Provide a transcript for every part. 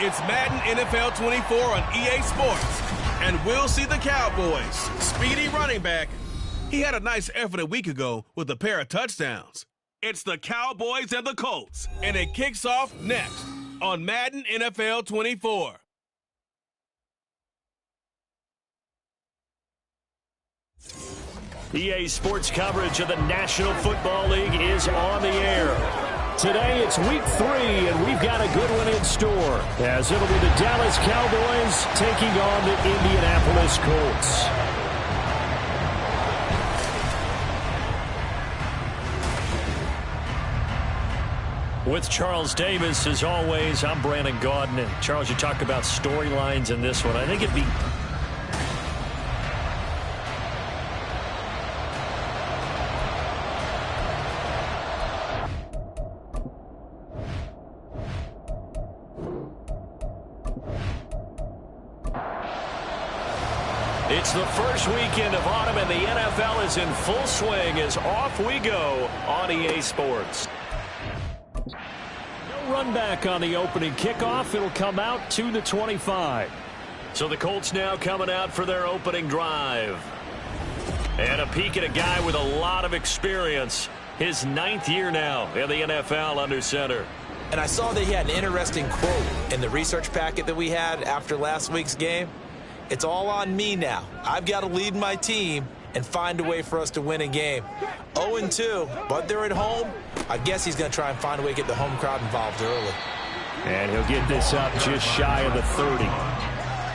It's Madden NFL 24 on EA Sports. And we'll see the Cowboys. Speedy running back. He had a nice effort a week ago with a pair of touchdowns. It's the Cowboys and the Colts. And it kicks off next on Madden NFL 24. EA Sports coverage of the National Football League is on the air. Today it's week 3, and we've got a good one in store, as it'll be the Dallas Cowboys taking on the Indianapolis Colts. With Charles Davis, as always, I'm Brandon Gaudin. And Charles, you talk about storylines in this one. I think it'd be... It's the first weekend of autumn, and the NFL is in full swing as off we go on EA Sports. No run back on the opening kickoff. It'll come out to the 25. So the Colts now coming out for their opening drive. And a peek at a guy with a lot of experience. His 9th year now in the NFL under center. And I saw that he had an interesting quote in the research packet that we had after last week's game. It's all on me now. I've got to lead my team and find a way for us to win a game. 0-2, but they're at home. I guess he's going to try and find a way to get the home crowd involved early. And he'll get this up just shy of the 30.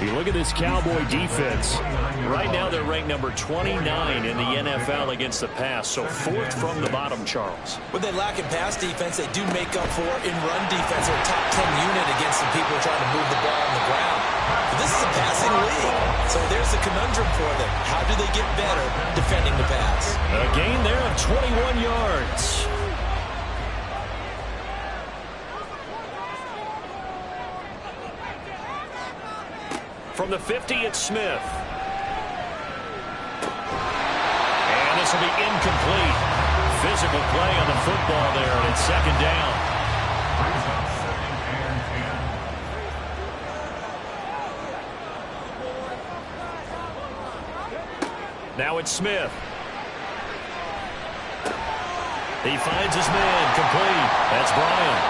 You look at this Cowboy defense. Right now they're ranked number 29 in the NFL against the pass, so 4th from the bottom, Charles. When they lack in pass defense, they do make up for in run defense. They're a top 10 unit against some people trying to move the ball on the ground. But this is a passing league, so there's a conundrum for them. How do they get better defending the pass? A gain there of 21 yards. From the 50, it's Smith. And this will be incomplete. Physical play on the football there, and it's 2nd down. Now it's Smith. He finds his man, complete. That's Bryant.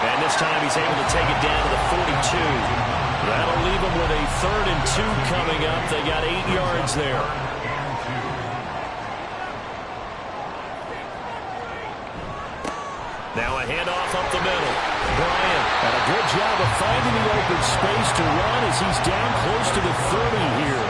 And this time he's able to take it down to the 42. That'll leave them with a 3rd and 2 coming up. They got 8 yards there. Now a handoff up the middle. Bryant, and a good job of finding the open space to run as he's down close to the 30 here.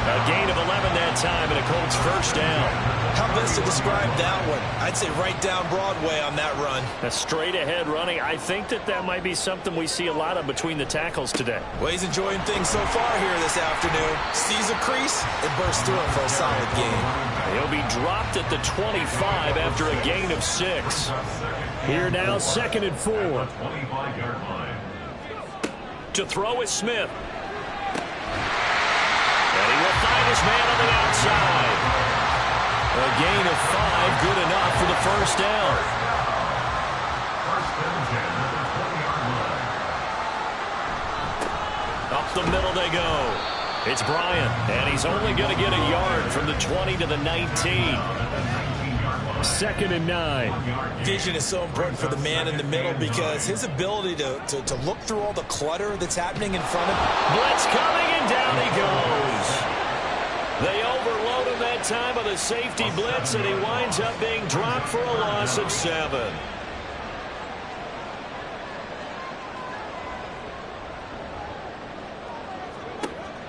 A gain of 11 that time, and a Colts 1st down. How best to describe that one? I'd say right down Broadway on that run. A straight ahead running. I think that might be something we see a lot of between the tackles today. Well, he's enjoying things so far here this afternoon. Sees a crease and bursts through it for a solid game. He'll be dropped at the 25 after a gain of 6. Here now, 2nd and 4. To throw is Smith. And he will find his man on the outside. A gain of 5, good enough for the 1st down. Up the middle they go. It's Bryant, and he's only going to get a yard from the 20 to the 19. 2nd and 9. Vision is so important for the man in the middle because his ability to look through all the clutter that's happening in front of him. Blitz coming, and down he goes. They overload him that time with a safety blitz, and he winds up being dropped for a loss of 7.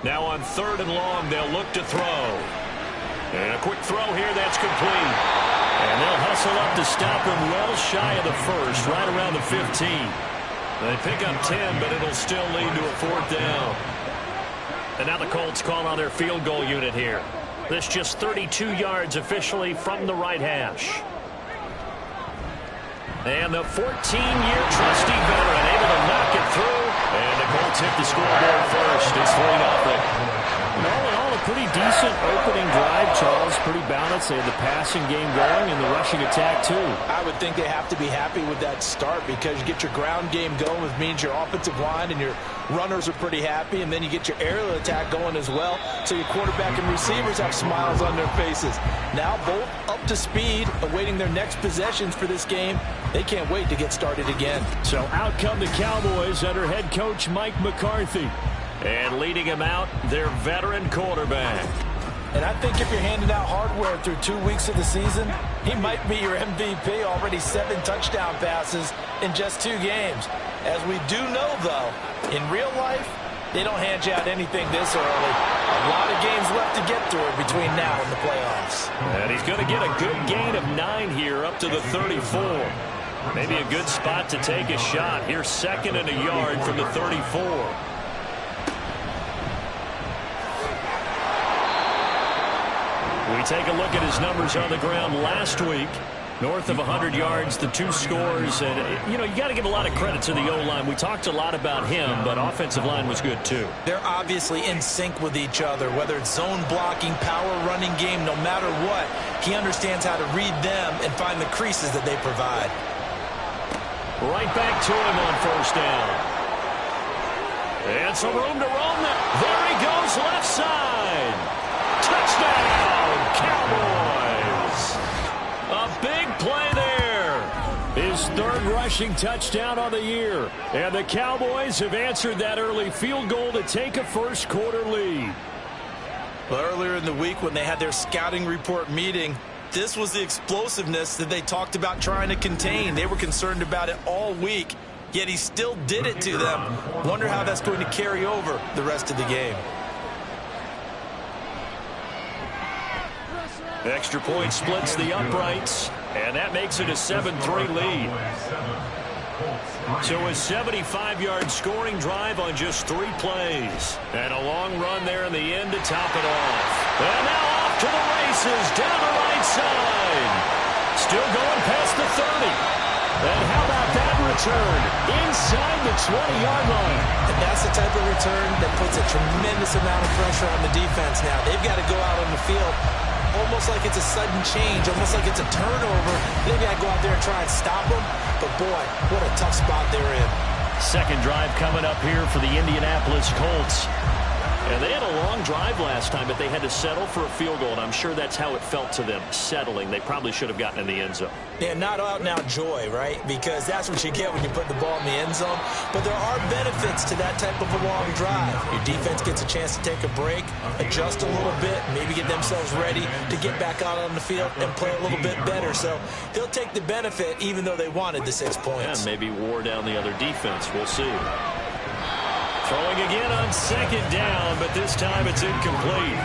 Now on 3rd and long, they'll look to throw. And a quick throw here, that's complete. And they'll hustle up to stop him well shy of the 1st, right around the 15. They pick up 10, but it'll still lead to a 4th down. And now the Colts call on their field goal unit here. This just 32 yards officially from the right hash. And the 14-year trusty veteran able to knock it through. And the Colts hit the scoreboard first. It's 3-0. All in all, a pretty decent opening drive, Charles. Pretty balanced. They had the passing game going and the rushing attack, too. I would think they have to be happy with that start because you get your ground game going, which means your offensive line and your runners are pretty happy, and then you get your aerial attack going as well, so your quarterback and receivers have smiles on their faces. Now both up to speed, awaiting their next possessions for this game. They can't wait to get started again. So out come the Cowboys under head coach Mike McCarthy. And leading him out, their veteran quarterback. And I think if you're handing out hardware through 2 weeks of the season, he might be your MVP. Already 7 touchdown passes in just 2 games. As we do know, though, in real life, they don't hand you out anything this early. A lot of games left to get through between now and the playoffs. And he's going to get a good gain of 9 here up to the 34. Maybe a good spot to take a shot. Here's 2nd and a yard from the 34. We take a look at his numbers on the ground last week. North of 100 yards, the 2 scores. And, you got to give a lot of credit to the O-line. We talked a lot about him, but offensive line was good, too. They're obviously in sync with each other, whether it's zone blocking, power running game, no matter what. He understands how to read them and find the creases that they provide. Right back to him on 1st down. And some room to roam there. There he goes, left side. Touchdown, Cowboys. A big play there. His 3rd rushing touchdown on the year. And the Cowboys have answered that early field goal to take a first quarter lead. Well, earlier in the week when they had their scouting report meeting, this was the explosiveness that they talked about trying to contain. They were concerned about it all week, yet he still did it to them. Wonder how that's going to carry over the rest of the game. Extra point splits the uprights, and that makes it a 7-3 lead. So a 75-yard scoring drive on just 3 plays. And a long run there in the end to top it off. And now off to the races, down the right side. Still going past the 30. And how about that return? Inside the 20-yard line. And that's the type of return that puts a tremendous amount of pressure on the defense now. They've got to go out on the field almost like it's a sudden change, almost like it's a turnover. Maybe I go out there and try and stop them. But, boy, what a tough spot they're in. 2nd drive coming up here for the Indianapolis Colts. And they had a long drive last time, but they had to settle for a field goal, and I'm sure that's how it felt to them, settling. They probably should have gotten in the end zone. Yeah, not out-and-out joy, right? Because that's what you get when you put the ball in the end zone. But there are benefits to that type of a long drive. Your defense gets a chance to take a break, adjust a little bit, maybe get themselves ready to get back out on the field and play a little bit better. So they'll take the benefit even though they wanted the 6 points. And maybe wore down the other defense. We'll see. Throwing again on 2nd down, but this time it's incomplete.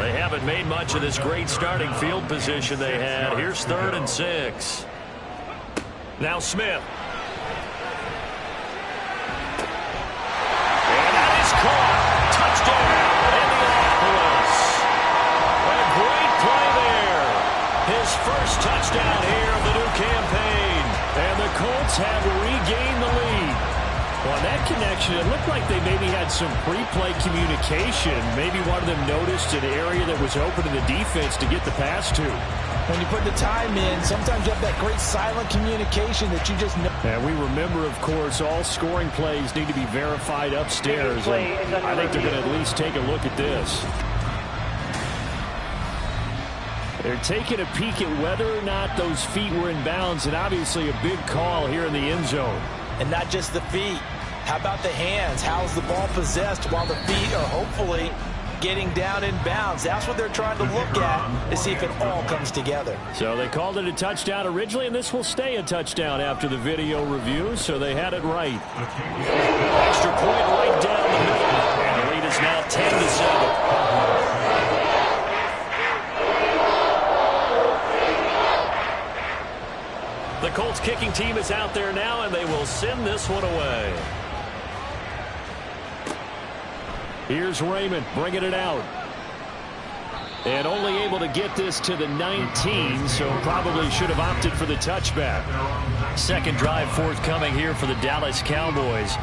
They haven't made much of this great starting field position they had. Here's 3rd and 6. Now Smith. And that is caught. Touchdown, Indianapolis. A great play there. His first touchdown here of the new campaign. And the Colts have regained the lead. Well, on that connection, it looked like they maybe had some pre-play communication. Maybe one of them noticed an area that was open to the defense to get the pass to. When you put the time in, sometimes you have that great silent communication that you just know. And we remember, of course, all scoring plays need to be verified upstairs. And I think they're going to at least take a look at this. They're taking a peek at whether or not those feet were in bounds, and obviously a big call here in the end zone. And not just the feet. How about the hands? How's the ball possessed while the feet are hopefully getting down in bounds? That's what they're trying to look at to see if it all comes together. So they called it a touchdown originally, and this will stay a touchdown after the video review, so they had it right. Extra point right down the middle, and the lead is now 10-7. The Colts kicking team is out there now, and they will send this one away. Here's Raymond bringing it out. And only able to get this to the 19, so probably should have opted for the touchback. 2nd drive forthcoming here for the Dallas Cowboys.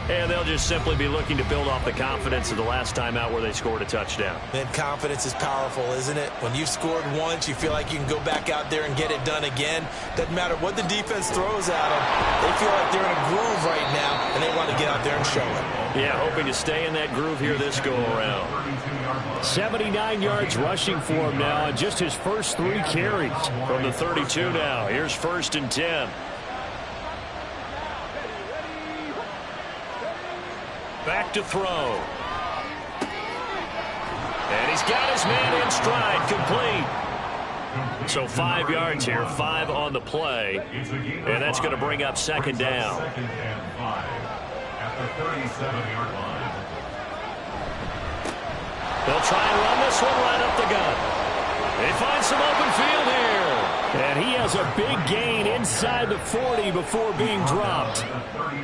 And they'll just simply be looking to build off the confidence of the last time out where they scored a touchdown. Man, confidence is powerful, isn't it? When you've scored once, you feel like you can go back out there and get it done again. Doesn't matter what the defense throws at them. They feel like they're in a groove right now, and they want to get out there and show it. Yeah, hoping to stay in that groove here this go-around. 79 yards rushing for him now, and just his first 3 carries. From the 32 now, here's 1st and 10. Back to throw. And he's got his man in stride, complete. So 5 yards here, 5 on the play. And that's going to bring up 2nd down. At the 37-yard line. They'll try and run this one right up the gut. They find some open field here. And he has a big gain inside the 40 before being dropped.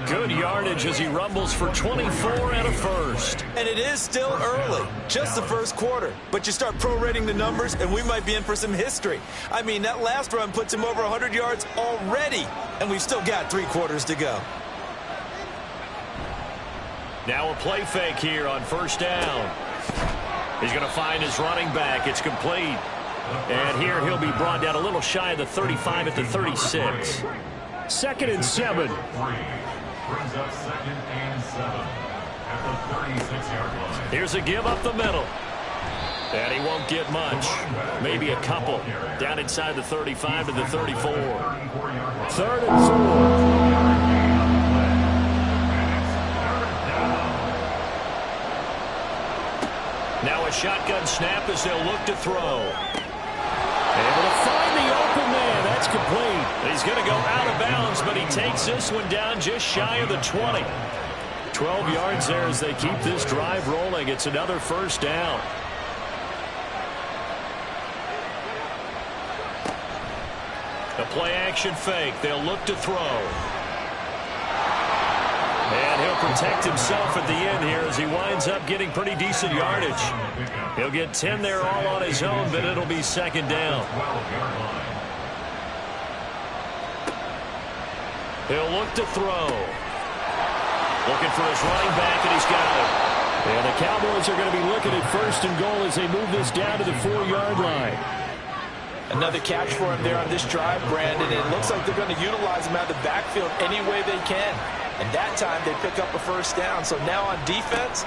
Good yardage as he rumbles for 24 and a first. And it is still early, just the first quarter. But you start prorating the numbers, and we might be in for some history. I mean, that last run puts him over 100 yards already, and we've still got 3 quarters to go. Now a play fake here on 1st down. He's going to find his running back. It's complete. And here he'll be brought down a little shy of the 35 at the 36. 2nd and 7. Brings up 2nd and 7 at the 36-yard line. Here's a give up the middle. And he won't get much. Maybe a couple. Down inside the 35 to the 34. 3rd and 4. Now a shotgun snap as they'll look to throw. Able to find the open man. That's complete. He's going to go out of bounds, but he takes this one down just shy of the 20. 12 yards there as they keep this drive rolling. It's another 1st down. A play-action fake. They'll look to throw. And he'll protect himself at the end here as he winds up getting pretty decent yardage. He'll get 10 there all on his own, but it'll be 2nd down. He'll look to throw. Looking for his running back, and he's got it. And the Cowboys are going to be looking at 1st and goal as they move this down to the 4-yard line. Another catch for him there on this drive, Brandon. It looks like they're going to utilize him out of the backfield any way they can. And that time they pick up a 1st down. So now on defense.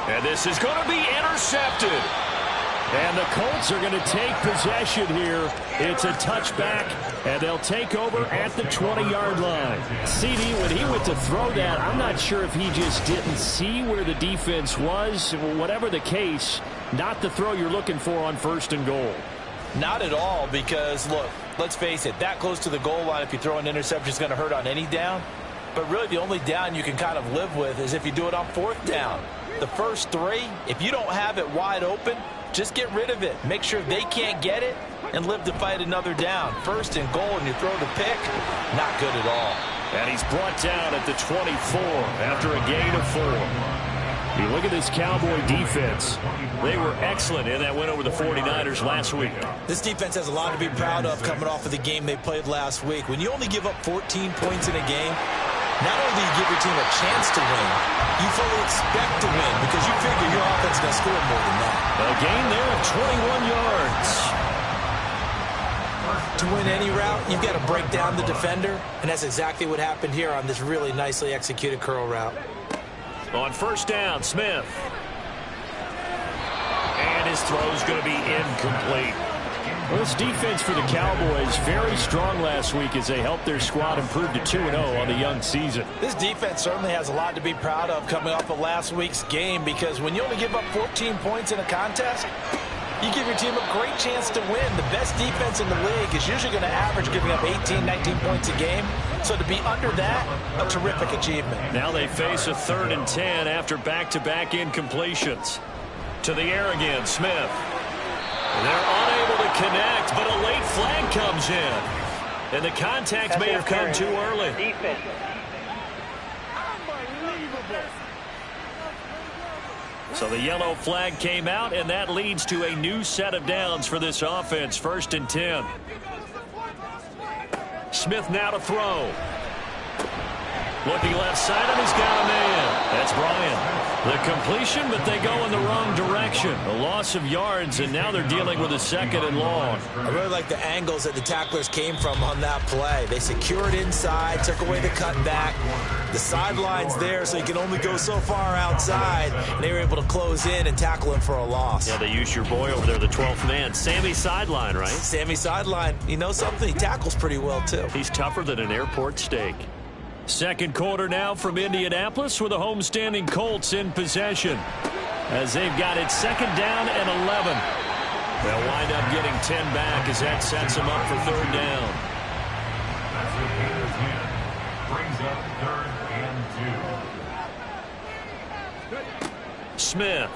And this is going to be intercepted. And the Colts are going to take possession here. It's a touchback, and they'll take over at the 20-yard line. CD, when he went to throw that, I'm not sure if he just didn't see where the defense was. Whatever the case, not the throw you're looking for on 1st and goal. Not at all, because, look, let's face it, that close to the goal line, if you throw an interception, is going to hurt on any down. But really the only down you can kind of live with is if you do it on 4th down. The first 3, if you don't have it wide open, just get rid of it. Make sure they can't get it and live to fight another down. 1st and goal, and you throw the pick, not good at all. And he's brought down at the 24 after a gain of 4. You look at this Cowboy defense. They were excellent in that win over the 49ers last week. This defense has a lot to be proud of coming off of the game they played last week. When you only give up 14 points in a game, not only do you give your team a chance to win, you fully expect to win because you figure your offense is going to score more than that. A gain there of 21 yards. To win any route, you've got to break down the defender, and that's exactly what happened here on this really nicely executed curl route. On 1st down, Smith. And his throw's going to be incomplete. Well, this defense for the Cowboys very strong last week as they helped their squad improve to 2-0 on the young season. This defense certainly has a lot to be proud of coming off of last week's game because when you only give up 14 points in a contest, you give your team a great chance to win. The best defense in the league is usually going to average giving up 18, 19 points a game. So to be under that, a terrific achievement. Now they face a 3rd and 10 after back-to-back incompletions. To the air again, Smith. They're unable to connect, but a late flag comes in. And the contact may have come too early. So the yellow flag came out, and that leads to a new set of downs for this offense. 1st and 10. Smith now to throw. Looking left side, and he's got a man. That's Bryant. The completion, but they go in the wrong direction. A loss of yards, and now they're dealing with a 2nd and long. I really like the angles that the tacklers came from on that play. They secured inside, took away the cutback. The sideline's there, so you can only go so far outside. And they were able to close in and tackle him for a loss. Yeah, they used your boy over there, the 12th man. Sammy Sideline, right? Sammy Sideline. You know something? He tackles pretty well, too. He's tougher than an airport steak. Second quarter now from Indianapolis with the homestanding Colts in possession, as they've got it 2nd down and 11. They'll wind up getting 10 back as that sets them up for 3rd down. That's the Panthers win. Brings up 3rd and 2. Smith.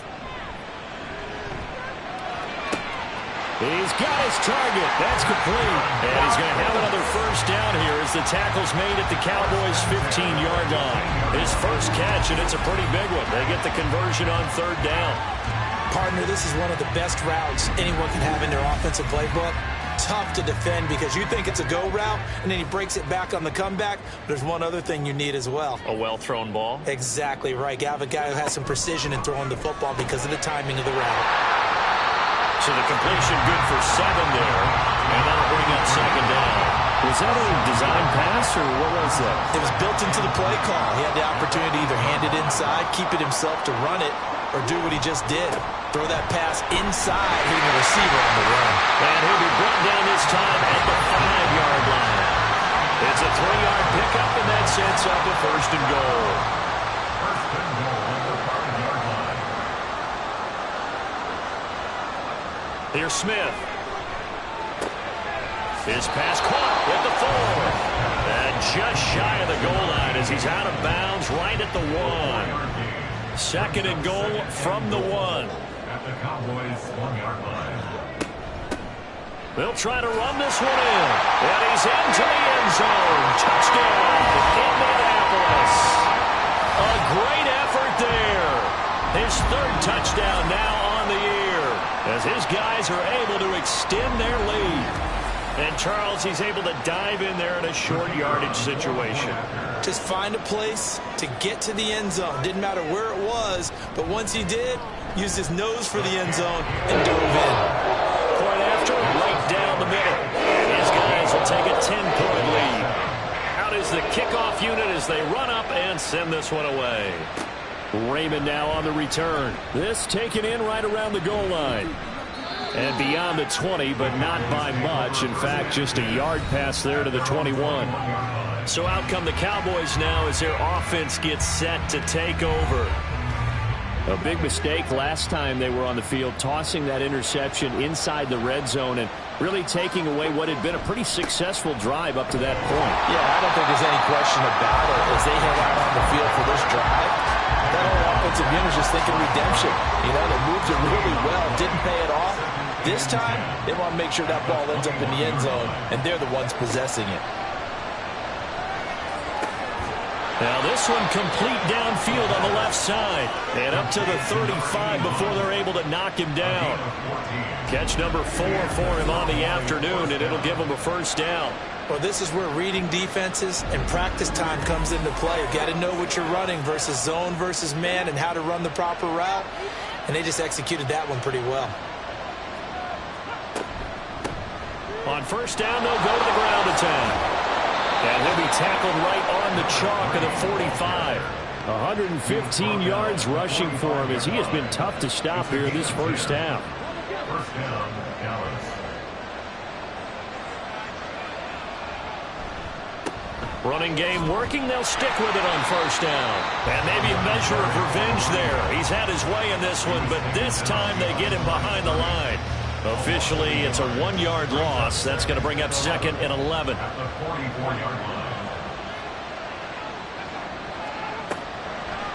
He's got his target. That's complete. And he's going to have another 1st down here as the tackle's made at the Cowboys' 15-yard line. His first catch, and it's a pretty big one. They get the conversion on 3rd down. Partner, this is one of the best routes anyone can have in their offensive playbook. Tough to defend because you think it's a go route, and then he breaks it back on the comeback. There's one other thing you need as well. A well-thrown ball. Exactly right. You have a guy who has some precision in throwing the football because of the timing of the route. So the completion good for 7 there, and that'll bring up 2nd down. Was that a design pass, or what was that? It was built into the play call. He had the opportunity to either hand it inside, keep it himself to run it, or do what he just did. Throw that pass inside, hitting the receiver on the run. And he'll be brought down this time at the 5-yard line. It's a 3-yard pickup, and that sets up a 1st and goal. 1st and goal at the 5-yard line. Here's Smith. His pass caught at the 4. And just shy of the goal line as he's out of bounds right at the 1. 2nd and goal from the 1. At the Cowboys' 1-yard line. They'll try to run this one in. And he's into the end zone. Touchdown, Indianapolis. A great effort there. His 3rd touchdown now on the year, as his guys are able to extend their lead. And Charles, he's able to dive in there in a short yardage situation. Just find a place to get to the end zone. Didn't matter where it was, but once he did, used his nose for the end zone and dove in. Point after, right down the middle. And his guys will take a 10-point lead. Out is the kickoff unit as they run up and send this one away. Raymond now on the return. This taken in right around the goal line. And beyond the 20, but not by much. In fact, just a yard pass there to the 21. So out come the Cowboys now as their offense gets set to take over. A big mistake last time they were on the field, tossing that interception inside the red zone and really taking away what had been a pretty successful drive up to that point. Yeah, I don't think there's any question about it. As they head out on the field for this drive, that whole offensive unit is just thinking redemption. You know, they moved it really well, didn't pay it off. This time, they want to make sure that ball ends up in the end zone, and they're the ones possessing it. Now this one complete downfield on the left side. And up to the 35 before they're able to knock him down. Catch number 4 for him on the afternoon, and it'll give him a 1st down. Well, this is where reading defenses and practice time comes into play. You've got to know what you're running versus zone versus man and how to run the proper route. And they just executed that one pretty well. On 1st down, they'll go to the ground attack. And he'll be tackled right on the chalk of the 45. 115 yards rushing for him as he has been tough to stop here this 1st half. 1st down, Dallas. Running game working. They'll stick with it on 1st down. And maybe a measure of revenge there. He's had his way in this one, but this time they get him behind the line. Officially, it's a 1-yard loss. That's going to bring up 2nd and 11. At the 44-yard line.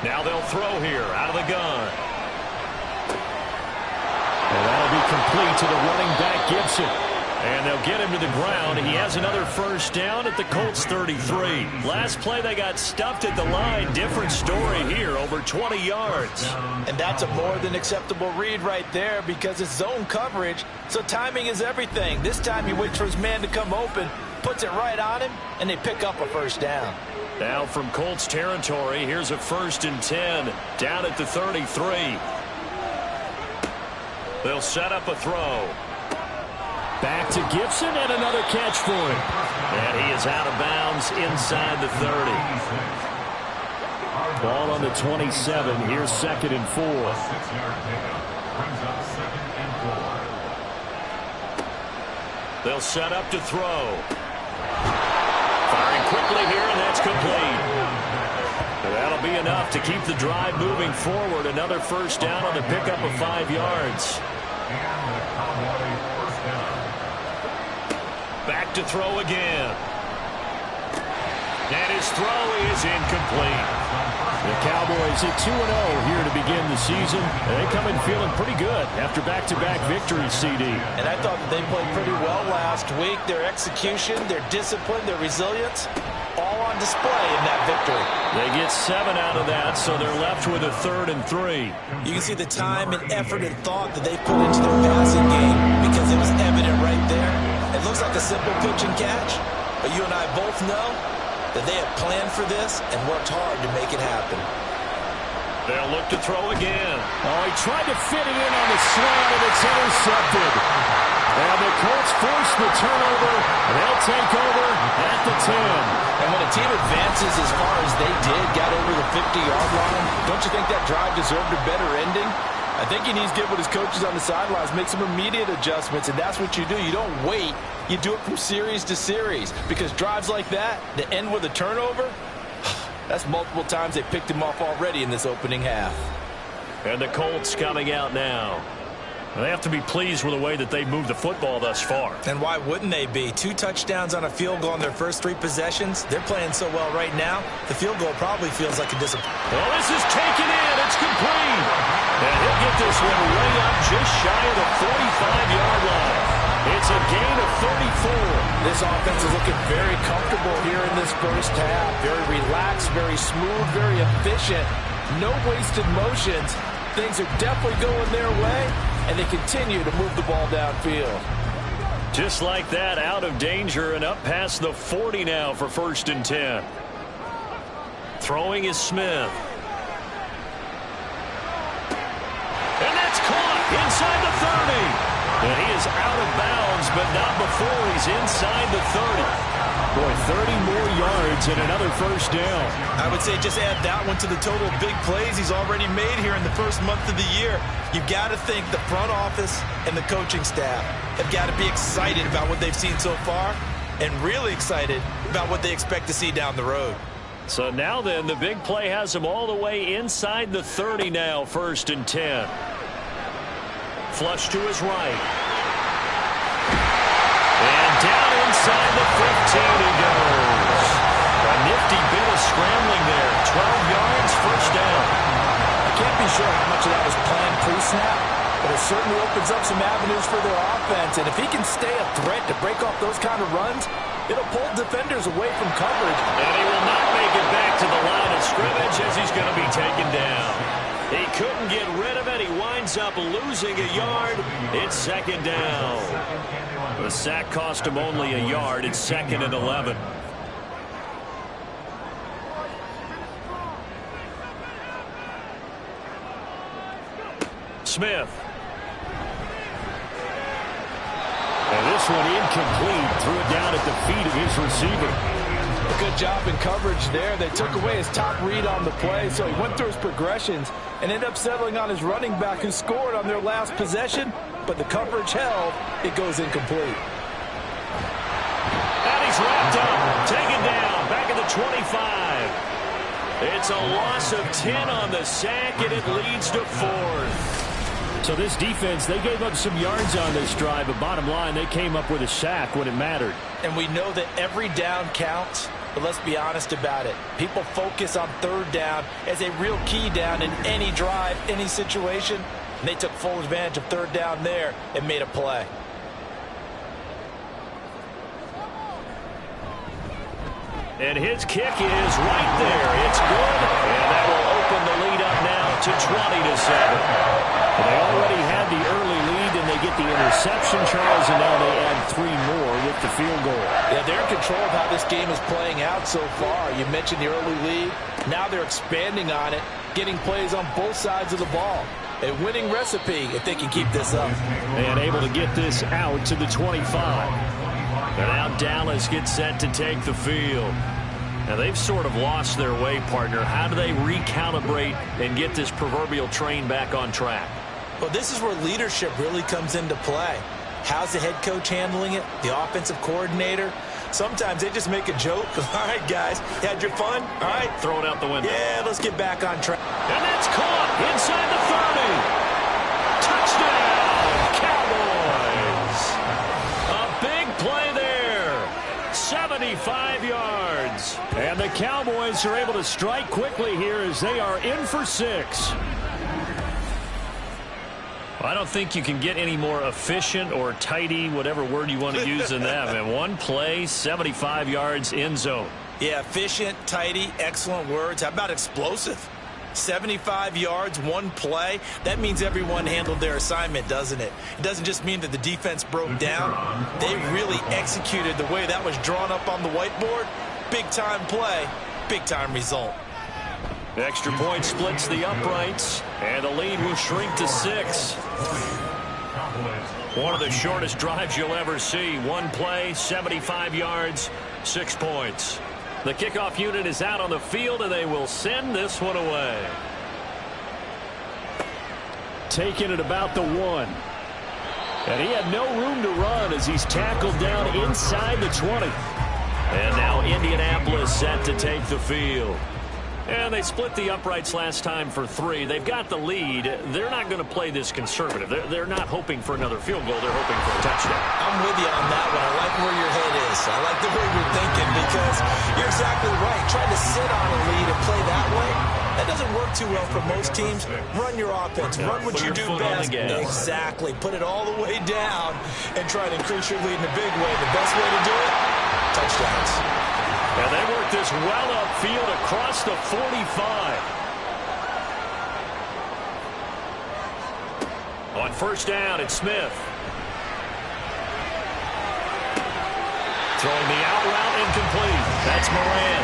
Now they'll throw here out of the gun. And that'll be complete to the running back, Gibson. And they'll get him to the ground. He has another 1st down at the Colts 33. Last play they got stuffed at the line. Different story here, over 20 yards. And that's a more than acceptable read right there because it's zone coverage, so timing is everything. This time he waits for his man to come open, puts it right on him, and they pick up a 1st down. Now from Colts territory, here's a 1st and 10 down at the 33. They'll set up a throw. Back to Gibson and another catch for him. And he is out of bounds inside the 30. Ball on the 27. Here's 2nd and 4. 6-yard pickup brings up 2nd and 4. They'll set up to throw. Firing quickly here, and that's complete. And that'll be enough to keep the drive moving forward. Another 1st down on the pickup of 5 yards. And the Cowboy 1st down. Back to throw again. And his throw is incomplete. The Cowboys at 2-0 here to begin the season. They come in feeling pretty good after back-to-back victories, CD. And I thought that they played pretty well last week. Their execution, their discipline, their resilience, all on display in that victory. They get 7 out of that, so they're left with a 3rd and 3. You can see the time and effort and thought that they put into their passing game because it was evident right there. It looks like a simple pitch and catch, but you and I both know that they have planned for this and worked hard to make it happen. They'll look to throw again. Oh, he tried to fit it in on the slant, and it's intercepted. And the Colts force the turnover, and they'll take over at the 10. And when a team advances as far as they did, got over the 50-yard line, don't you think that drive deserved a better ending? I think he needs to get with his coaches on the sidelines, make some immediate adjustments, and that's what you do. You don't wait. You do it from series to series, because drives like that end with a turnover, that's multiple times they picked him off already in this opening half. And the Colts coming out now. They have to be pleased with the way that they moved the football thus far. And why wouldn't they be? 2 touchdowns on a field goal on their first 3 possessions. They're playing so well right now, the field goal probably feels like a disappointment. Well, this is taken in. It's complete. And he'll get this one way up just shy of the 45-yard line. It's a gain of 34. This offense is looking very comfortable here in this first half. Very relaxed, very smooth, very efficient. No wasted motions. Things are definitely going their way, and they continue to move the ball downfield. Just like that, out of danger and up past the 40 now for 1st and 10. Throwing is Smith. And that's caught inside the 30. And he is out of bounds, but not before he's inside the 30. Boy, 30 more yards and another 1st down. I would say just add that one to the total big plays he's already made here in the first month of the year. You've got to think the front office and the coaching staff have got to be excited about what they've seen so far and really excited about what they expect to see down the road. So now then, the big play has him all the way inside the 30 now, 1st and 10. Flush to his right. And down inside the 15 he goes. A nifty bit of scrambling there. 12 yards, 1st down. I can't be sure how much of that was planned pre-snap, but it certainly opens up some avenues for their offense. And if he can stay a threat to break off those kind of runs, it'll pull defenders away from coverage. And he will not make it back to the line of scrimmage as he's going to be taken down. He couldn't get rid of it. He winds up losing a yard. It's 2nd down. The sack cost him only a yard. It's 2nd and 11. Smith. And this one incomplete. Threw it down at the feet of his receiver. Good job in coverage there. They took away his top read on the play, so he went through his progressions and ended up settling on his running back who scored on their last possession, but the coverage held. It goes incomplete. And he's wrapped up, taken down, back at the 25. It's a loss of 10 on the sack, and it leads to 4th. So this defense, they gave up some yards on this drive, but bottom line, they came up with a sack when it mattered. And we know that every down counts, but let's be honest about it. People focus on 3rd down as a real key down in any drive, any situation. And they took full advantage of 3rd down there and made a play. And his kick is right there. It's good, and that will open the lead up now to 20-7. They already had the early lead, and they get the interception, Charles, and now they add 3 more with the field goal. Yeah, they're in control of how this game is playing out so far. You mentioned the early lead. Now they're expanding on it, getting plays on both sides of the ball. A winning recipe if they can keep this up. And able to get this out to the 25. And now Dallas gets set to take the field. Now they've sort of lost their way, partner. How do they recalibrate and get this proverbial train back on track? Well, this is where leadership really comes into play. How's the head coach handling it? The offensive coordinator? Sometimes they just make a joke. All right, guys, you had your fun? All right. Throw it out the window. Yeah, let's get back on track. And that's caught inside the 30. Touchdown, Cowboys. A big play there. 75 yards. And the Cowboys are able to strike quickly here as they are in for 6. I don't think you can get any more efficient or tidy, whatever word you want to use in that. And one play, 75 yards, end zone. Yeah, efficient, tidy, excellent words. How about explosive? 75 yards, one play. That means everyone handled their assignment, doesn't it? It doesn't just mean that the defense broke down. They really executed the way that was drawn up on the whiteboard. Big-time play, big-time result. The extra point splits the uprights, and the lead will shrink to 6. One of the shortest drives you'll ever see. One play, 75 yards, 6 points. The kickoff unit is out on the field, and they will send this one away. Taking it about the 1. And he had no room to run as he's tackled down inside the 20. And now Indianapolis set to take the field. And they split the uprights last time for 3. They've got the lead. They're not going to play this conservative. They're not hoping for another field goal. They're hoping for a touchdown. I'm with you on that one. I like where your head is. I like the way you're thinking because you're exactly right. Trying to sit on a lead and play that way, that doesn't work too well for most teams. Run your offense. Run what you do best. Exactly. Put it all the way down and try to increase your lead in a big way. The best way to do it, touchdowns. And they work this well upfield across the 45. On first down, it's Smith. Throwing the out route incomplete. That's Moran.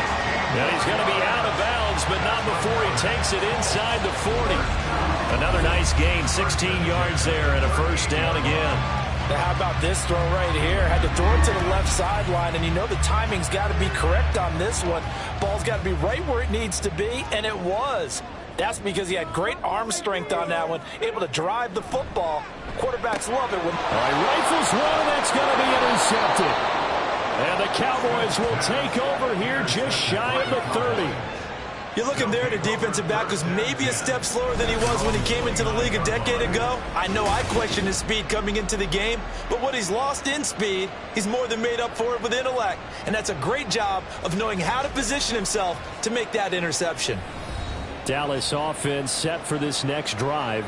Now he's going to be out of bounds, but not before he takes it inside the 40. Another nice gain, 16 yards there, and a first down again. Now how about this throw right here? Had to throw it to the left sideline, and you know the timing's got to be correct on this one. Ball's got to be right where it needs to be, and it was. That's because he had great arm strength on that one, able to drive the football. Quarterbacks love it when... All right, rifles one, that's going to be intercepted. And the Cowboys will take over here just shy of the 30. You're looking there at a defensive back who's maybe a step slower than he was when he came into the league a decade ago. I know I questioned his speed coming into the game, but what he's lost in speed, he's more than made up for it with intellect. And that's a great job of knowing how to position himself to make that interception. Dallas offense set for this next drive.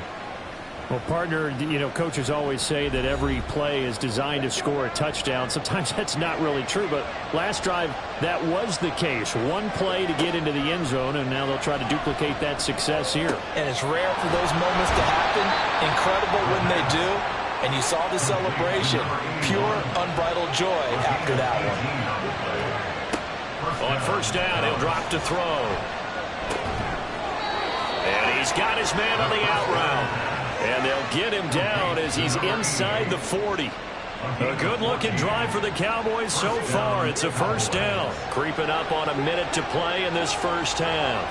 Well, partner, you know, coaches always say that every play is designed to score a touchdown. Sometimes that's not really true, but last drive, that was the case. One play to get into the end zone, and now they'll try to duplicate that success here. And it's rare for those moments to happen. Incredible when they do. And you saw the celebration. Pure, unbridled joy after that one. On first down, he'll drop to throw. And he's got his man on the out route. And they'll get him down as he's inside the 40. A good-looking drive for the Cowboys so far. It's a first down. Creeping up on a minute to play in this first half.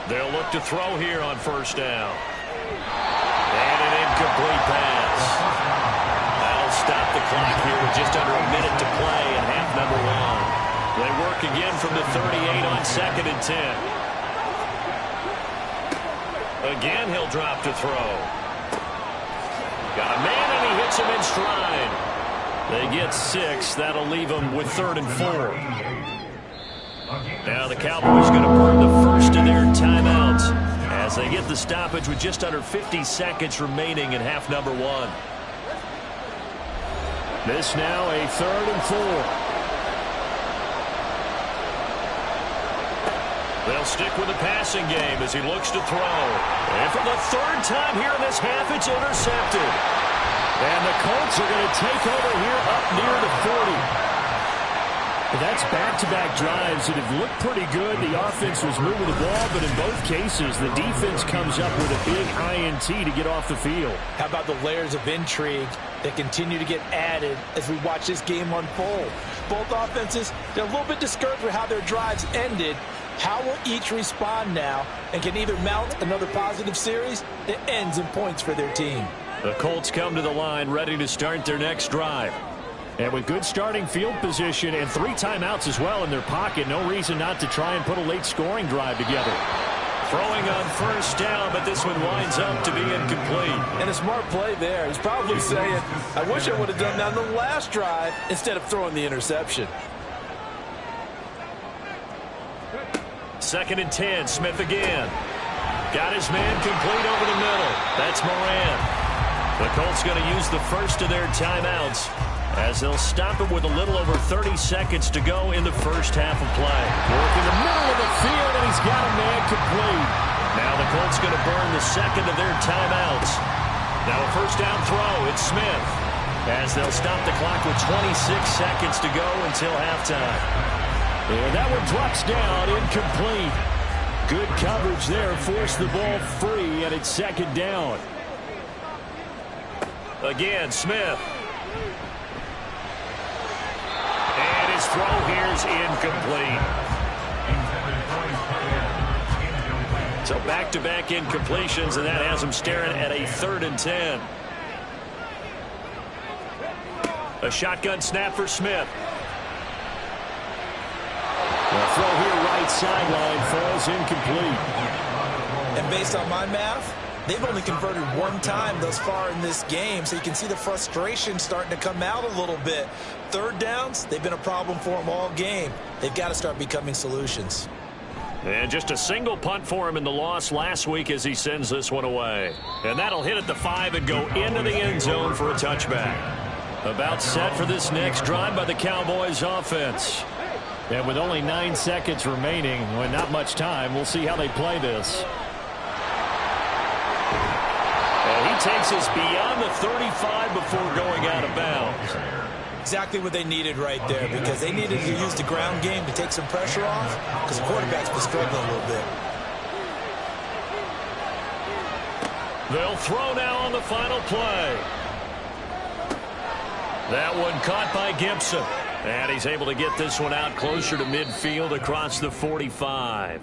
They'll look to throw here on first down. And an incomplete pass. That'll stop the clock here with just under a minute to play in half number 1. They work again from the 38 on 2nd and 10. Again, he'll drop to throw. Got a man, and he hits him in stride. They get 6. That'll leave them with 3rd and 4. Now the Cowboys going to burn the first of their timeouts as they get the stoppage with just under 50 seconds remaining in half number 1. This now a 3rd and 4. They'll stick with the passing game as he looks to throw. And for the 3rd time here in this half, it's intercepted. And the Colts are going to take over here up near the 40. That's back-to-back drives that have looked pretty good. The offense was moving the ball, but in both cases, the defense comes up with a big INT to get off the field. How about the layers of intrigue that continue to get added as we watch this game unfold? Both offenses, they're a little bit discouraged with how their drives ended. How will each respond now and can either mount another positive series that ends in points for their team? The Colts come to the line ready to start their next drive. And with good starting field position and 3 timeouts as well in their pocket, no reason not to try and put a late scoring drive together. Throwing on first down, but this one winds up to be incomplete. And a smart play there. He's probably saying, I wish I would have done that on the last drive instead of throwing the interception. 2nd and 10, Smith again. Got his man complete over the middle. That's Moran. The Colts going to use the first of their timeouts as they'll stop it with a little over 30 seconds to go in the first half of play. Working the middle of the field, and he's got a man complete. Now the Colts going to burn the second of their timeouts. Now a first down throw. It's Smith as they'll stop the clock with 26 seconds to go until halftime. And that one drops down, incomplete. Good coverage there, forced the ball free, and it's 2nd down. Again, Smith. And his throw here's incomplete. So back-to-back incompletions, and that has him staring at a 3rd and 10. A shotgun snap for Smith. The throw here right sideline falls incomplete. And based on my math, they've only converted 1 time thus far in this game, so you can see the frustration starting to come out a little bit. 3rd downs, they've been a problem for them all game. They've got to start becoming solutions. And just a single punt for him in the loss last week as he sends this one away. And that'll hit at the 5 and go into the end zone for a touchback. About set for this next drive by the Cowboys offense. And with only 9 seconds remaining, well, not much time, we'll see how they play this. And he takes us beyond the 35 before going out of bounds. Exactly what they needed right there, because they needed to use the ground game to take some pressure off, because the quarterback's been struggling a little bit. They'll throw now on the final play. That one caught by Gibson. And he's able to get this one out closer to midfield across the 45.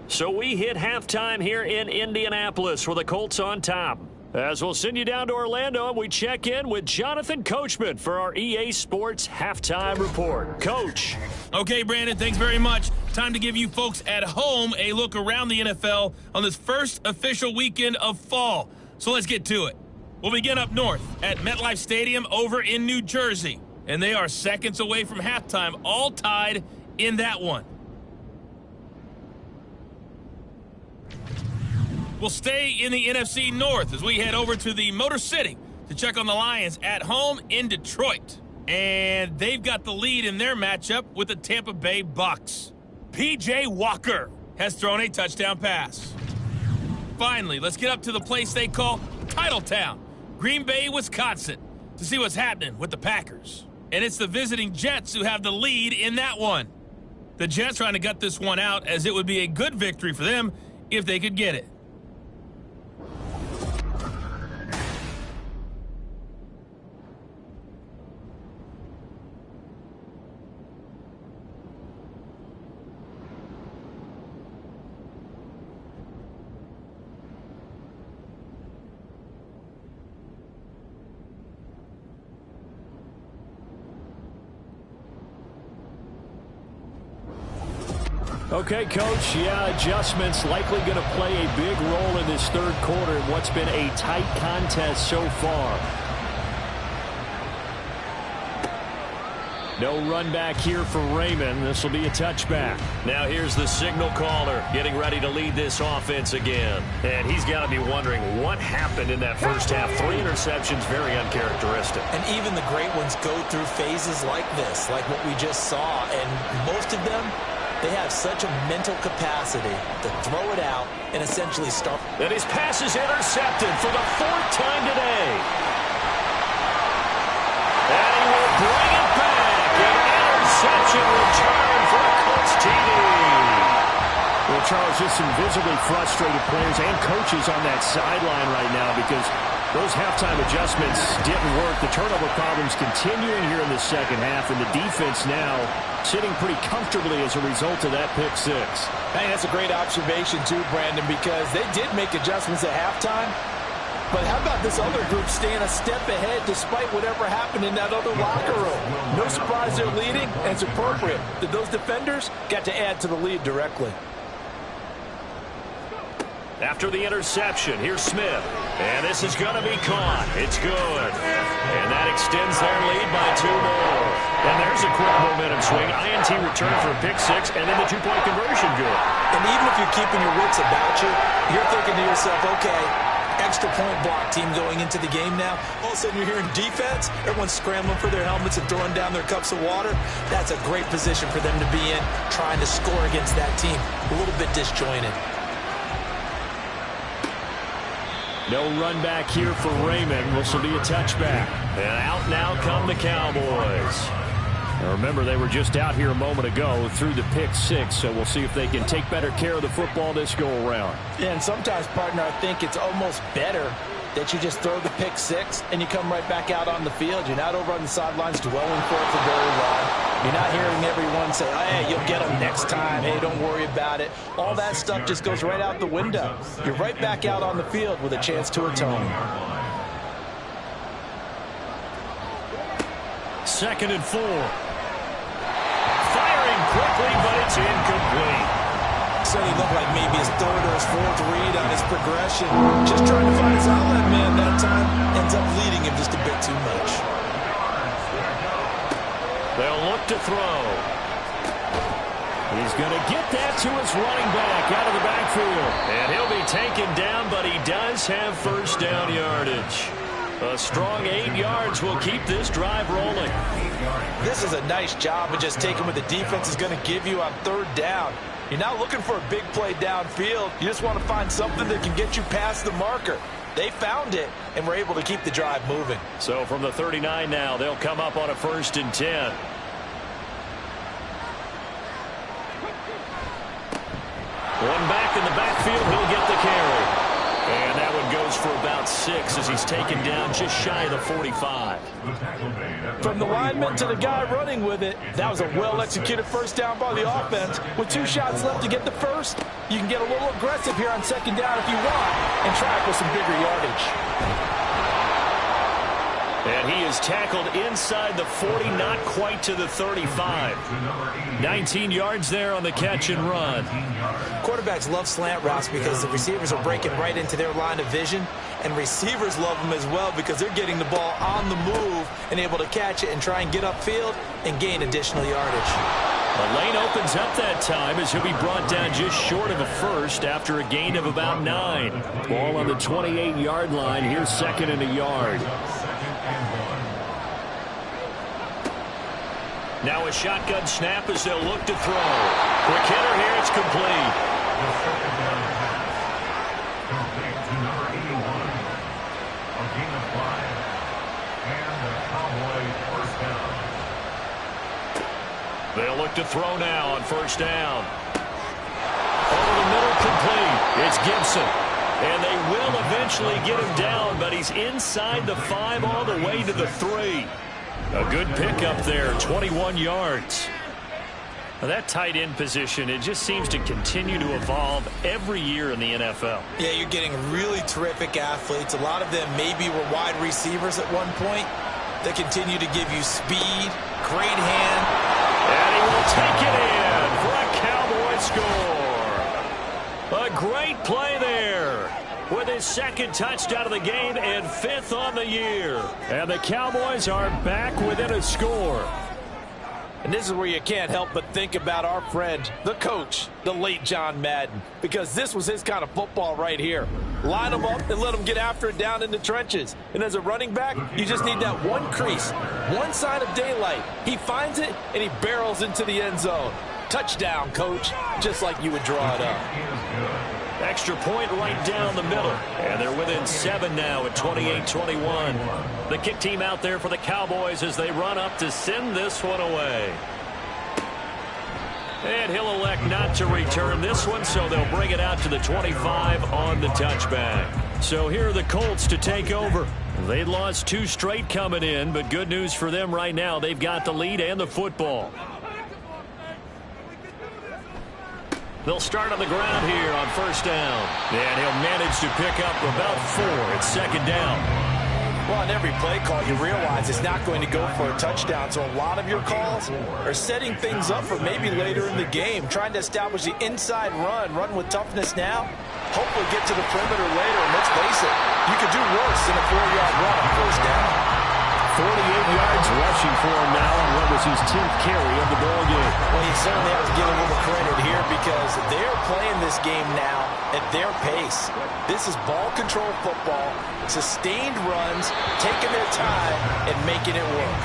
So we hit halftime here in Indianapolis with the Colts on top. As we'll send you down to Orlando, and we check in with Jonathan Coachman for our EA Sports Halftime Report. Coach. Okay, Brandon, thanks very much. Time to give you folks at home a look around the NFL on this first official weekend of fall. So let's get to it. We'll begin up north at MetLife Stadium over in New Jersey. And they are seconds away from halftime, all tied in that one. We'll stay in the NFC North as we head over to the Motor City to check on the Lions at home in Detroit. And they've got the lead in their matchup with the Tampa Bay Bucks. P.J. Walker has thrown a touchdown pass. Finally, let's get up to the place they call Titletown, Green Bay, Wisconsin, to see what's happening with the Packers. And it's the visiting Jets who have the lead in that one. The Jets trying to gut this one out, as it would be a good victory for them if they could get it. Okay, Coach, yeah, adjustments likely going to play a big role in this 3rd quarter in what's been a tight contest so far. No run back here for Raymond. This will be a touchback. Now here's the signal caller getting ready to lead this offense again. And he's got to be wondering what happened in that first half. 3 interceptions, very uncharacteristic. And even the great ones go through phases like this, like what we just saw. And most of them, they have such a mental capacity to throw it out and essentially start. And his pass is intercepted for the 4th time today. bring it back. An interception return for a Colts TD. Well, Charles, just some visibly frustrated players and coaches on that sideline right now because those halftime adjustments didn't work. The turnover problems continuing here in the second half, and the defense now sitting pretty comfortably as a result of that pick six. Hey, that's a great observation too, Brandon, because they did make adjustments at halftime. But how about this other group staying a step ahead despite whatever happened in that other locker room? No surprise they're leading, and it's appropriate that those defenders got to add to the lead directly. After the interception, here's Smith. And this is going to be caught. It's good. And that extends their lead by 2 more. And there's a quick momentum swing. INT return for a pick six, and then the 2-point conversion good. And even if you're keeping your wits about you, you're thinking to yourself, okay, extra point block team going into the game now. All of a sudden you're hearing defense. Everyone's scrambling for their helmets and throwing down their cups of water. That's a great position for them to be in, trying to score against that team. A little bit disjointed. No run back here for Raymond. This will be a touchback. And out now come the Cowboys. Now remember, they were just out here a moment ago through the pick six, so we'll see if they can take better care of the football this go around. Yeah, and sometimes, partner, I think it's almost better that you just throw the pick six and you come right back out on the field. You're not over on the sidelines dwelling for it for very long. You're not hearing everyone say, oh, hey, you'll get them next time. Hey, don't worry about it. All that stuff just goes right out the window. You're right back out on the field with a chance to atone. 2nd and 4. Firing quickly, but it's incomplete. So he looked like maybe his 3rd or his 4th read on his progression. Just trying to find his outlet man that time. Ends up leading him just a bit too much. They'll look to throw. He's going to get that to his running back out of the backfield. And he'll be taken down, but he does have first down yardage. A strong 8 yards will keep this drive rolling. This is a nice job of just taking what the defense is going to give you on 3rd down. You're not looking for a big play downfield. You just want to find something that can get you past the marker. They found it and were able to keep the drive moving. So from the 39 now, they'll come up on a 1st and 10. One back in the backfield, he'll get the carry. And that one goes for about 6 as he's taken down just shy of the 45. From the lineman to the guy running with it, that was a well-executed first down by the offense. With 2 shots left to get the first, you can get a little aggressive here on 2nd down if you want and try for some bigger yardage. And he is tackled inside the 40, not quite to the 35. 19 yards there on the catch and run. Quarterbacks love slant routes because the receivers are breaking right into their line of vision, and receivers love them as well because they're getting the ball on the move and able to catch it and try and get upfield and gain additional yardage. The lane opens up that time as he'll be brought down just short of a first after a gain of about 9. Ball on the 28-yard line. Here's 2nd and a yard. Now a shotgun snap as they'll look to throw. Quick hitter here, it's complete. They'll look to throw now on 1st down. Over the middle, complete. It's Gibson. And they will eventually get him down, but he's inside the 5 all the way to the 3. A good pickup there, 21 yards. Now that tight end position, it just seems to continue to evolve every year in the NFL. Yeah, you're getting really terrific athletes. A lot of them maybe were wide receivers at one point. They continue to give you speed, great hand. And he will take it in for a Cowboy score. A great play there with his 2nd touchdown of the game and 5th on the year. And the Cowboys are back within a score. And this is where you can't help but think about our friend, the coach, the late John Madden, because this was his kind of football right here. Line them up and let them get after it down in the trenches. And as a running back, you just need that one crease, one sign of daylight. He finds it, and he barrels into the end zone. Touchdown, coach, just like you would draw it up. Extra point right down the middle. And they're within 7 now at 28-21. The kick team out there for the Cowboys as they run up to send this one away. And he'll elect not to return this one, so they'll bring it out to the 25 on the touchback. So here are the Colts to take over. They'd lost 2 straight coming in, but good news for them right now. They've got the lead and the football. They'll start on the ground here on first down. And he'll manage to pick up about 4. It's second down. Well, on every play call, you realize it's not going to go for a touchdown. So a lot of your calls are setting things up for maybe later in the game, trying to establish the inside run with toughness now. Hopefully get to the perimeter later. And let's face it, you could do worse than a 4-yard run on first down. 48 yards rushing for him now on what was his 10th carry of the ball game. Well, you certainly have to give a little credit here because they're playing this game now at their pace. This is ball control football, sustained runs, taking their time, and making it work.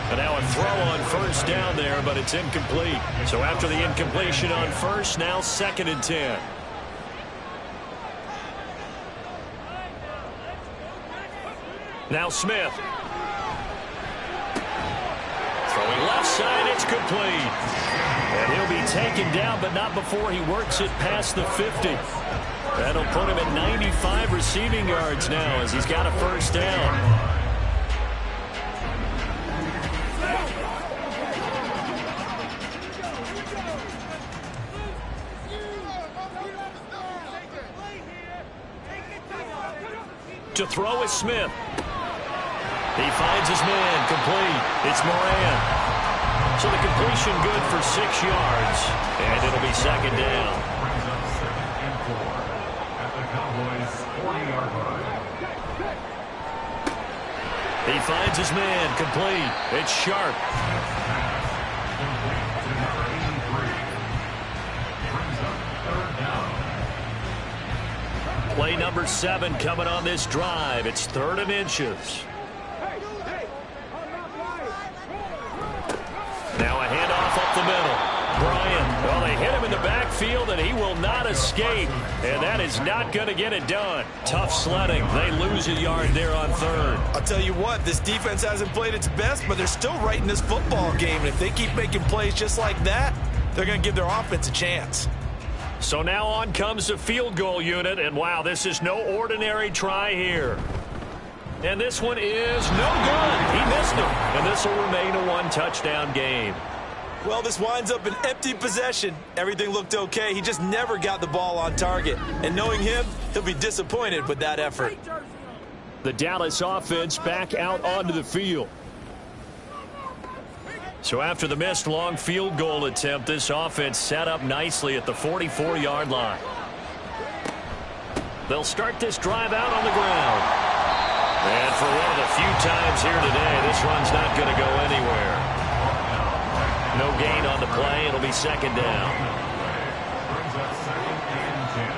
And now a throw on first down there, but it's incomplete. So after the incompletion on first, now 2nd and 10. Now Smith. Throwing left side, it's complete. And he'll be taken down, but not before he works it past the 50. That'll put him at 95 receiving yards now as he's got a first down. To throw is Smith. He finds his man, complete. It's Moran. So the completion good for 6 yards, and it'll be second down. Brings up 2nd and 4 at the Cowboys' 40-yard line. He finds his man, complete. It's Sharp. Complete to number 83. Brings up 3rd down. Play number 7 coming on this drive. It's 3rd and inches. Now a handoff up the middle. Bryant, well, they hit him in the backfield, and he will not escape. And that is not going to get it done. Tough sledding. They lose a yard there on 3rd. I'll tell you what, this defense hasn't played its best, but they're still right in this football game. And if they keep making plays just like that, they're going to give their offense a chance. So now on comes the field goal unit, and wow, this is no ordinary try here. And this one is no good. He missed it, and this will remain a 1-touchdown game. Well, this winds up an empty possession. Everything looked okay. He just never got the ball on target. And knowing him, he'll be disappointed with that effort. The Dallas offense back out onto the field. So after the missed long field goal attempt, this offense set up nicely at the 44-yard line. They'll start this drive out on the ground. And for one of the few times here today, this run's not going to go anywhere. No gain on the play. It'll be second down. Brings up 2nd and 10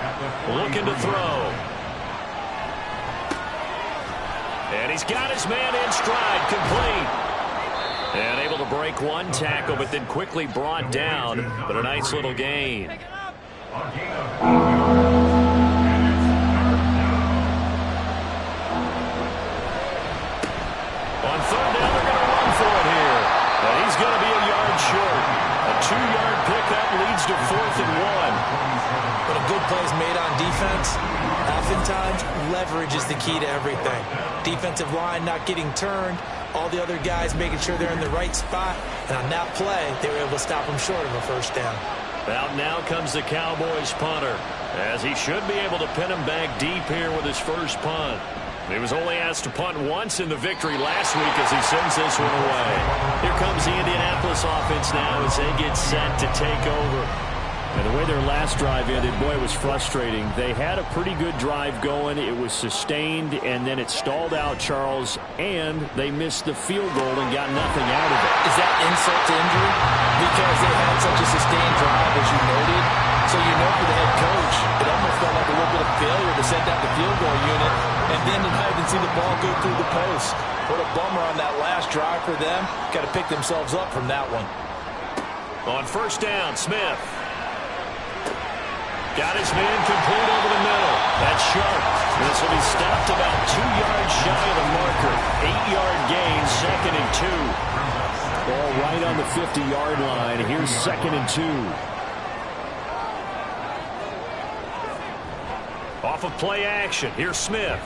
at the Looking to throw. And he's got his man in stride, complete. And able to break one tackle, but then quickly brought down. But a nice little gain. a gain of 8 yards. On 3rd down, they're going to run for it here. And he's going to be a yard short. A 2-yard pickup leads to 4th and 1. But a good play is made on defense. Oftentimes, leverage is the key to everything. Defensive line not getting turned. All the other guys making sure they're in the right spot. And on that play, they were able to stop him short of a first down. Out now comes the Cowboys punter, as he should be able to pin him back deep here with his first punt. He was only asked to punt once in the victory last week as he sends this one away. Here comes the Indianapolis offense now as they get set to take over. And the way their last drive ended, boy, it was frustrating. They had a pretty good drive going. It was sustained, and then it stalled out, Charles, and they missed the field goal and got nothing out of it. Is that insult to injury? Because they had such a sustained drive, as you noted. So you know for the head coach, it almost felt like a little bit of failure to set out the field goal unit and then to not even see the ball go through the post. What a bummer on that last drive for them. Got to pick themselves up from that one. On first down, Smith. Got his man complete over the middle. That's sharp. This will be stopped about 2 yards shy of the marker. 8-yard gain, 2nd and 2. Ball right on the 50-yard line. Here's 2nd and 2. Off of play action, here's Smith.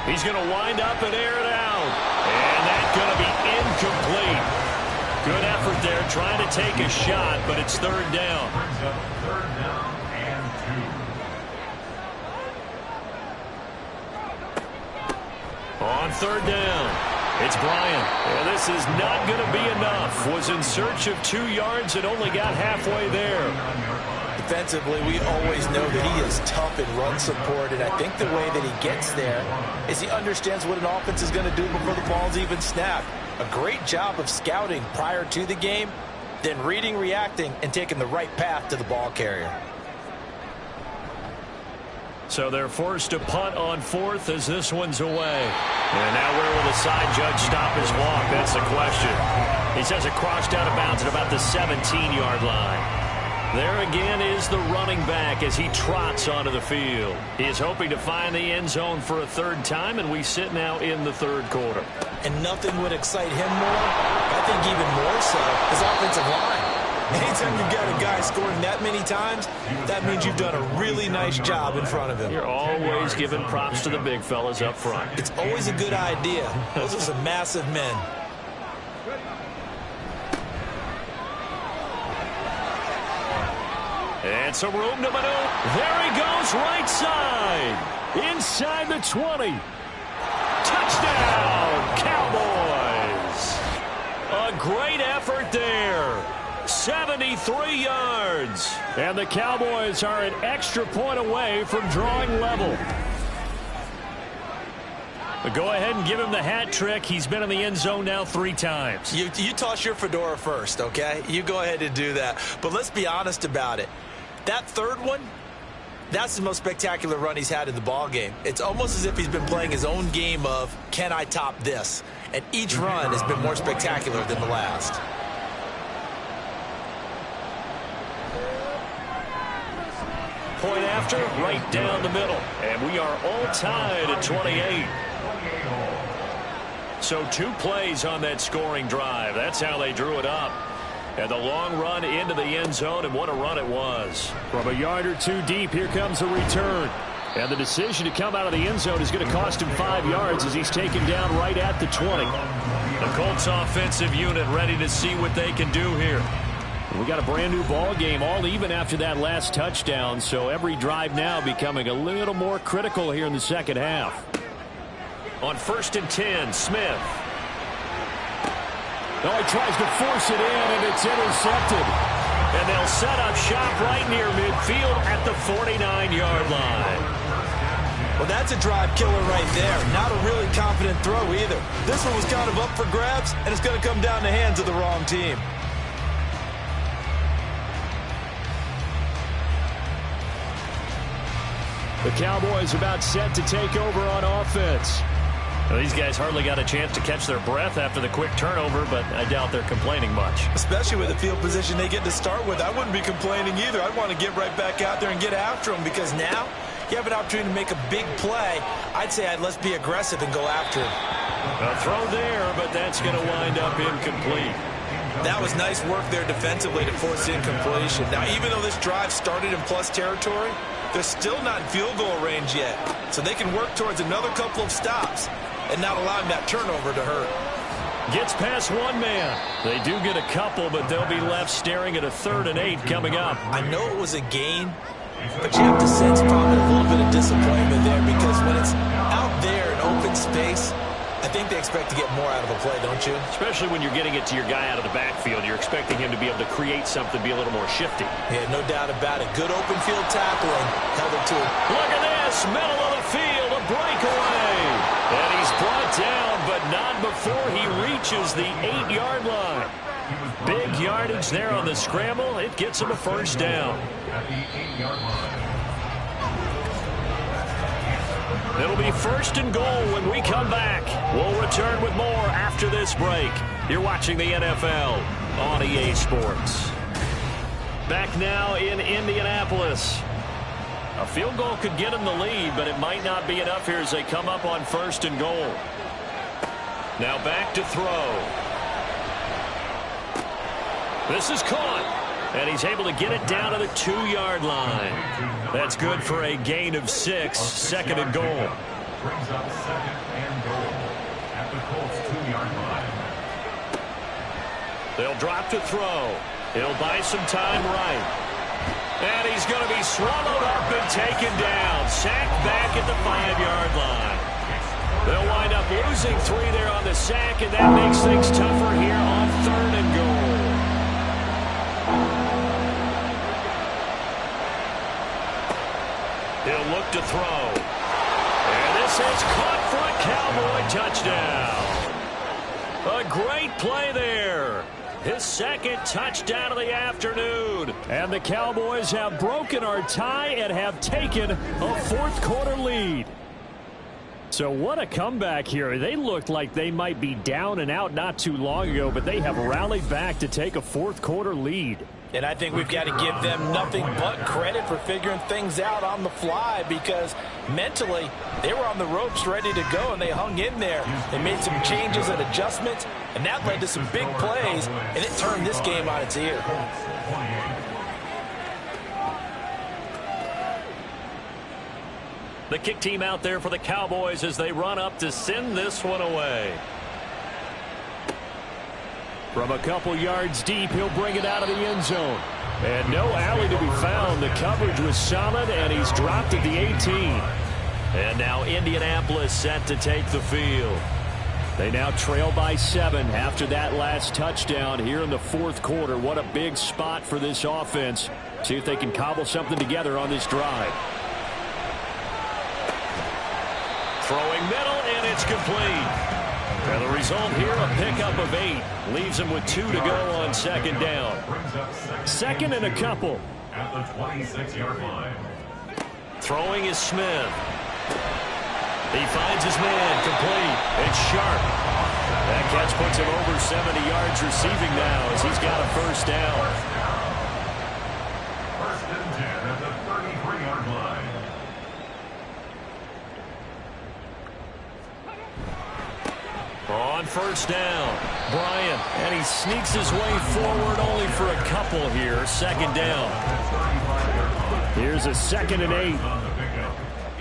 He's going to wind up and air it out. And that's going to be incomplete. Good effort there trying to take a shot, but it's 3rd down. Third down and 2. On 3rd down, it's Bryant. And this is not going to be enough. Was in search of 2 yards and only got halfway there. Defensively, we always know that he is tough in run support, and I think the way that he gets there is he understands what an offense is going to do before the ball's even snapped. A great job of scouting prior to the game, then reading, reacting, and taking the right path to the ball carrier. So they're forced to punt on 4th as this one's away. And now where will the side judge stop his walk? That's the question. He says it crossed out of bounds at about the 17-yard line. There again is the running back as he trots onto the field. He is hoping to find the end zone for a 3rd time, and we sit now in the 3rd quarter. And nothing would excite him more, I think even more so, his offensive line. Anytime you've got a guy scoring that many times, that means you've done a really nice job in front of him. You're always giving props to the big fellas up front. It's always a good idea. Those are some massive men. And some room to maneuver. There he goes, right side. Inside the 20. Touchdown, Cowboys. A great effort there. 73 yards. And the Cowboys are an extra point away from drawing level. But go ahead and give him the hat trick. He's been in the end zone now 3 times. You toss your fedora first, okay? You go ahead and do that. But let's be honest about it. That 3rd one, that's the most spectacular run he's had in the ball game. It's almost as if he's been playing his own game of, can I top this? And each run has been more spectacular than the last. Point after, right down the middle. And we are all tied at 28. So 2 plays on that scoring drive. That's how they drew it up. And the long run into the end zone, and what a run it was. From a yard or 2 deep, here comes a return. And the decision to come out of the end zone is going to cost him 5 yards as he's taken down right at the 20. The Colts offensive unit ready to see what they can do here. We got a brand new ball game, all even after that last touchdown, so every drive now becoming a little more critical here in the second half. On 1st and 10, Smith. Oh, he tries to force it in, and it's intercepted. And they'll set up shop right near midfield at the 49-yard line. Well, that's a drive killer right there. Not a really confident throw either. This one was kind of up for grabs, and it's going to come down the hands of the wrong team. The Cowboys about set to take over on offense. Well, these guys hardly got a chance to catch their breath after the quick turnover, but I doubt they're complaining much. Especially with the field position they get to start with. I wouldn't be complaining either. I'd want to get right back out there and get after them, because now you have an opportunity to make a big play. I'd say let's be aggressive and go after him. A throw there, but that's going to wind up incomplete. That was nice work there defensively to force incompletion. Now, even though this drive started in plus territory, they're still not in field goal range yet. So they can work towards another couple of stops and not allowing that turnover to hurt. Gets past 1 man. They do get a couple, but they'll be left staring at a 3rd and 8 coming up. I know it was a gain, but you have to sense probably a little bit of disappointment there, because when it's out there in open space, I think they expect to get more out of a play, don't you? Especially when you're getting it to your guy out of the backfield. You're expecting him to be able to create something, be a little more shifty. Yeah, no doubt about it. Good open field tackling. Held it to him. Look at this. Middle of the field. A breakaway. And he's brought down, but not before he reaches the 8-yard line. Big yardage there on the scramble. It gets him a first down. At the 8-yard line. It'll be 1st and goal when we come back. We'll return with more after this break. You're watching the NFL on EA Sports. Back now in Indianapolis. A field goal could get them the lead, but it might not be enough here as they come up on 1st and goal. Now back to throw. This is caught. And he's able to get it down to the 2-yard line. That's good for a gain of 6. 2nd and goal. Brings up 2nd and goal at the Colts 2-yard line. They'll drop to throw. He'll buy some time right. And he's going to be swallowed up and taken down. Sacked back at the 5-yard line. They'll wind up losing 3 there on the sack, and that makes things tougher here on 3rd and goal. He'll look to throw. And this is caught for a Cowboy touchdown. A great play there. His 2nd touchdown of the afternoon. And the Cowboys have broken our tie and have taken a 4th quarter lead. So what a comeback here. They looked like they might be down and out not too long ago, but they have rallied back to take a 4th quarter lead. And I think we've got to give them nothing but credit for figuring things out on the fly, because mentally they were on the ropes ready to go, and they hung in there. They made some changes and adjustments, and that led to some big plays, and it turned this game on its ear. The kick team out there for the Cowboys as they run up to send this one away. From a couple yards deep, he'll bring it out of the end zone. And no alley to be found. The coverage was solid, and he's dropped at the 18. And now Indianapolis set to take the field. They now trail by 7 after that last touchdown here in the 4th quarter. What a big spot for this offense. See if they can cobble something together on this drive. Throwing middle, and it's complete. And the result here, a pickup of 8. Leaves him with 2 to go on 2nd down. 2nd and a couple. At the 26-yard line. Throwing is Smith. He finds his man, complete. It's Sharp. That catch puts him over 70 yards receiving now as he's got a 1st down. 1st and 10 at the 33-yard line. On 1st down, Bryant, and he sneaks his way forward only for a couple here. 2nd down. Here's a 2nd and 8.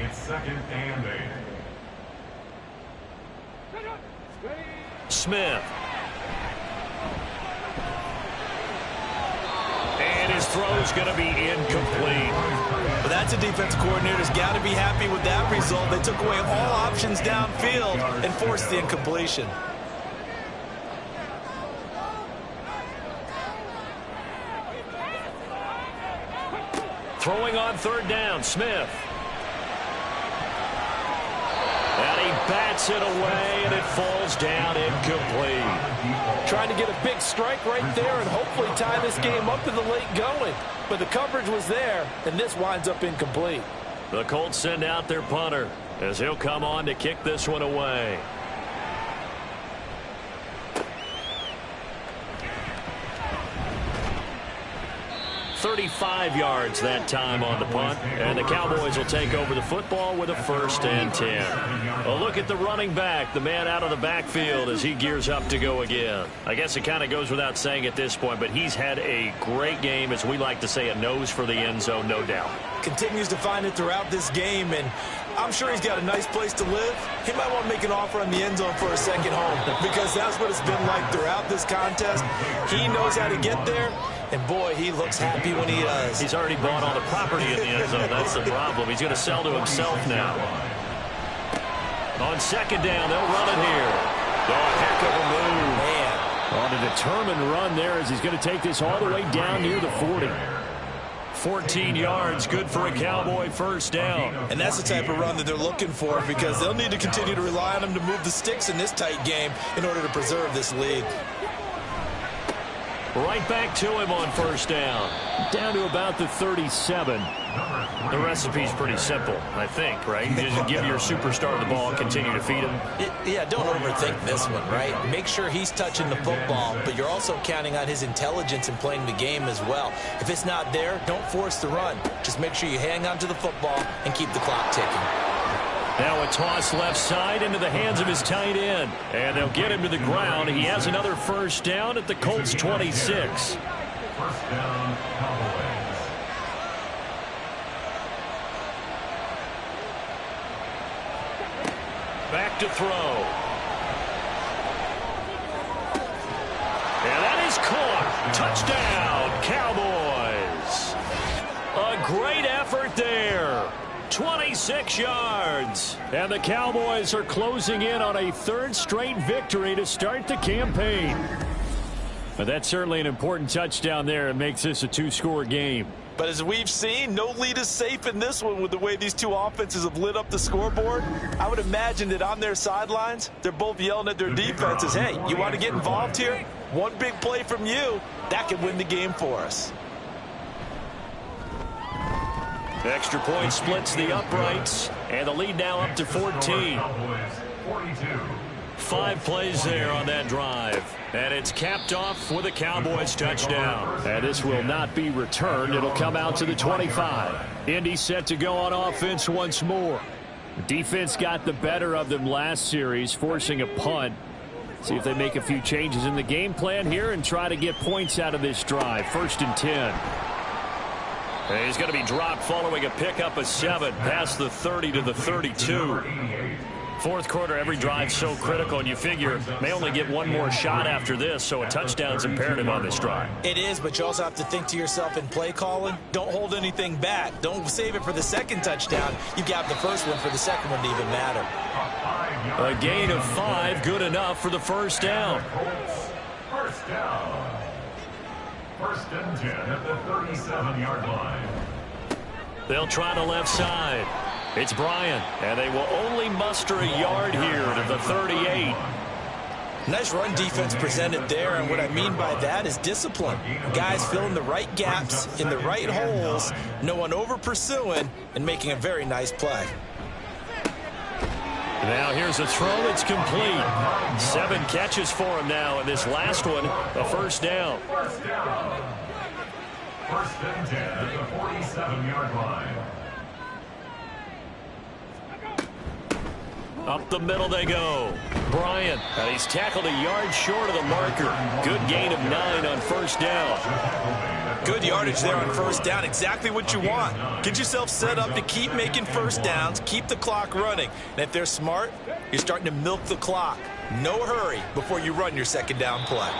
It's 2nd and 8. Smith. And his throw's going to be incomplete. But that's a defensive coordinator's got to be happy with that result. They took away all options downfield and forced the incompletion. Throwing on 3rd down, Smith. And he bats it away, and it falls down incomplete. Trying to get a big strike right there and hopefully tie this game up in the late going. But the coverage was there, and this winds up incomplete. The Colts send out their punter as he'll come on to kick this one away. 35 yards that time on the punt, and the Cowboys will take over the football with a 1st and 10. A look at the running back, the man out of the backfield as he gears up to go again. I guess it kind of goes without saying at this point, but he's had a great game, as we like to say, a nose for the end zone, no doubt. Continues to find it throughout this game, and I'm sure he's got a nice place to live. He might want to make an offer on the end zone for a second home, because that's what it's been like throughout this contest. He knows how to get there, and boy, he looks happy when he does. He's already bought all the property in the end zone. That's the problem. He's going to sell to himself now. On 2nd down, they'll run it here. Oh, a heck of a move. Man. On a determined run there as he's going to take this all the way down near the 40. 14 yards, good for a Cowboy 1st down. And that's the type of run that they're looking for, because they'll need to continue to rely on him to move the sticks in this tight game in order to preserve this lead. Right back to him on first down. Down to about the 37. The recipe's pretty simple, I think, right? You just give your superstar the ball and continue to feed him. Yeah, don't overthink this one, right? Make sure he's touching the football, but you're also counting on his intelligence in playing the game as well. If it's not there, don't force the run. Just make sure you hang on to the football and keep the clock ticking. Now a toss left side into the hands of his tight end. And they'll get him to the ground. He has another first down at the Colts 26. First down, Cowboys. Back to throw. And that is caught. Touchdown, Cowboys. A great effort there. 26 yards. And the Cowboys are closing in on a third straight victory to start the campaign. But that's certainly an important touchdown there. It makes this a two-score game. But as we've seen, no lead is safe in this one with the way these two offenses have lit up the scoreboard. I would imagine that on their sidelines, they're both yelling at their defenses, hey, you want to get involved here? One big play from you, that could win the game for us. Extra point splits the uprights, and the lead now up to 14. 42. 5 plays there on that drive. And it's capped off with a Cowboys touchdown. And this will not be returned. It'll come out to the 25. Indy set to go on offense once more. The defense got the better of them last series, forcing a punt. See if they make a few changes in the game plan here and try to get points out of this drive. 1st and 10. And he's going to be dropped following a pickup of 7 past the 30 to the 32. Fourth quarter, every drive so critical, and you figure may only get one more shot after this, so a touchdown's imperative on this drive. It is, but you also have to think to yourself in play calling, don't hold anything back. Don't save it for the second touchdown. You got the first one for the second one to even matter. A gain of 5, good enough for the first down. First down. 1st and 10 at the 37-yard line. They'll try the left side. It's Bryant, and they will only muster a yard here to the 38. Nice run defense presented there, and what I mean by that is discipline. Guys filling the right gaps in the right holes, no one over pursuing, and making a very nice play. Now here's a throw that's complete. 7 catches for him now, and this last one, a first down. First down. 1st and 10 at the 47-yard line. Up the middle they go. Bryant, and he's tackled a yard short of the marker. Good gain of 9 on first down. Good yardage there on first down. Exactly what you want. Get yourself set up to keep making first downs, keep the clock running. And if they're smart, you're starting to milk the clock. No hurry before you run your second down play.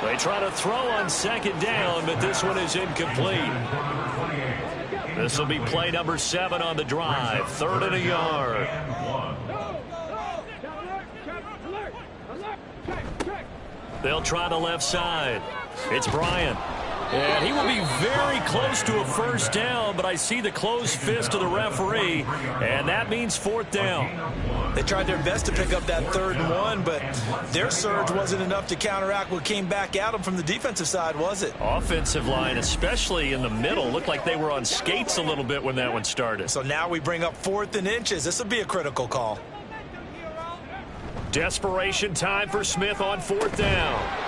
They try to throw on second down, but this one is incomplete. This will be play number 7 on the drive. 3rd and a yard. They'll try the left side. It's Bryant. And he will be very close to a first down, but I see the closed fist of the referee, and that means 4th down. They tried their best to pick up that 3rd and 1, but their surge wasn't enough to counteract what came back at them from the defensive side, was it? Offensive line, especially in the middle, looked like they were on skates a little bit when that one started. So now we bring up 4th and inches. This will be a critical call. Desperation time for Smith on 4th down.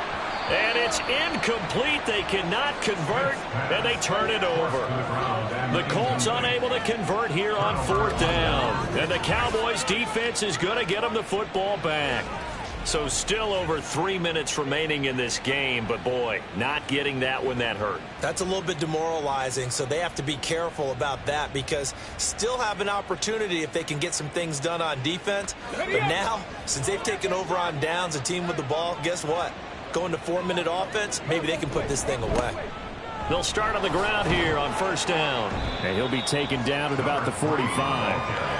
And it's incomplete. They cannot convert, and they turn it over. The Colts unable to convert here on 4th down. And the Cowboys defense is going to get them the football back. So still over 3 minutes remaining in this game, but boy, not getting that one, that hurt. That's a little bit demoralizing, so they have to be careful about that because still have an opportunity if they can get some things done on defense. But now, since they've taken over on downs, a team with the ball, guess what? Going to 4-minute offense, maybe they can put this thing away. They'll start on the ground here on first down. And he'll be taken down at about the 45.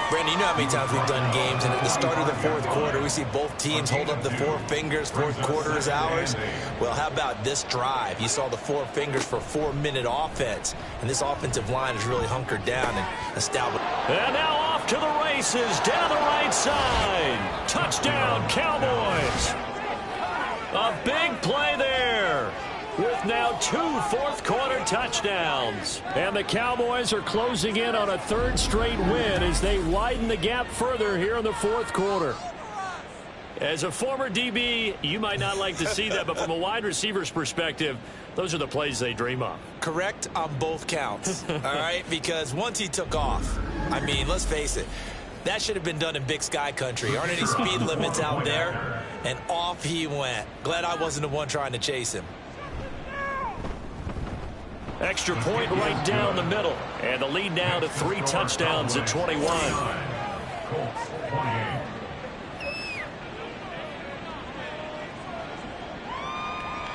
Brandon, you know how many times we've done games, and at the start of the 4th quarter, we see both teams hold up the 4 fingers, 4th quarter is ours. Well, how about this drive? You saw the 4 fingers for 4-minute offense, and this offensive line is really hunkered down and established. And now off to the races, down the right side. Touchdown, Cowboys. A big play there. with now 2 fourth-quarter touchdowns. And the Cowboys are closing in on a third straight win as they widen the gap further here in the fourth quarter. As a former DB, you might not like to see that, but from a wide receiver's perspective, those are the plays they dream of. Correct on both counts, all right? Because once he took off, I mean, let's face it, that should have been done in Big Sky country. Aren't any speed limits out there? And off he went. Glad I wasn't the one trying to chase him. Extra point right down the middle. And the lead now to 3 touchdowns at 21. Colts 28.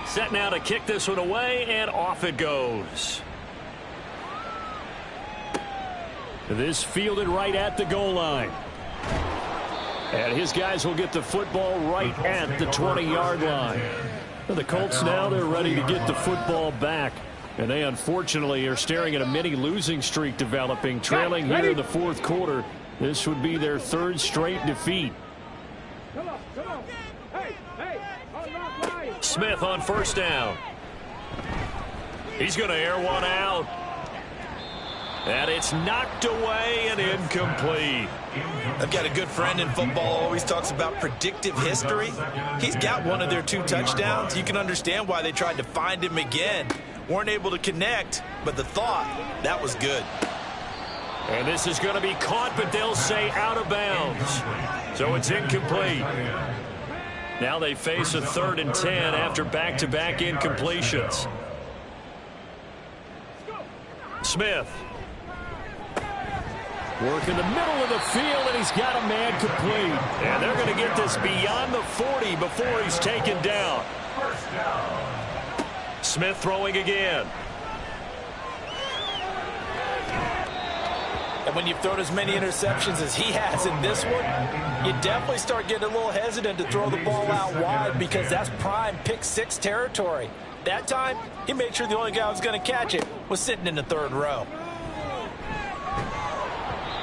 Set now to kick this one away, and off it goes. This fielded right at the goal line. And his guys will get the football right at the 20-yard line. And the Colts now, they're ready to get the football back. And they unfortunately are staring at a mini losing streak developing, trailing here in the fourth quarter. This would be their 3rd straight defeat. Smith on first down. He's going to air one out. And it's knocked away and incomplete. I've got a good friend in football, always talks about predictive history. He's got one of their 2 touchdowns. You can understand why they tried to find him again. Weren't able to connect, but the thought, that was good. And this is going to be caught, but they'll say out of bounds. So it's incomplete. Now they face a 3rd and 10 after back-to-back incompletions. Smith. Work in the middle of the field, and he's got a man complete. And they're going to get this beyond the 40 before he's taken down. Smith throwing again. And when you've thrown as many interceptions as he has in this one, you definitely start getting a little hesitant to throw the ball out wide because that's prime pick 6 territory. That time, he made sure the only guy who was going to catch it was sitting in the 3rd row.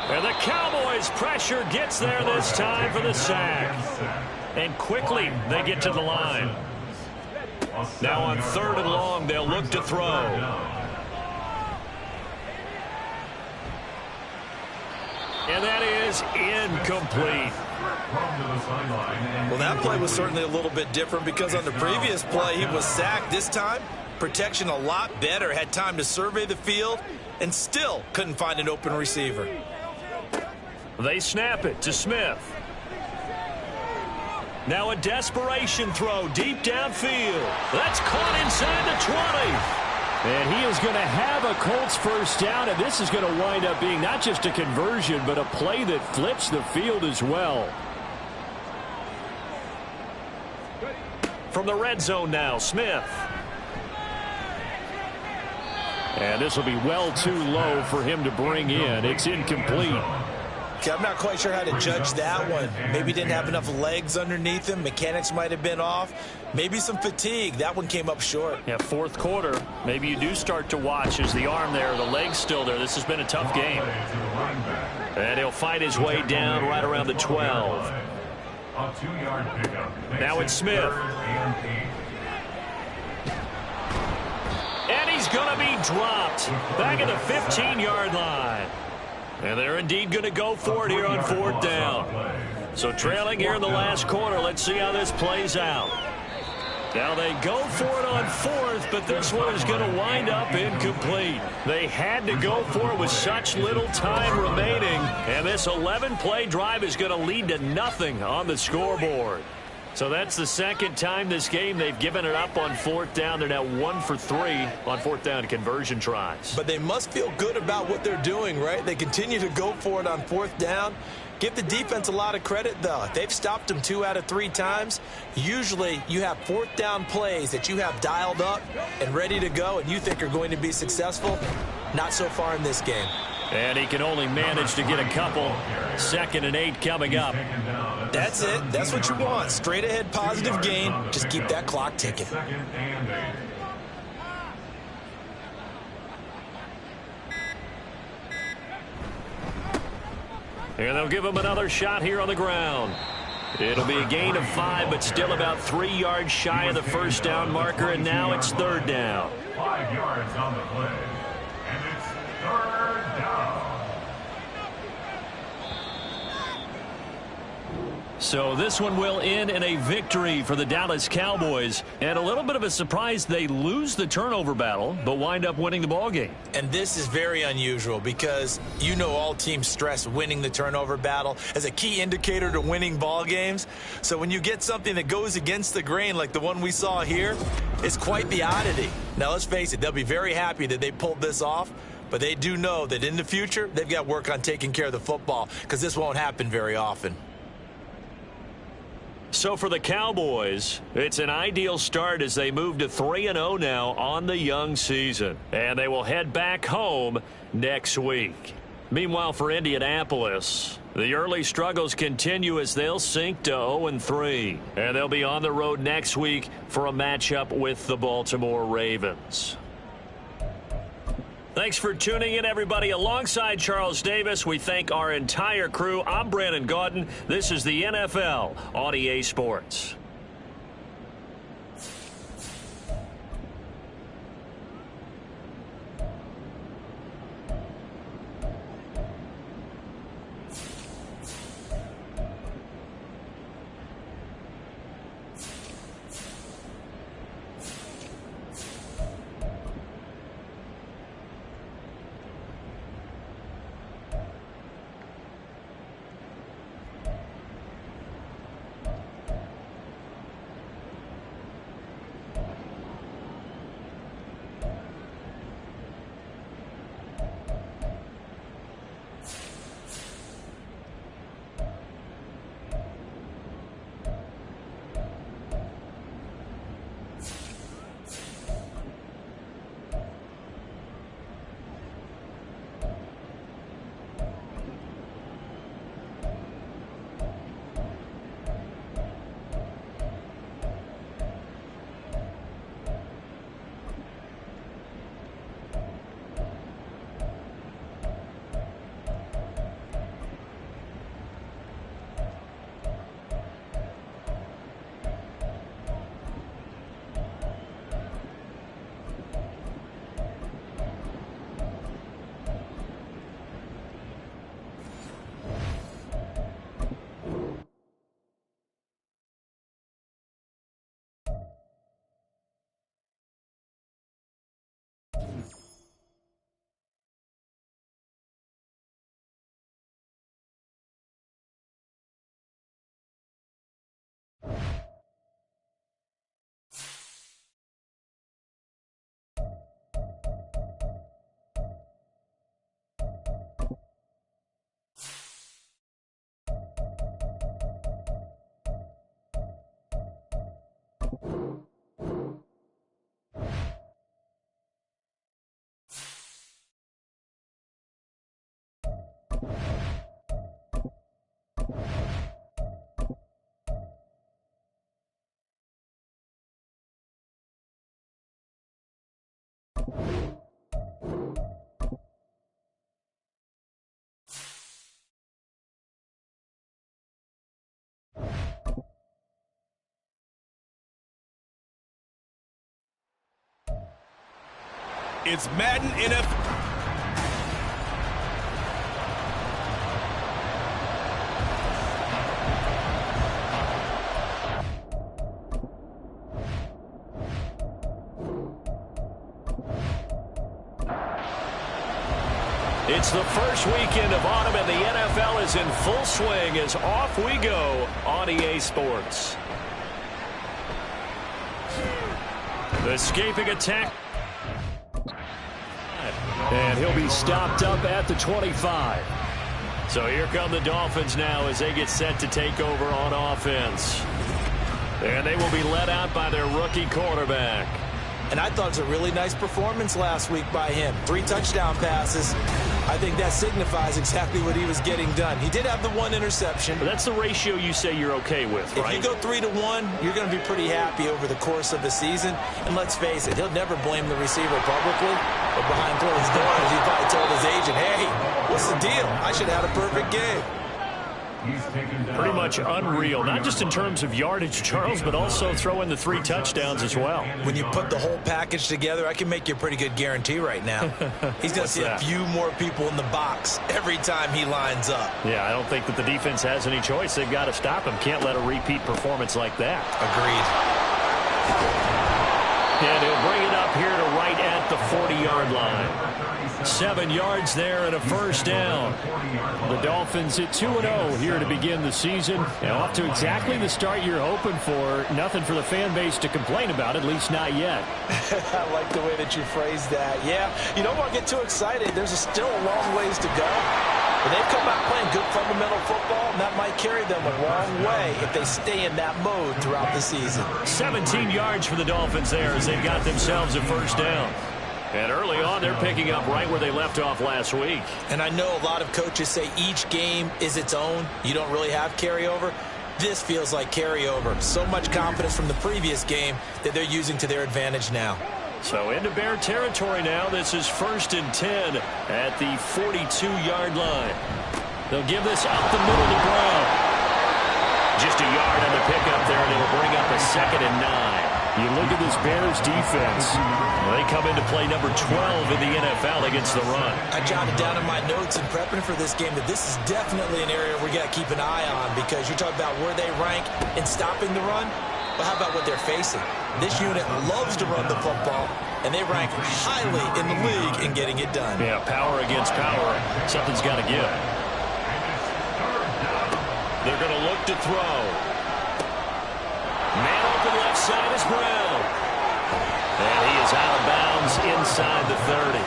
And the Cowboys' pressure gets there this time for the sack. And quickly, they get to the line. Now on 3rd and long, they'll look to throw. And that is incomplete. Well, that play was certainly a little bit different because on the previous play, he was sacked. This time, protection a lot better. Had time to survey the field and still couldn't find an open receiver. They snap it to Smith. Now a desperation throw deep downfield. That's caught inside the 20. And he is going to have a Colts first down, and this is going to wind up being not just a conversion, but a play that flips the field as well. From the red zone now, Smith. And this will be well too low for him to bring in. It's incomplete. Okay, I'm not quite sure how to judge that one. Maybe didn't have enough legs underneath him. Mechanics might have been off. Maybe some fatigue. That one came up short. Yeah, fourth quarter. Maybe you do start to watch as the arm there, the leg's still there. This has been a tough game. And he'll fight his way down right around the 12. Now it's Smith. And he's going to be dropped back at the 15-yard line. And they're indeed going to go for it here on 4th down. So trailing here in the last quarter. Let's see how this plays out. Now they go for it on 4th, but this one is going to wind up incomplete. They had to go for it with such little time remaining. And this 11-play drive is going to lead to nothing on the scoreboard. So that's the second time this game they've given it up on 4th down. They're now 1 for 3 on 4th down conversion tries. But they must feel good about what they're doing, right? They continue to go for it on 4th down. Give the defense a lot of credit, though. They've stopped them 2 out of 3 times. Usually you have 4th down plays that you have dialed up and ready to go and you think are going to be successful. Not so far in this game. And he can only manage to get a couple. 2nd and 8 coming up. That's it. That's what you want. Straight ahead positive gain. Just keep that clock ticking. And they'll give him another shot here on the ground. It'll be a gain of 5, but still about 3 yards shy of the first down marker, and now it's third down. 5 yards on the play, and it's third down. So this one will end in a victory for the Dallas Cowboys. And a little bit of a surprise, they lose the turnover battle, but wind up winning the ballgame. And this is very unusual because you know all teams stress winning the turnover battle as a key indicator to winning ball games. So when you get something that goes against the grain like the one we saw here, it's quite the oddity. Now let's face it, they'll be very happy that they pulled this off, but they do know that in the future they've got work on taking care of the football because this won't happen very often. So for the Cowboys, it's an ideal start as they move to 3-0 now on the young season. And they will head back home next week. Meanwhile, for Indianapolis, the early struggles continue as they'll sink to 0-3. And they'll be on the road next week for a matchup with the Baltimore Ravens. Thanks for tuning in, everybody. Alongside Charles Davis, we thank our entire crew. I'm Brandon Gaudin. This is the NFL on EA Sports. It's Madden NFL. It's the first weekend of autumn, and the NFL is in full swing as off we go on EA Sports. The escaping attack. And he'll be stopped up at the 25. So here come the Dolphins now as they get set to take over on offense. And they will be led out by their rookie quarterback. And I thought it was a really nice performance last week by him. 3 touchdown passes. I think that signifies exactly what he was getting done. He did have the 1 interception. But that's the ratio you say you're okay with, right? If you go 3-1, you're going to be pretty happy over the course of the season. And let's face it, he'll never blame the receiver publicly. But behind closed doors, he probably told his agent, hey, what's the deal? I should have had a perfect game. Pretty much unreal, not just in terms of yardage, Charles, but also throw in the 3 touchdowns as well. When you put the whole package together, I can make you a pretty good guarantee right now. He's going to see a few more people in the box every time he lines up. Yeah, I don't think that the defense has any choice. They've got to stop him. Can't let a repeat performance like that. Agreed. And he'll bring it up here to right at the 40-yard line. 7 yards there and a first down. The Dolphins at 2-0 here to begin the season. And off to exactly the start you're hoping for. Nothing for the fan base to complain about, at least not yet. I like the way that you phrased that. Yeah, you don't want to get too excited. There's still a long ways to go. But they've come out playing good fundamental football, and that might carry them a long way if they stay in that mode throughout the season. 17 yards for the Dolphins there as they've got themselves a first down. And early on, they're picking up right where they left off last week. And I know a lot of coaches say each game is its own. You don't really have carryover. This feels like carryover. So much confidence from the previous game that they're using to their advantage now. So into Bear territory now. This is 1st and 10 at the 42-yard line. They'll give this up the middle to Brown. Just a yard on the pickup there, and it'll bring up a 2nd and 9. You look at this Bears defense. They come into play number 12 in the NFL against the run. I jotted down in my notes in prepping for this game that this is definitely an area we got to keep an eye on, because you're talking about where they rank in stopping the run. But how about what they're facing? This unit loves to run the football, and they rank highly in the league in getting it done. Yeah, power against power. Something's got to give. They're going to look to throw. Man open left side is Brown. And he is out of bounds inside the 30.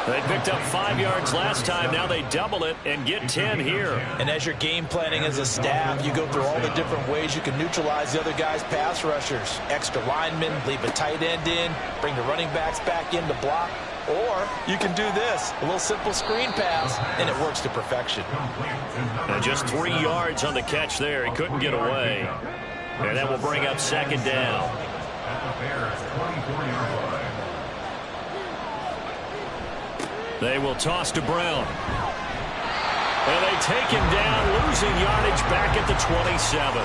They picked up 5 yards last time. Now they double it and get 10 here. And as you're game planning as a staff, you go through all the different ways you can neutralize the other guy's pass rushers. Extra linemen, leave a tight end in, bring the running backs back in to block. Or you can do this, a little simple screen pass, and it works to perfection. And just 3 yards on the catch there. He couldn't get away. And that will bring up 2nd down. They will toss to Brown. And they take him down, losing yardage back at the 27.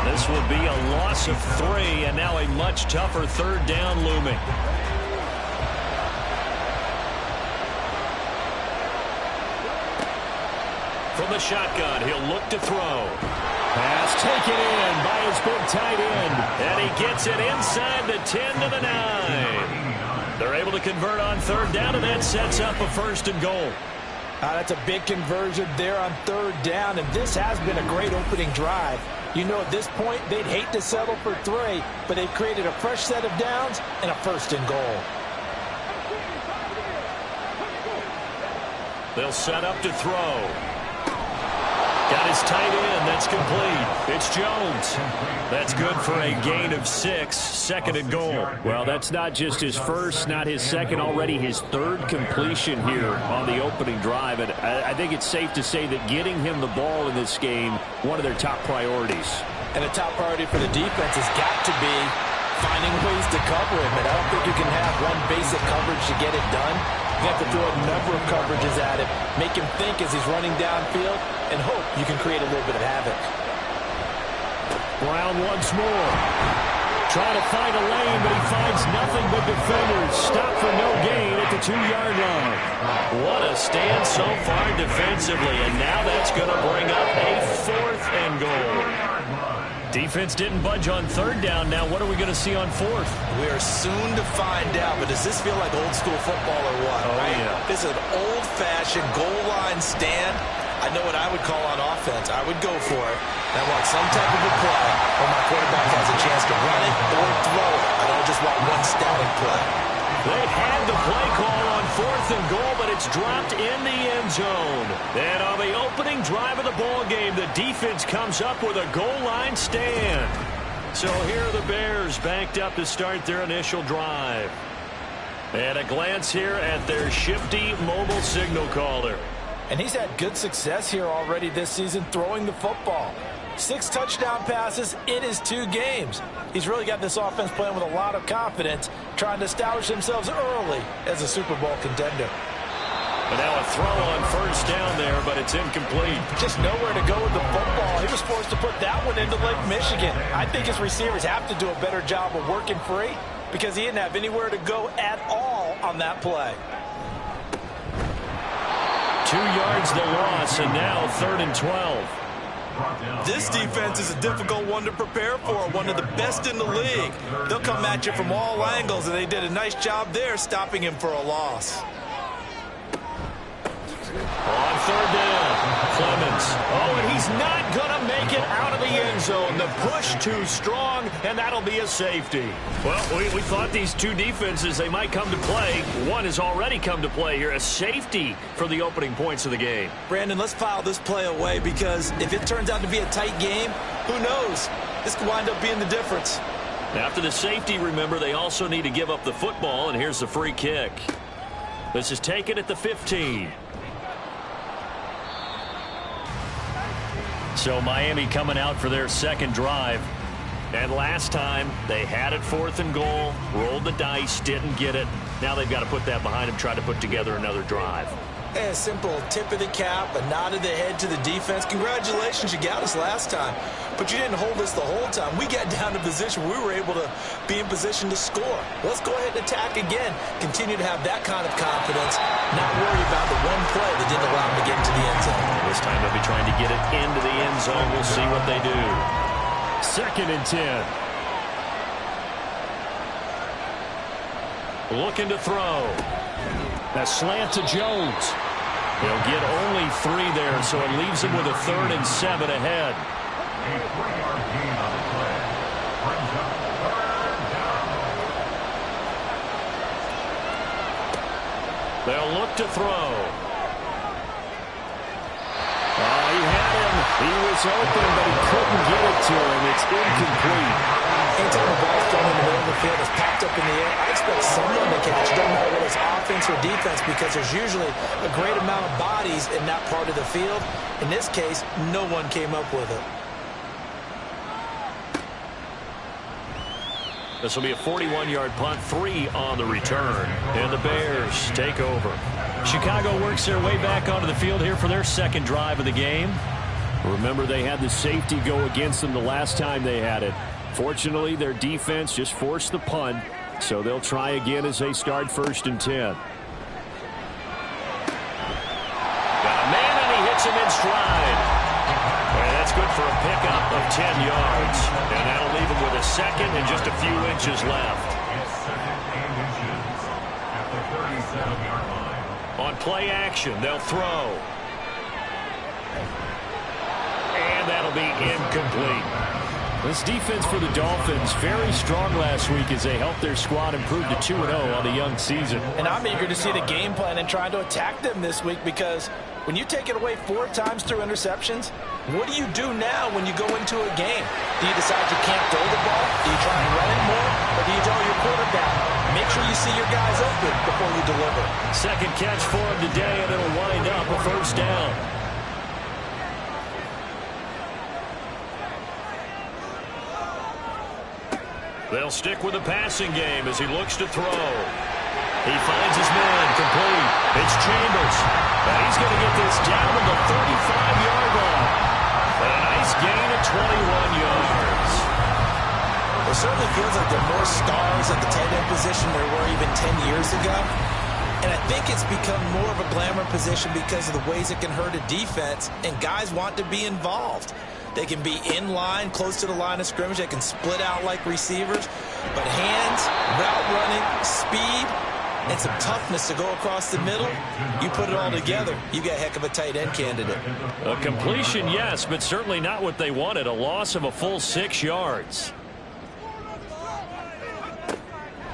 This will be a loss of 3, and now a much tougher 3rd down looming. From the shotgun, he'll look to throw. Pass taken in by his big tight end. And he gets it inside the 10 to the 9. They're able to convert on 3rd down, and that sets up a 1st and goal. That's a big conversion there on 3rd down, and this has been a great opening drive. You know, at this point, they'd hate to settle for 3, but they've created a fresh set of downs and a 1st and goal. They'll set up to throw. Got his tight end. That's complete. It's Jones. That's good for a gain of 6. 2nd and goal. Well, that's not just his first, not his second, already his 3rd completion here on the opening drive. And I think it's safe to say that getting him the ball in this game, one of their top priorities. And a top priority for the defense has got to be finding ways to cover him. And I don't think you can have one basic coverage to get it done. You have to throw a number of coverages at him, make him think as he's running downfield, and hope you can create a little bit of havoc. Brown once more. Trying to find a lane, but he finds nothing but defenders. Stop for no gain at the 2-yard line. What a stand so far defensively, and now that's going to bring up a 4th and goal. Defense didn't budge on 3rd down. Now what are we going to see on 4th? We are soon to find out, but does this feel like old school football or what? Oh, right? Yeah. This is an old-fashioned goal line stand. I know what I would call on offense. I would go for it. I want some type of a play where my quarterback has a chance to run it or throw it. I don't just want one static play. They had the play call on 4th and goal, but it's dropped in the end zone. And on the opening drive of the ball game, the defense comes up with a goal line stand. So here are the Bears banked up to start their initial drive. And a glance here at their shifty mobile signal caller. And he's had good success here already this season throwing the football. 6 touchdown passes in his 2 games. He's really got this offense playing with a lot of confidence, trying to establish themselves early as a Super Bowl contender. And now a throw on first down there, but it's incomplete. Just nowhere to go with the football. He was forced to put that one into Lake Michigan. I think his receivers have to do a better job of working free because he didn't have anywhere to go at all on that play. 2 yards the loss, and now 3rd and 12. This defense is a difficult one to prepare for, one of the best in the league. They'll come at you from all angles, and they did a nice job there stopping him for a loss. On 3rd down, Clemens. Oh, and he's not going to make it out of the end zone. The push too strong, and that'll be a safety. Well, we thought these two defenses, they might come to play. One has already come to play here, a safety for the opening points of the game. Brandon, let's file this play away because if it turns out to be a tight game, who knows? This could wind up being the difference. After the safety, remember, they also need to give up the football, and here's the free kick. This is taken at the 15. So Miami coming out for their second drive. And last time, they had it 4th and goal, rolled the dice, didn't get it. Now they've got to put that behind them, try to put together another drive. A simple tip of the cap, a nod of the head to the defense. Congratulations, you got us last time. But you didn't hold us the whole time. We got down to position where we were able to be in position to score. Let's go ahead and attack again. Continue to have that kind of confidence. Not worry about the one play that didn't allow them to get into the end zone. This time they'll be trying to get it into the end zone. We'll see what they do. 2nd and 10. Looking to throw. The slant to Jones. They'll get only 3 there, so it leaves them with a 3rd and 7 ahead. A 3-yard gain on the play. Brings up 3rd down. They'll look to throw. He had him. He was open, but he couldn't get it to him. It's incomplete. Anytime the ball's thrown in the middle of the field, it's popped up in the air, I expect someone to catch. It doesn't matter whether it's offense or defense because there's usually a great amount of bodies in that part of the field. In this case, no one came up with it. This will be a 41-yard punt, 3 on the return. And the Bears take over. Chicago works their way back onto the field here for their second drive of the game. Remember, they had the safety go against them the last time they had it. Fortunately, their defense just forced the punt, so they'll try again as they start 1st and 10. Got a man, and he hits him in stride. And that's good for a pickup of 10 yards. And that'll leave him with a 2nd and just a few inches left. It's 2nd and inches at the 37-yard line. On play action, they'll throw. And that'll be incomplete. This defense for the Dolphins, very strong last week as they helped their squad improve to 2-0 on the young season. And I'm eager to see the game plan and trying to attack them this week because when you take it away 4 times through interceptions, what do you do now when you go into a game? Do you decide you can't throw the ball? Do you try and run it more? Or do you tell your quarterback, make sure you see your guys open before you deliver? Second catch for him today, and it'll wind up a 1st down. They'll stick with the passing game as he looks to throw. He finds his man, complete. It's Chambers. And he's going to get this down to the 35-yard line. And a nice gain of 21 yards. It certainly feels like there are more stars at the tight end position than there were even 10 years ago. And I think it's become more of a glamour position because of the ways it can hurt a defense, and guys want to be involved. They can be in line, close to the line of scrimmage. They can split out like receivers. But hands, route running, speed, and some toughness to go across the middle, you put it all together, you got a heck of a tight end candidate. A completion, yes, but certainly not what they wanted. A loss of a full 6 yards.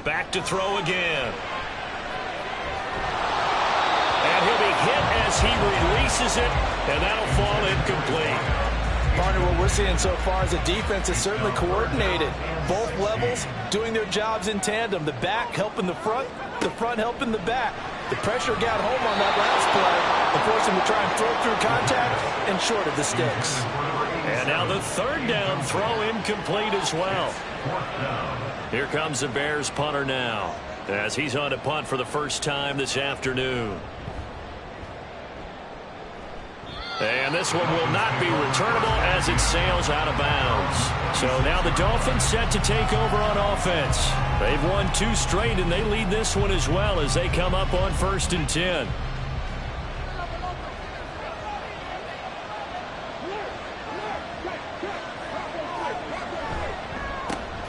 Back to throw again. And he'll be hit as he releases it, and that'll fall incomplete. Partner, what we're seeing so far is a defense that's certainly coordinated. Both levels doing their jobs in tandem. The back helping the front helping the back. The pressure got home on that last play and forced him to try and throw through contact and short of the sticks. And now the 3rd down throw incomplete as well. Here comes the Bears punter now as he's on to punt for the first time this afternoon. And this one will not be returnable as it sails out of bounds. So now the Dolphins set to take over on offense. They've won 2 straight, and they lead this one as well as they come up on 1st and 10.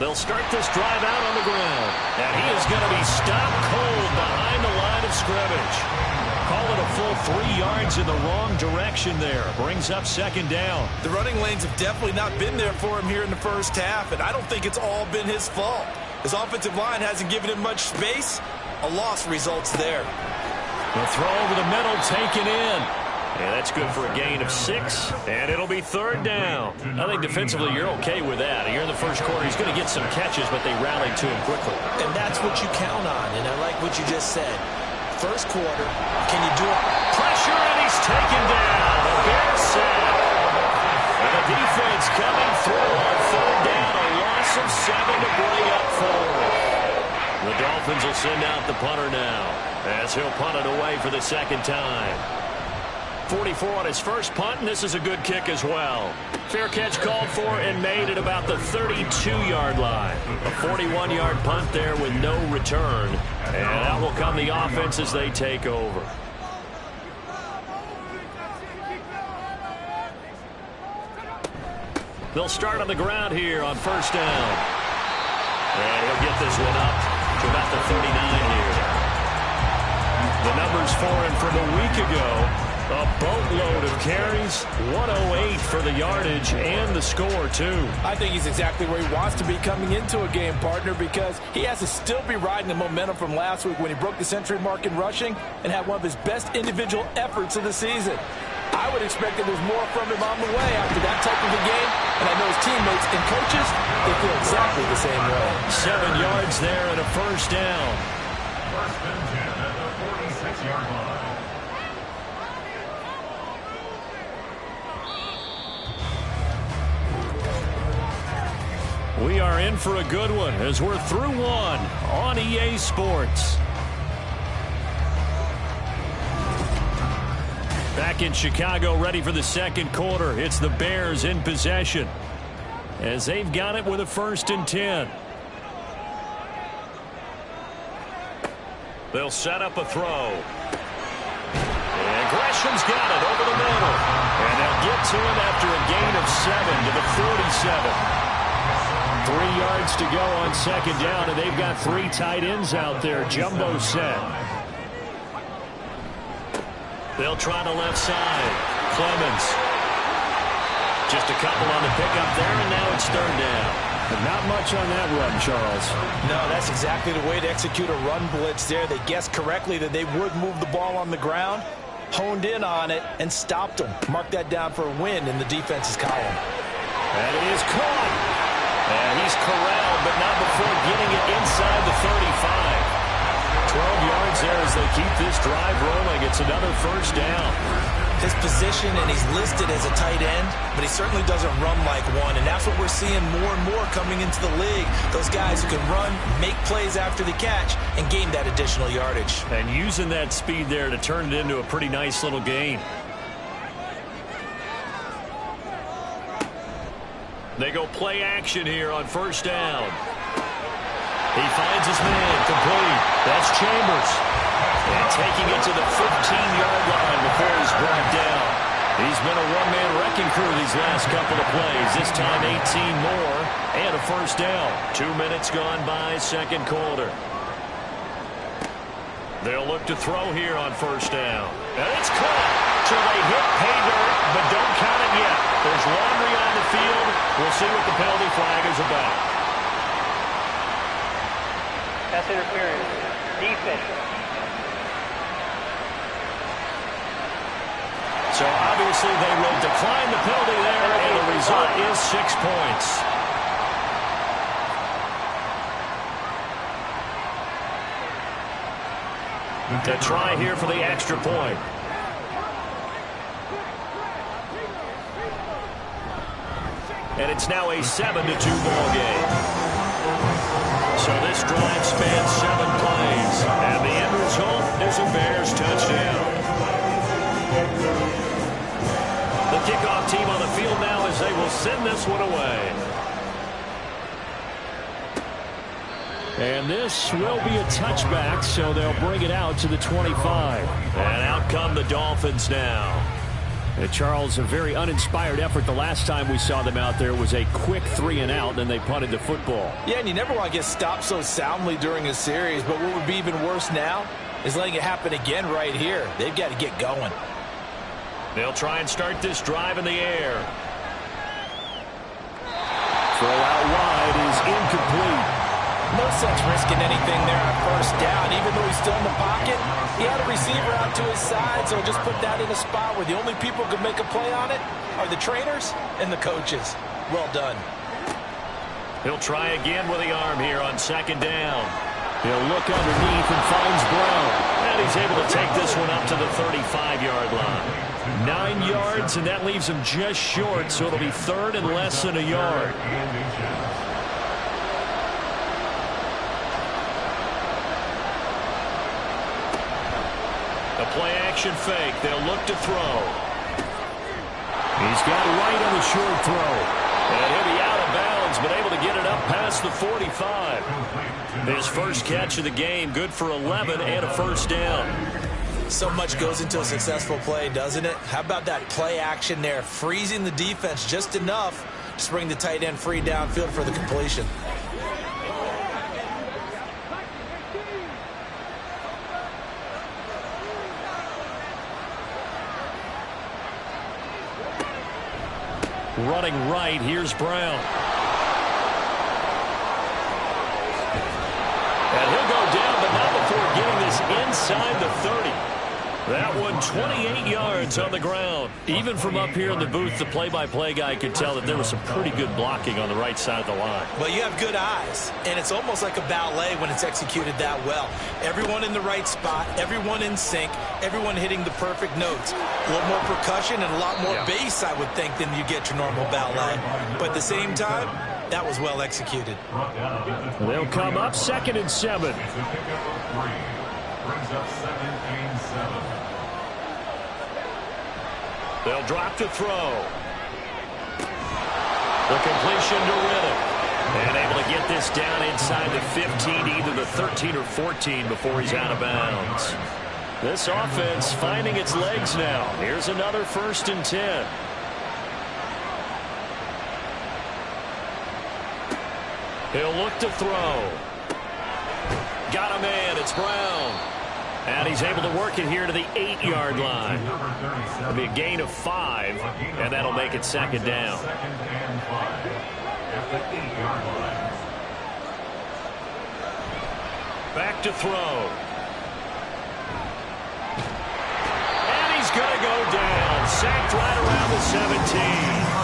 They'll start this drive out on the ground. And he is going to be stopped cold behind the line of scrimmage. Call it a full 3 yards in the wrong direction there. Brings up 2nd down. The running lanes have definitely not been there for him here in the first half, and I don't think it's all been his fault. His offensive line hasn't given him much space. A loss results there. The throw over the middle taken in. And that's good for a gain of 6, and it'll be 3rd down. I think defensively you're okay with that. Here in the first quarter, he's going to get some catches, but they rallied to him quickly. And that's what you count on, and I like what you just said. First quarter, can you do it? Pressure, and he's taken down. A Bear sack. And the defense coming through on 3rd down. A loss of 7 to bring up 4. The Dolphins will send out the punter now as he'll punt it away for the 2nd time. 44 on his first punt, and this is a good kick as well. Fair catch called for and made at about the 32-yard line. A 41-yard punt there with no return. And out will come the offense as they take over. They'll start on the ground here on 1st down. And he'll get this one up to about the 39 here. The numbers for him from a week ago. A boatload of carries, 108 for the yardage and the score, too. I think he's exactly where he wants to be coming into a game, partner, because he has to still be riding the momentum from last week when he broke the century mark in rushing and had one of his best individual efforts of the season. I would expect that there's more from him on the way after that type of a game, and I know his teammates and coaches, they feel exactly the same way. 7 yards there and a 1st down. 1st and 10 at the 46-yard line. We are in for a good one as we're through 1 on EA Sports. Back in Chicago, ready for the 2nd quarter. It's the Bears in possession as they've got it with a 1st and 10. They'll set up a throw. And Gresham's got it over the middle. And they'll get to him after a gain of 7 to the 47. 3 yards to go on 2nd down, and they've got 3 tight ends out there. Jumbo set. They'll try the left side. Clemens. Just a couple on the pickup there, and now it's 3rd down. But not much on that run, Charles. No, that's exactly the way to execute a run blitz there. They guessed correctly that they would move the ball on the ground, honed in on it, and stopped them. Mark that down for a win in the defense's column. And it is caught. And he's corralled, but not before getting it inside the 35. 12 yards there as they keep this drive rolling. It's another 1st down. His position, and he's listed as a tight end, but he certainly doesn't run like one, and that's what we're seeing more and more coming into the league. Those guys who can run, make plays after the catch, and gain that additional yardage. And using that speed there to turn it into a pretty nice little gain. They go play action here on 1st down. He finds his man, complete. That's Chambers. And taking it to the 15-yard line before he's brought down. He's been a one-man wrecking crew these last couple of plays. This time 18 more and a 1st down. 2 minutes gone by, 2nd quarter. They'll look to throw here on 1st down. And it's caught. So they hit pay dirt, but don't count it yet. There's laundry on the field. We'll see what the penalty flag is about. That's interference. Defense. So obviously they will decline the penalty there, and the result is 6 points. To try here for the extra point. And it's now a 7-2 ball game. So this drive spans 7 plays. And the end result is a Bears touchdown. kickoff team on the field now as they will send this one away. And this will be a touchback, so they'll bring it out to the 25. And out come the Dolphins now. Charles, a very uninspired effort. The last time we saw them out there was a quick 3-and-out, then they punted the football. Yeah, and you never want to get stopped so soundly during a series, but what would be even worse now is letting it happen again right here. They've got to get going. They'll try and start this drive in the air. Throw out wide is incomplete. No sense risking anything there on first down. Even though he's still in the pocket, he had a receiver out to his side, so just put that in a spot where the only people who can make a play on it are the trainers and the coaches. Well done. He'll try again with the arm here on second down. He'll look underneath and finds Brown. And he's able to take this one up to the 35-yard line. 9 yards, and that leaves him just short, so it'll be third and less than a yard. A play-action fake. They'll look to throw. He's got right on the short throw. And he'll be out of bounds, but able to get it up past the 45. His first catch of the game, good for 11 and a first down. So much goes into a successful play, doesn't it? How about that play action there, freezing the defense just enough to bring the tight end free downfield for the completion. Running right, here's Brown. And he'll go down, but not before getting this inside the 30. That one 28 yards on the ground. Even from up here in the booth, the play-by-play guy could tell that there was some pretty good blocking on the right side of the line. Well, you have good eyes, and it's almost like a ballet when it's executed that well. Everyone in the right spot, everyone in sync, everyone hitting the perfect notes. A little more percussion and a lot more bass, I would think, than you get your normal ballet. But at the same time, that was well executed. They'll come up 2nd and 7. Brings up 2nd and 7. They'll drop to throw. The completion to Riddick. And able to get this down inside the 15, either the 13 or 14 before he's out of bounds. This offense finding its legs now. Here's another 1st and 10. He'll look to throw. Got a man. It's Brown. And he's able to work it here to the 8-yard line. It'll be a gain of 5, and that'll make it 2nd down. 2nd and 5 at the 8-yard line. Back to throw. And he's going to go down. Sacked right around the 17.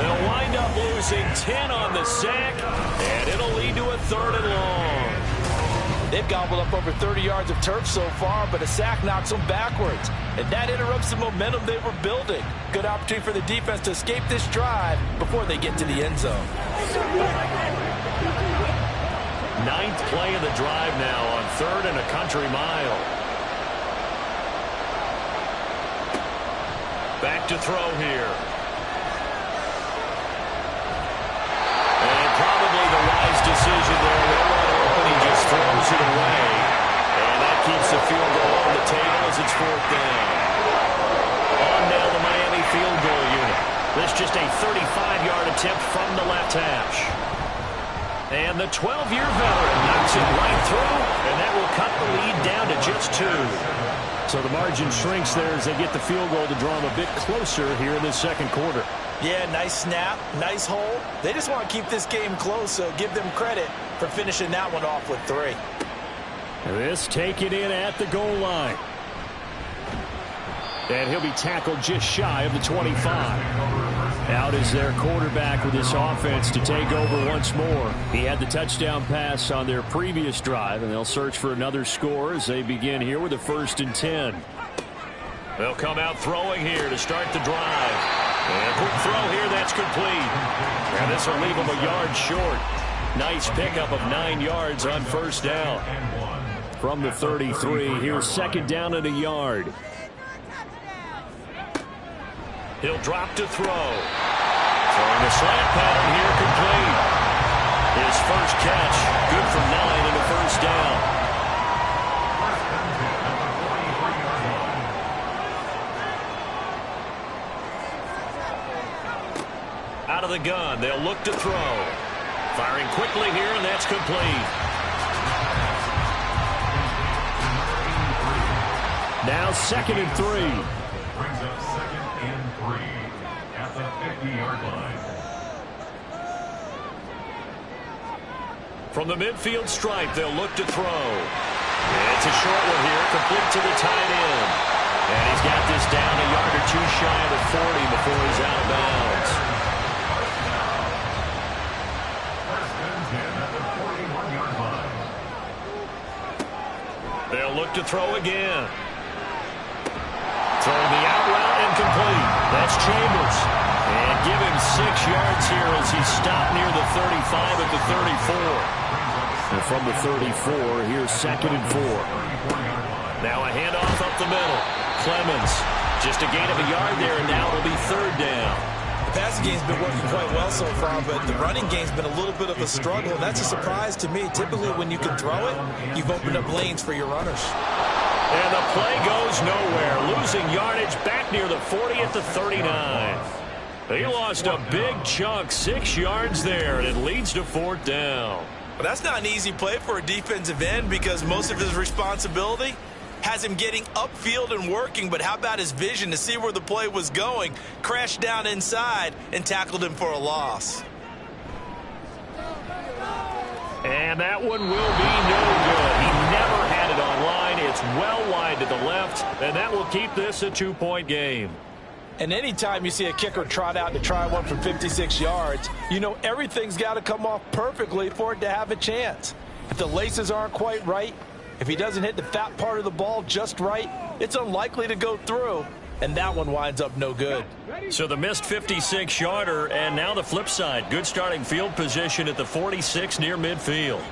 They'll wind up losing 10 on the sack, and it'll lead to a 3rd and long. They've gobbled up over 30 yards of turf so far, but a sack knocks them backwards. And that interrupts the momentum they were building. Good opportunity for the defense to escape this drive before they get to the end zone. 9th play of the drive now on 3rd and a country mile. Back to throw here. And probably the wise decision there. They'll run open. He just throws it away. And that keeps the field goal on the table as it's 4th down. On now the Miami field goal unit. This just a 35-yard attempt from the left hash. And the 12-year veteran knocks it right through, and that will cut the lead down to just 2. So the margin shrinks there as they get the field goal to draw them a bit closer here in the 2nd quarter. Yeah, nice snap, nice hole. They just want to keep this game close, so give them credit for finishing that one off with 3. This taken in at the goal line. And he'll be tackled just shy of the 25. Out is their quarterback with this offense to take over once more. He had the touchdown pass on their previous drive, and they'll search for another score as they begin here with a 1st and 10. They'll come out throwing here to start the drive. And a quick throw here, that's complete. And this will leave them a yard short. Nice pickup of 9 yards on 1st down. From the 33, here's 2nd down and a yard. He'll drop to throw. Throwing a slant pattern here, complete. His first catch, good for 9 and a first down. Out of the gun, they'll look to throw. Firing quickly here, and that's complete. Now 2nd and 3. Brings up 2nd and 3 at the 50-yard line. From the midfield stripe, they'll look to throw. It's a short one here, complete to the tight end. And he's got this down a yard or two shy of the 40 before he's out of bounds. First and 10 at the 41-yard line. They'll look to throw again. Throwing the out route incomplete. That's Chambers. And give him 6 yards here as he's stopped near the 35 at the 34. And from the 34, here's 2nd and 4. Now a handoff up the middle. Clemens, just a gain of a yard there, and now it'll be 3rd down. The passing game's been working quite well so far, but the running game's been a little bit of a struggle, and that's a surprise to me. Typically, when you can throw it, you've opened up lanes for your runners. And the play goes nowhere, losing yardage back near the 40 at the 39. He lost a big chunk, 6 yards there, and it leads to 4th down. But that's not an easy play for a defensive end because most of his responsibility has him getting upfield and working, but how about his vision to see where the play was going, crashed down inside, and tackled him for a loss. And that one will be no good. He never had it on line. It's well wide to the left, and that will keep this a 2-point game. And anytime you see a kicker trot out to try one from 56 yards, you know everything's got to come off perfectly for it to have a chance. If the laces aren't quite right, if he doesn't hit the fat part of the ball just right, it's unlikely to go through, and that one winds up no good. So the missed 56-yarder, and now the flip side. Good starting field position at the 46 near midfield.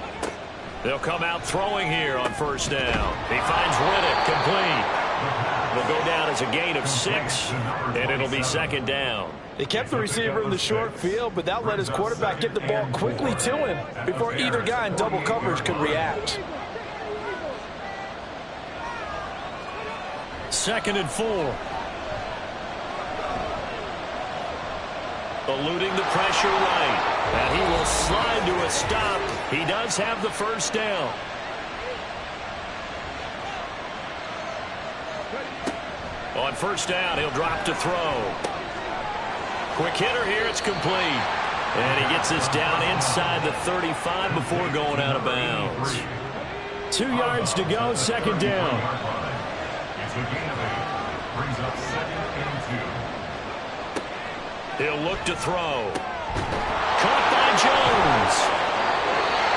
They'll come out throwing here on 1st down. He finds Riddick, complete. It'll go down as a gain of 6, and it'll be 2nd down. They kept the receiver in the short field, but that let his quarterback get the ball quickly to him before either guy in double coverage could react. 2nd and 4. Eluding the pressure right. And he will slide to a stop. He does have the 1st down. On 1st down, he'll drop to throw. Quick hitter here, it's complete. And he gets this down inside the 35 before going out of bounds. 2 yards to go, 2nd down. It's a gain of 8. Brings up 2nd and 2. He'll look to throw. Caught by Jones.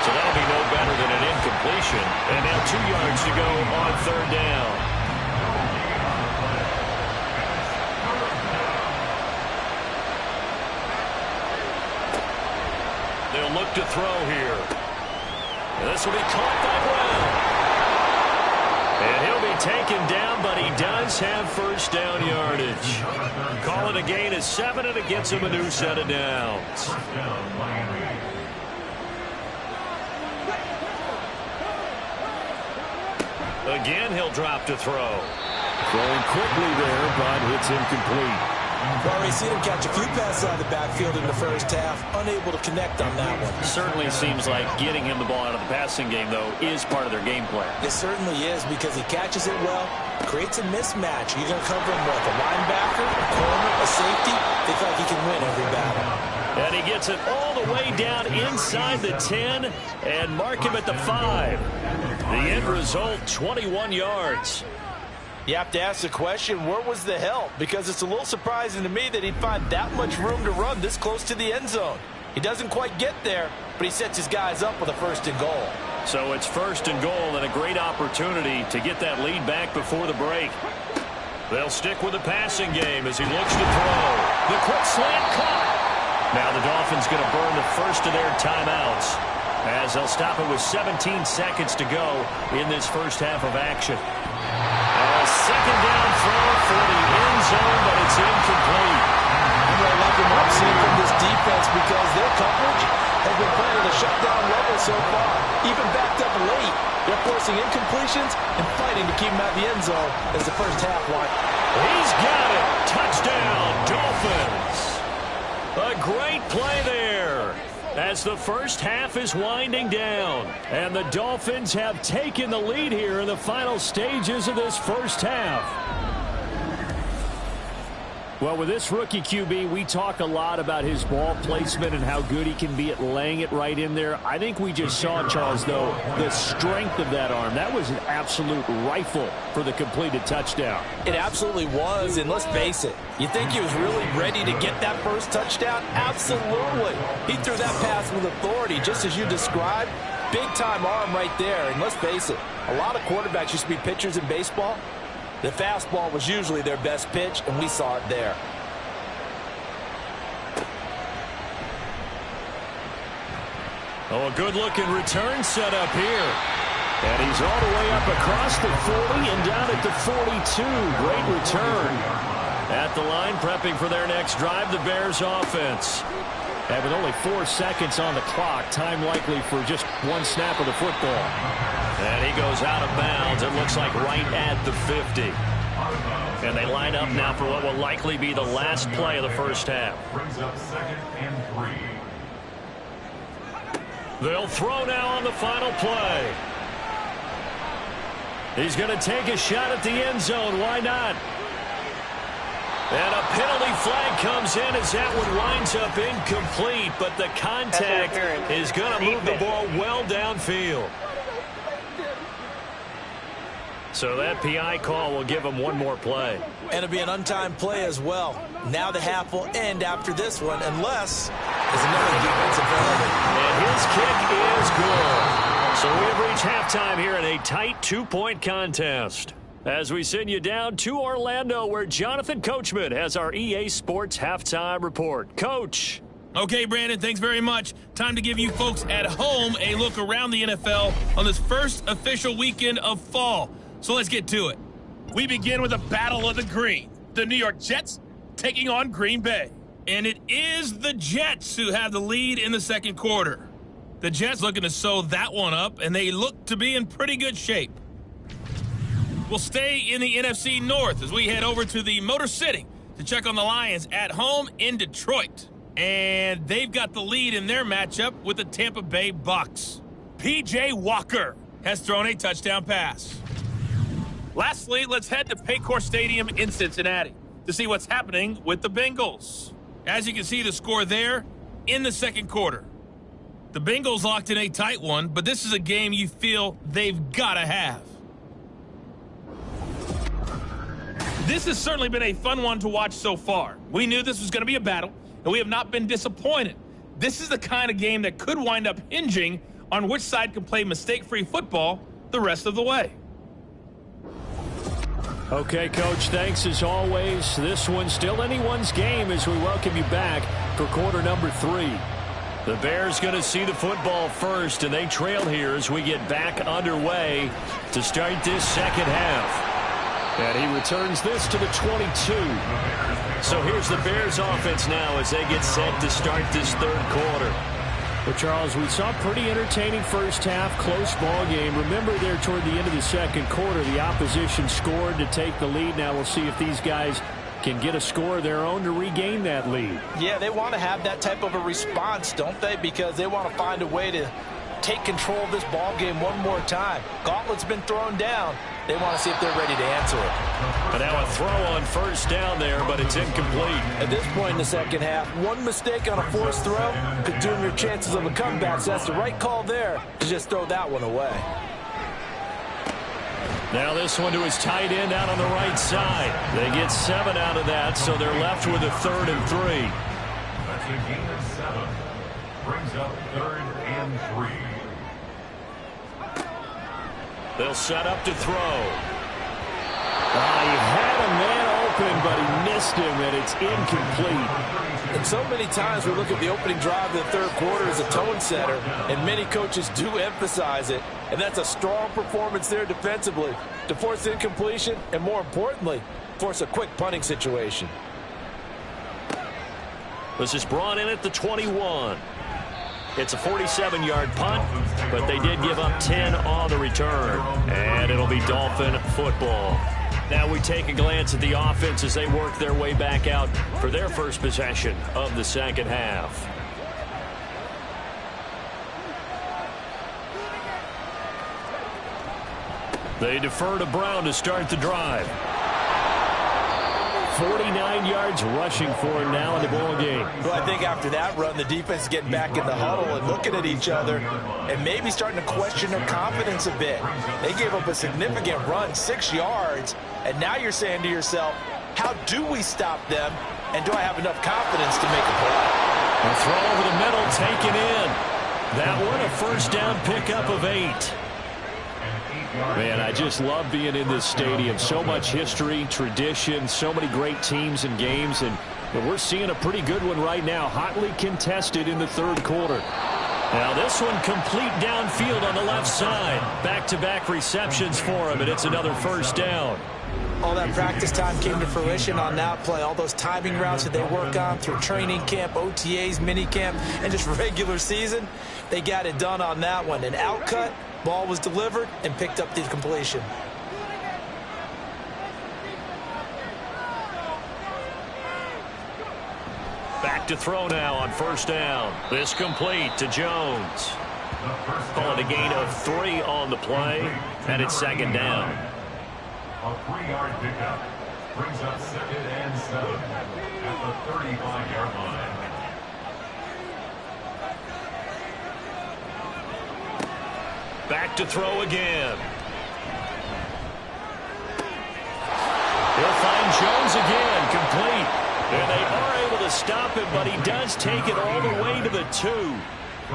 So that'll be no better than an incompletion. And now 2 yards to go on 3rd down. They'll look to throw here. And this will be caught by Brown. And he'll be taken down, but he does have 1st down yardage. Call it a gain of 7, and it gets him a new set of downs. Again, he'll drop to throw. Throwing quickly there, but it's incomplete. We've already seen him catch a few passes out of the backfield in the 1st half, unable to connect on that one. Certainly seems like getting him the ball out of the passing game, though, is part of their game plan. It certainly is because he catches it well, creates a mismatch. You're going to cover him with a linebacker, a corner, a safety. They feel like he can win every battle. And he gets it all the way down inside the 10 and mark him at the 5. The end result, 21 yards. You have to ask the question, where was the help? Because it's a little surprising to me that he'd find that much room to run this close to the end zone. He doesn't quite get there, but he sets his guys up with a 1st and goal. So it's 1st and goal and a great opportunity to get that lead back before the break. They'll stick with the passing game as he looks to throw. The quick slant caught. Now the Dolphins going to burn the 1st of their timeouts as they'll stop it with 17 seconds to go in this 1st half of action. A 2nd down throw for the end zone, but it's incomplete. because their coverage has been playing at a shutdown level so far. Even backed up late, they're forcing incompletions and fighting to keep them out of the end zone as the first half went. He's got it. Touchdown, Dolphins. A great play there as the first half is winding down. And the Dolphins have taken the lead here in the final stages of this first half. Well, with this rookie QB, we talk a lot about his ball placement and how good he can be at laying it right in there. I think we just saw, Charles, though, the strength of that arm. That was an absolute rifle for the completed touchdown. It absolutely was, and let's face it, you think he was really ready to get that first touchdown? Absolutely. He threw that pass with authority, just as you described. Big-time arm right there, and let's face it, a lot of quarterbacks used to be pitchers in baseball. The fastball was usually their best pitch, and we saw it there. Oh, a good-looking return set up here. And he's all the way up across the 40 and down at the 42. Great return. At the line, prepping for their next drive, the Bears offense. And with only 4 seconds on the clock, time likely for just one snap of the football. And he goes out of bounds. It looks like right at the 50. And they line up now for what will likely be the last play of the first half. Brings up 2nd and 3. They'll throw now on the final play. He's going to take a shot at the end zone. Why not? And a penalty flag comes in as that one winds up incomplete, but the contact is going to move the ball well downfield. So that PI call will give him one more play. And it'll be an untimed play as well. Now the half will end after this one, unless there's another defensive penalty. And his kick is good. So we have reached halftime here in a tight 2-point contest. As we send you down to Orlando, where Jonathan Coachman has our EA Sports Halftime Report. Coach. Okay, Brandon, thanks very much. Time to give you folks at home a look around the NFL on this first official weekend of fall. So let's get to it. We begin with a battle of the green. The New York Jets taking on Green Bay. And it is the Jets who have the lead in the second quarter. The Jets looking to sew that one up, and they look to be in pretty good shape. We'll stay in the NFC North as we head over to the Motor City to check on the Lions at home in Detroit. And they've got the lead in their matchup with the Tampa Bay Bucks. P.J. Walker has thrown a touchdown pass. Lastly, let's head to Paycor Stadium in Cincinnati to see what's happening with the Bengals. As you can see, the score there in the second quarter. The Bengals locked in a tight one, but this is a game you feel they've got to have. This has certainly been a fun one to watch so far. We knew this was going to be a battle, and we have not been disappointed. This is the kind of game that could wind up hinging on which side can play mistake-free football the rest of the way. Okay, Coach, thanks as always. This one's still anyone's game as we welcome you back for quarter number 3. The Bears going to see the football first, and they trail here as we get back underway to start this second half. And he returns this to the 22. So here's the Bears offense now as they get set to start this third quarter. Well, Charles, we saw a pretty entertaining first half, close ball game. Remember there toward the end of the second quarter, the opposition scored to take the lead. Now we'll see if these guys can get a score of their own to regain that lead. Yeah, they want to have that type of a response, don't they? Because they want to find a way to take control of this ball game one more time. Gauntlet's been thrown down. They want to see if they're ready to answer it. But now a throw on first down there, but it's incomplete. At this point in the second half, one mistake on a forced throw could doom your chances of a comeback. So that's the right call there to just throw that one away. Now this one to his tight end out on the right side. They get 7 out of that, so they're left with a 3rd and 3. That's a gain of 7. Brings up 3rd and 3. They'll set up to throw. He had a man open, but he missed him, and it's incomplete. And so many times we look at the opening drive of the third quarter as a tone setter, and many coaches do emphasize it. And that's a strong performance there defensively to force incompletion and, more importantly, force a quick punting situation. This is brought in at the 21. It's a 47-yard punt, but they did give up 10 on the return. And it'll be Dolphin football. Now we take a glance at the offense as they work their way back out for their first possession of the second half. They defer to Brown to start the drive. 49 yards rushing for him now in the ball game. Well, I think after that run, the defense is getting back in the huddle and looking at each other and maybe starting to question their confidence a bit. They gave up a significant run, 6 yards, and now you're saying to yourself, how do we stop them, and do I have enough confidence to make a play? A throw over the middle taken in. That one a first down pickup of 8. Man, I just love being in this stadium. So much history, tradition, so many great teams and games, and we're seeing a pretty good one right now, hotly contested in the third quarter. Now this one complete downfield on the left side. Back-to-back receptions for him, and it's another first down. All that practice time came to fruition on that play. All those timing routes that they work on through training camp, OTAs, minicamp, and just regular season, they got it done on that one. An outcut. Ball was delivered and picked up the completion. Back to throw now on first down. This complete to Jones. Call it a gain of 3 on the play, and it's second down. A 3-yard pickup brings up 2nd and 7 at the 35-yard line. Back to throw again. He'll find Jones again, complete. And they are able to stop him, but he does take it all the way to the 2.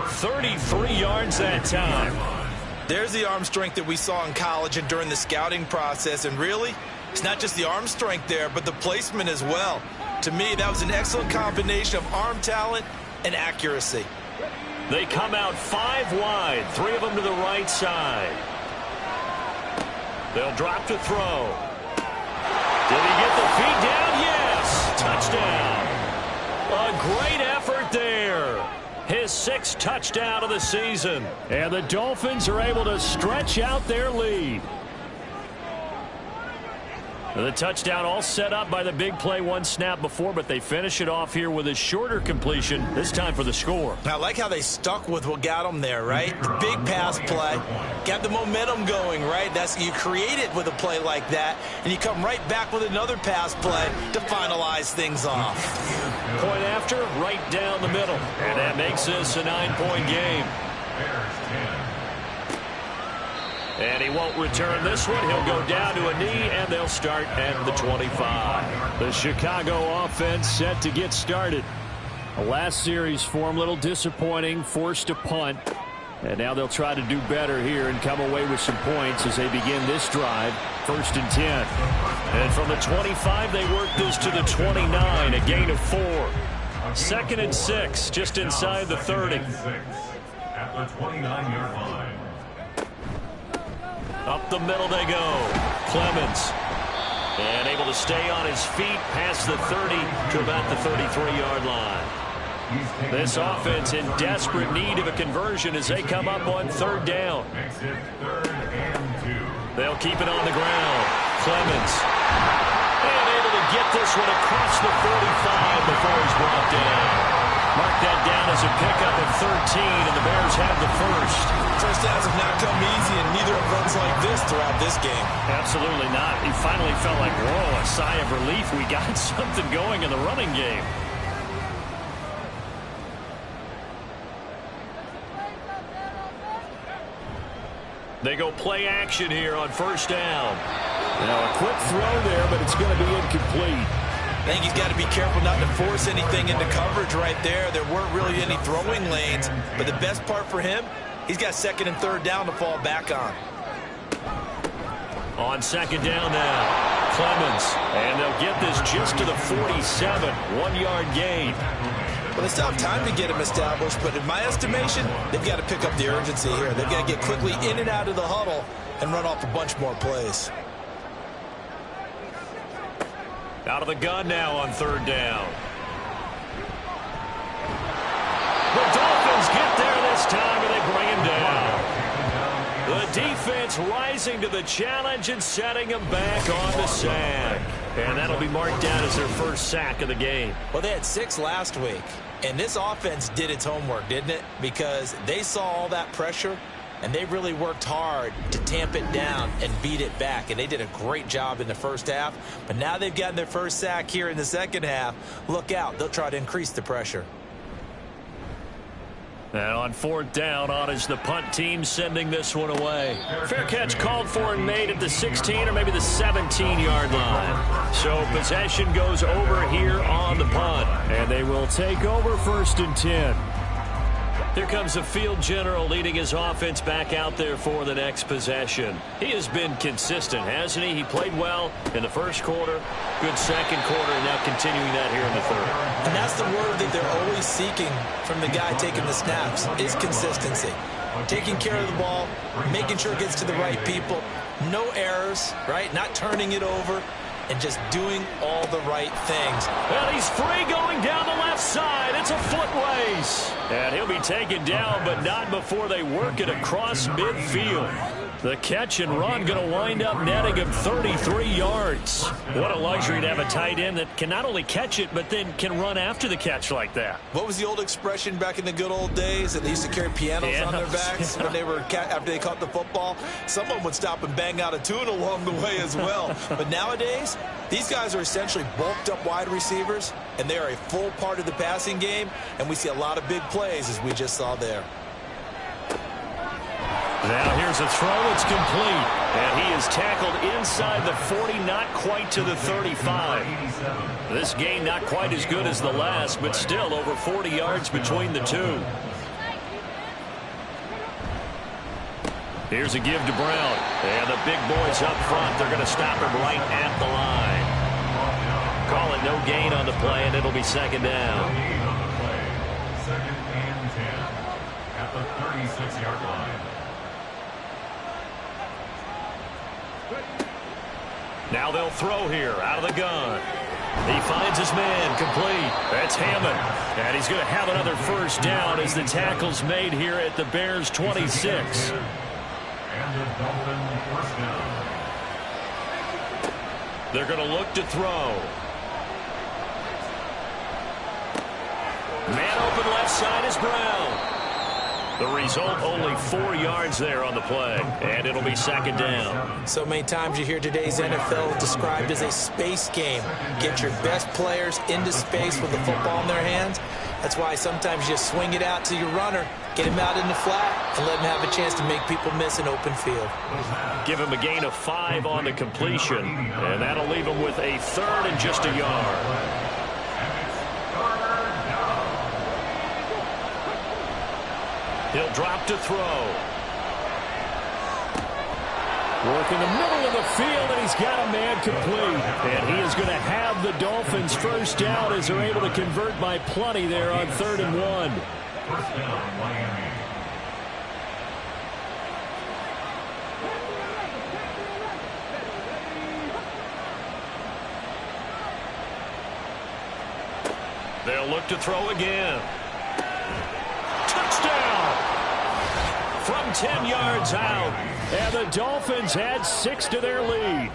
33 yards that time. There's the arm strength that we saw in college and during the scouting process. And really, it's not just the arm strength there, but the placement as well. To me, that was an excellent combination of arm talent and accuracy. They come out 5 wide, 3 of them to the right side. They'll drop to throw. Did he get the feet down? Yes! Touchdown. A great effort there. His 6th touchdown of the season. And the Dolphins are able to stretch out their lead. The touchdown all set up by the big play 1 snap before, but they finish it off here with a shorter completion, this time for the score. I like how they stuck with what got them there, right? The big pass play, got the momentum going, right? You create it with a play like that, and you come right back with another pass play to finalize things off. Point after, right down the middle. And that makes this a 9-point game. And he won't return this one. He'll go down to a knee, and they'll start at the 25. The Chicago offense set to get started. The last series for them, a little disappointing, forced a punt. And now they'll try to do better here and come away with some points as they begin this drive. 1st and 10. And from the 25, they work this to the 29, a gain of 4. 2nd and 6, just inside the 30. At the 29-yard line. Up the middle they go. Clemens. And able to stay on his feet past the 30 to about the 33-yard line. This offense in desperate need of a conversion as they come up on 3rd down. Makes it 3rd and 2. They'll keep it on the ground. Clemens. And able to get this one across the 45 before he's brought down. Mark that down as a pickup at 13, and the Bears have the 1st. First downs have not come easy, and neither have runs like this throughout this game. Absolutely not. He finally felt like, whoa, a sigh of relief. We got something going in the running game. They go play action here on 1st down. Now a quick throw there, but it's going to be incomplete. I think he's got to be careful not to force anything into coverage right there. There weren't really any throwing lanes, but the best part for him, he's got 2nd and 3rd down to fall back on. On 2nd down now, Clemens, and they'll get this just to the 47, 1-yard gain. Well, they still have time to get him established, but in my estimation, they've got to pick up the urgency here. They've got to get quickly in and out of the huddle and run off a bunch more plays. Out of the gun now on 3rd down. this time, and they bring him down. The defense rising to the challenge and setting him back on the sack. And that'll be marked down as their first sack of the game. Well, they had 6 last week, and this offense did its homework, didn't it? Because they saw all that pressure, and they really worked hard to tamp it down and beat it back. And they did a great job in the first half. But now they've gotten their first sack here in the second half. Look out. They'll try to increase the pressure. And on 4th down, on is the punt team sending this one away. Fair catch called for and made at the 16 or maybe the 17-yard line. So possession goes over here on the punt. And they will take over 1st and 10. Here comes the field general leading his offense back out there for the next possession. He has been consistent, hasn't he? He played well in the first quarter, good second quarter, and now continuing that here in the third. And that's the word that they're always seeking from the guy taking the snaps, is consistency. Taking care of the ball, making sure it gets to the right people, no errors, right? Not turning it over, and just doing all the right things. Well, he's free going down the left side. It's a foot race. And he'll be taken down, but not before they work it across midfield. The catch and run going to wind up netting him 33 yards. What a luxury to have a tight end that can not only catch it, but then can run after the catch like that. What was the old expression back in the good old days that they used to carry pianos on their backs when they were after they caught the football? Someone would stop and bang out a tune along the way as well. But nowadays, these guys are essentially bulked up wide receivers, and they are a full part of the passing game, and we see a lot of big plays as we just saw there. Now here's a throw. It's complete. And he is tackled inside the 40, not quite to the 35. This gain not quite as good as the last, but still over 40 yards between the two. Here's a give to Brown. And the big boys up front, they're going to stop him right at the line. Call it no gain on the play, and it'll be 2nd down. 2nd and 10 at the 36-yard line. Now they'll throw here out of the gun. He finds his man, complete. That's Hammond. And he's going to have another first down as the tackle's made here at the Bears' 26. And the Dolphin first down. They're going to look to throw. Man open left side is Brown. The result, only 4 yards there on the play, and it'll be 2nd down. So many times you hear today's NFL described as a space game. Get your best players into space with the football in their hands. That's why sometimes you swing it out to your runner, get him out in the flat, and let him have a chance to make people miss an open field. Give him a gain of 5 on the completion, and that'll leave him with a 3rd and just a yard. He'll drop to throw. Work in the middle of the field, and he's got a man complete. And he is going to have the Dolphins first down as they're able to convert by plenty there on 3rd and 1. First down, Miami. They'll look to throw again. Touchdown! From 10 yards out. And the Dolphins add 6 to their lead.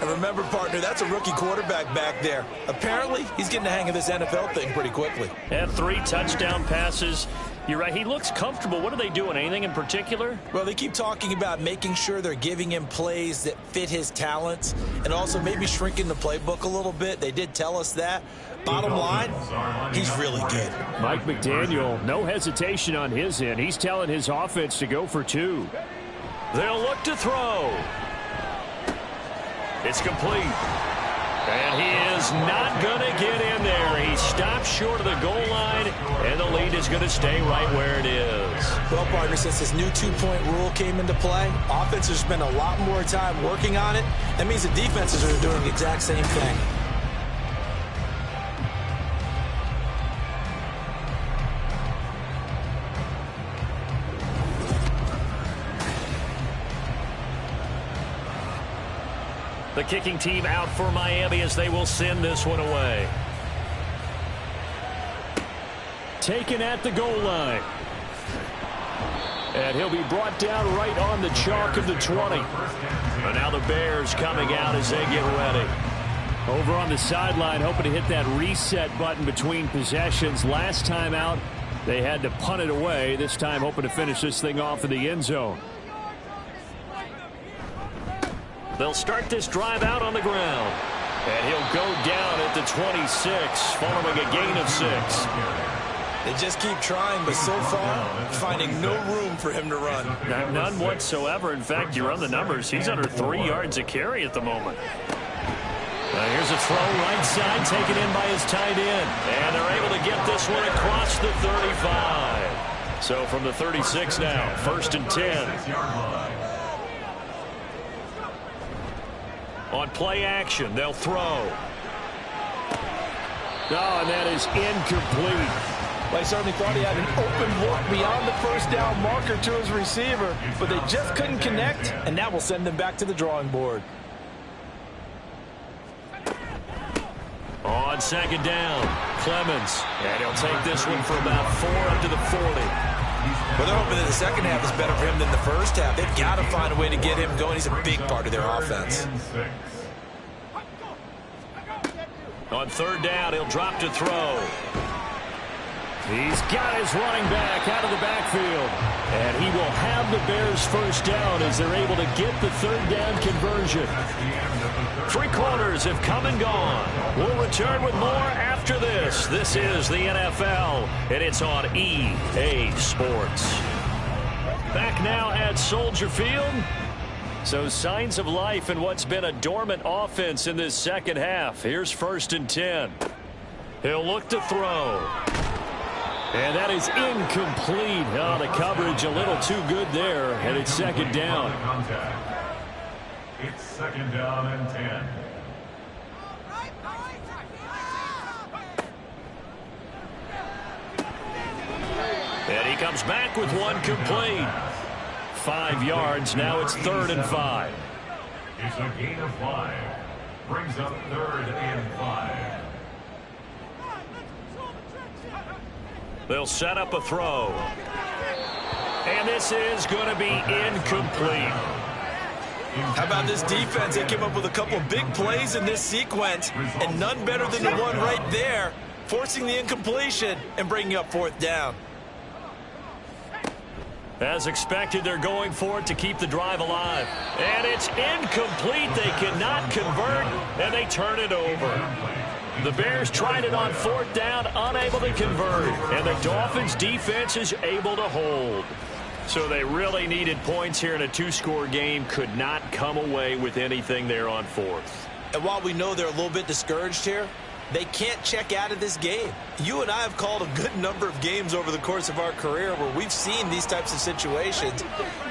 And remember, partner, that's a rookie quarterback back there. Apparently, he's getting the hang of this NFL thing pretty quickly. And 3 touchdown passes. You're right, he looks comfortable. What are they doing? Anything in particular? Well, they keep talking about making sure they're giving him plays that fit his talents and also maybe shrinking the playbook a little bit. They did tell us that. Bottom line, he's really good. Mike McDaniel, no hesitation on his end. He's telling his offense to go for 2. They'll look to throw. It's complete. And he is not going to get in there. He stops short of the goal line, and the lead is going to stay right where it is. Well, partner, since this new 2-point rule came into play, offenses spend a lot more time working on it. That means the defenses are doing the exact same thing. The kicking team out for Miami as they will send this one away. Taken at the goal line. And he'll be brought down right on the chalk of the 20. And now the Bears coming out as they get ready. Over on the sideline, hoping to hit that reset button between possessions. Last time out, they had to punt it away. This time hoping to finish this thing off in the end zone. They'll start this drive out on the ground. And he'll go down at the 26 following a gain of 6. They just keep trying, but so far, finding no room for him to run. None whatsoever. In fact, you run the numbers. He's under 3 yards a carry at the moment. Here's a throw right side, taken in by his tight end. And they're able to get this one across the 35. So from the 36 now, 1st and 10. On play action, they'll throw. Oh, and that is incomplete. Well, I certainly thought he had an open look beyond the first down marker to his receiver, but they just couldn't connect, and that will send them back to the drawing board. On 2nd down, Clemens. And he'll take this one for about 4 up to the 40. Well, they're hoping that the second half is better for him than the first half. They've got to find a way to get him going. He's a big part of their offense. On 3rd down, he'll drop to throw. He's got his running back out of the backfield. And he will have the Bears first down as they're able to get the 3rd down conversion. 3 quarters have come and gone. We'll return with more after this. This is the NFL, and it's on EA Sports. Back now at Soldier Field. So signs of life in what's been a dormant offense in this second half. Here's 1st and 10. He'll look to throw. And that is incomplete. Oh, the coverage a little too good there, and it's 2nd down. It's 2nd down and 10. And he comes back with one complete. 5 yards. Now it's 3rd and 5. It's a gain of 5. Brings up 3rd and 5. They'll set up a throw. And this is going to be incomplete. How about this defense? They came up with a couple of big plays in this sequence, and none better than the one right there, forcing the incompletion and bringing up 4th down. As expected, they're going for it to keep the drive alive. And it's incomplete. They cannot convert, and they turn it over. The Bears tried it on 4th down, unable to convert. And the Dolphins' defense is able to hold. So they really needed points here in a 2-score game. Could not come away with anything there on 4th. And while we know they're a little bit discouraged here, they can't check out of this game. You and I have called a good number of games over the course of our career where we've seen these types of situations.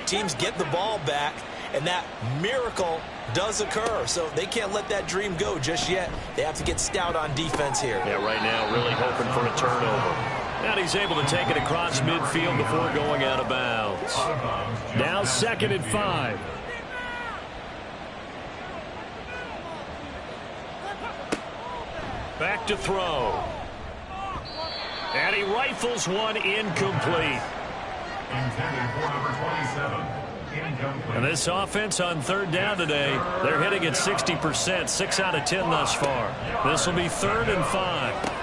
Teams get the ball back, and that miracle does occur. So they can't let that dream go just yet. They have to get stout on defense here. Yeah, right now really hoping for a turnover. And he's able to take it across midfield before going out of bounds. Now 2nd and 5. Back to throw. And he rifles one incomplete. Intended for number 27. Incomplete. And this offense on 3rd down today, they're hitting at 60%, 6 out of 10 thus far. This will be 3rd and 5.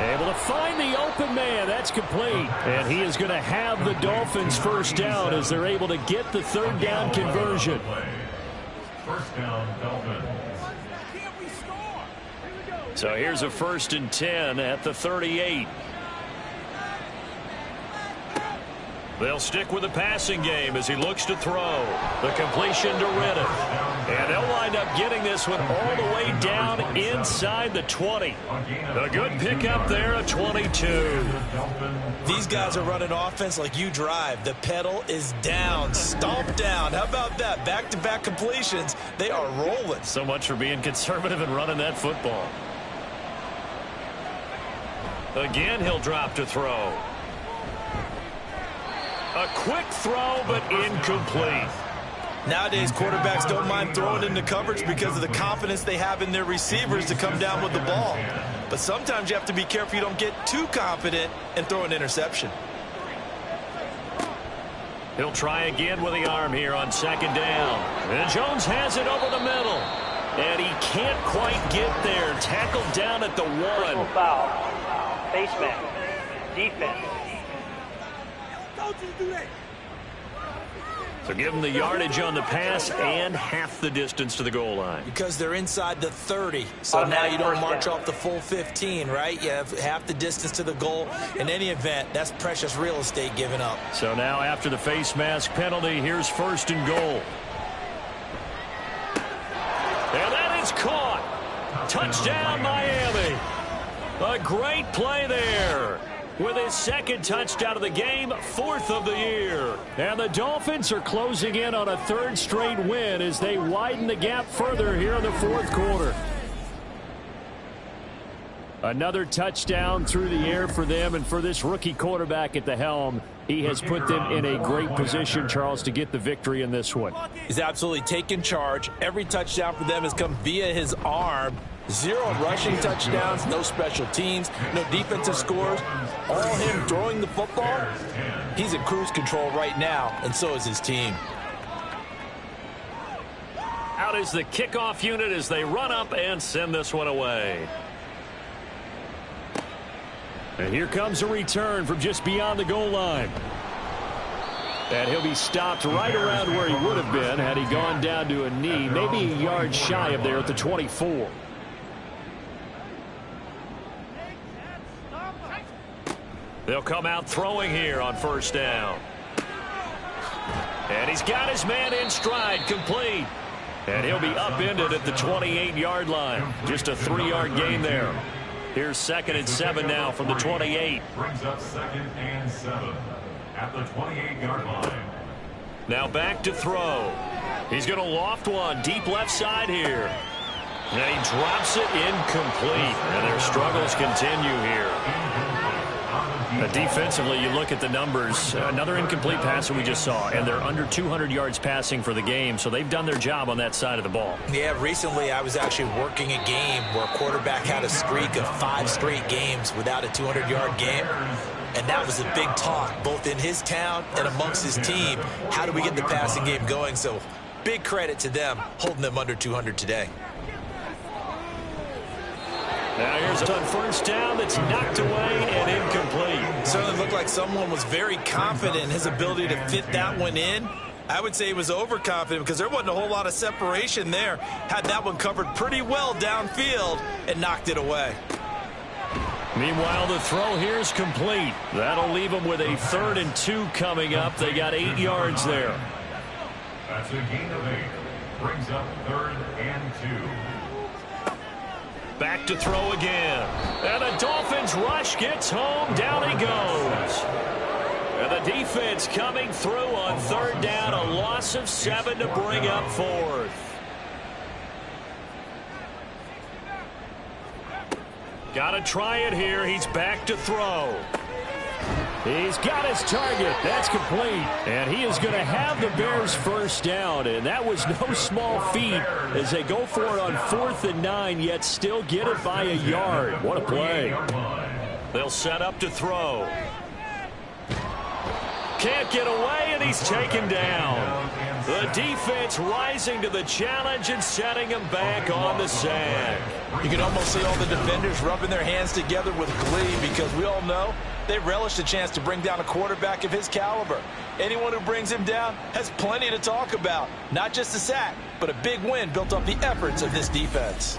Able to find the open man. That's complete. And he is going to have the Dolphins first down as they're able to get the 3rd down conversion. 1st down, Dolphins. So here's a 1st and 10 at the 38. They'll stick with the passing game as he looks to throw. The completion to Reddick. And they'll wind up getting this one all the way down inside the 20. A good pickup there, a 22. These guys are running offense like you drive. The pedal is down, stomp down. How about that? Back-to-back completions. They are rolling. So much for being conservative and running that football. Again, he'll drop to throw. A quick throw, but incomplete. Nowadays, quarterbacks don't mind throwing into coverage because of the confidence they have in their receivers to come down with the ball. But sometimes you have to be careful you don't get too confident and throw an interception. He'll try again with the arm here on second down. And Jones has it over the middle. And he can't quite get there. Tackled down at the 1. Personal foul. Face mask. Defense. So give them the yardage on the pass and half the distance to the goal line. Because they're inside the 30. So now you don't march off the full 15, right? You have half the distance to the goal. In any event, that's precious real estate given up. So now after the face mask penalty, here's 1st and goal. And that is caught. Touchdown, Miami. A great play there. With his 2nd touchdown of the game, 4th of the year. And the Dolphins are closing in on a 3rd straight win as they widen the gap further here in the 4th quarter. Another touchdown through the air for them, and for this rookie quarterback at the helm, he has put them in a great position, Charles, to get the victory in this one. He's absolutely taken charge. Every touchdown for them has come via his arm. 0 rushing touchdowns, no special teams, no defensive scores. All him throwing the football. He's in cruise control right now, and so is his team. Out is the kickoff unit as they run up and send this one away. And here comes a return from just beyond the goal line. And he'll be stopped right around where he would have been had he gone down to a knee, maybe a yard shy of there at the 24. They'll come out throwing here on 1st down. And he's got his man in stride, complete. And he'll be upended at the 28-yard line. Just a 3-yard gain there. Here's 2nd and 7 now from the 28. Brings up 2nd and 7 at the 28-yard line. Now back to throw. He's going to loft one deep left side here. And he drops it incomplete. And their struggles continue here. Defensively, you look at the numbers. Another incomplete pass that we just saw, and they're under 200 yards passing for the game, so they've done their job on that side of the ball. Yeah, recently I was actually working a game where a quarterback had a streak of 5 straight games without a 200-yard game, and that was a big talk, both in his town and amongst his team. How do we get the passing game going? So big credit to them holding them under 200 today. Now here's on 1st down that's knocked away and incomplete. Certainly looked like someone was very confident in his ability to fit that one in. I would say he was overconfident because there wasn't a whole lot of separation there. Had that one covered pretty well downfield and knocked it away. Meanwhile, the throw here is complete. That'll leave them with a 3rd and 2 coming up. They got 8 yards there. That's a gain of 8. Brings up 3rd and 2. Back to throw again. And the Dolphins rush gets home. Down he goes. And the defense coming through on 3rd down. A loss of 7 to bring up 4th. Got to try it here. He's back to throw. He's got his target. That's complete. And he is going to have the Bears 1st down. And that was no small feat as they go for it on 4th and 9, yet still get it by a yard. What a play. They'll set up to throw. Can't get away, and he's taken down. The defense rising to the challenge and setting him back on the sack. You can almost see all the defenders rubbing their hands together with glee because we all know they relish the chance to bring down a quarterback of his caliber. Anyone who brings him down has plenty to talk about. Not just a sack, but a big win built off the efforts of this defense.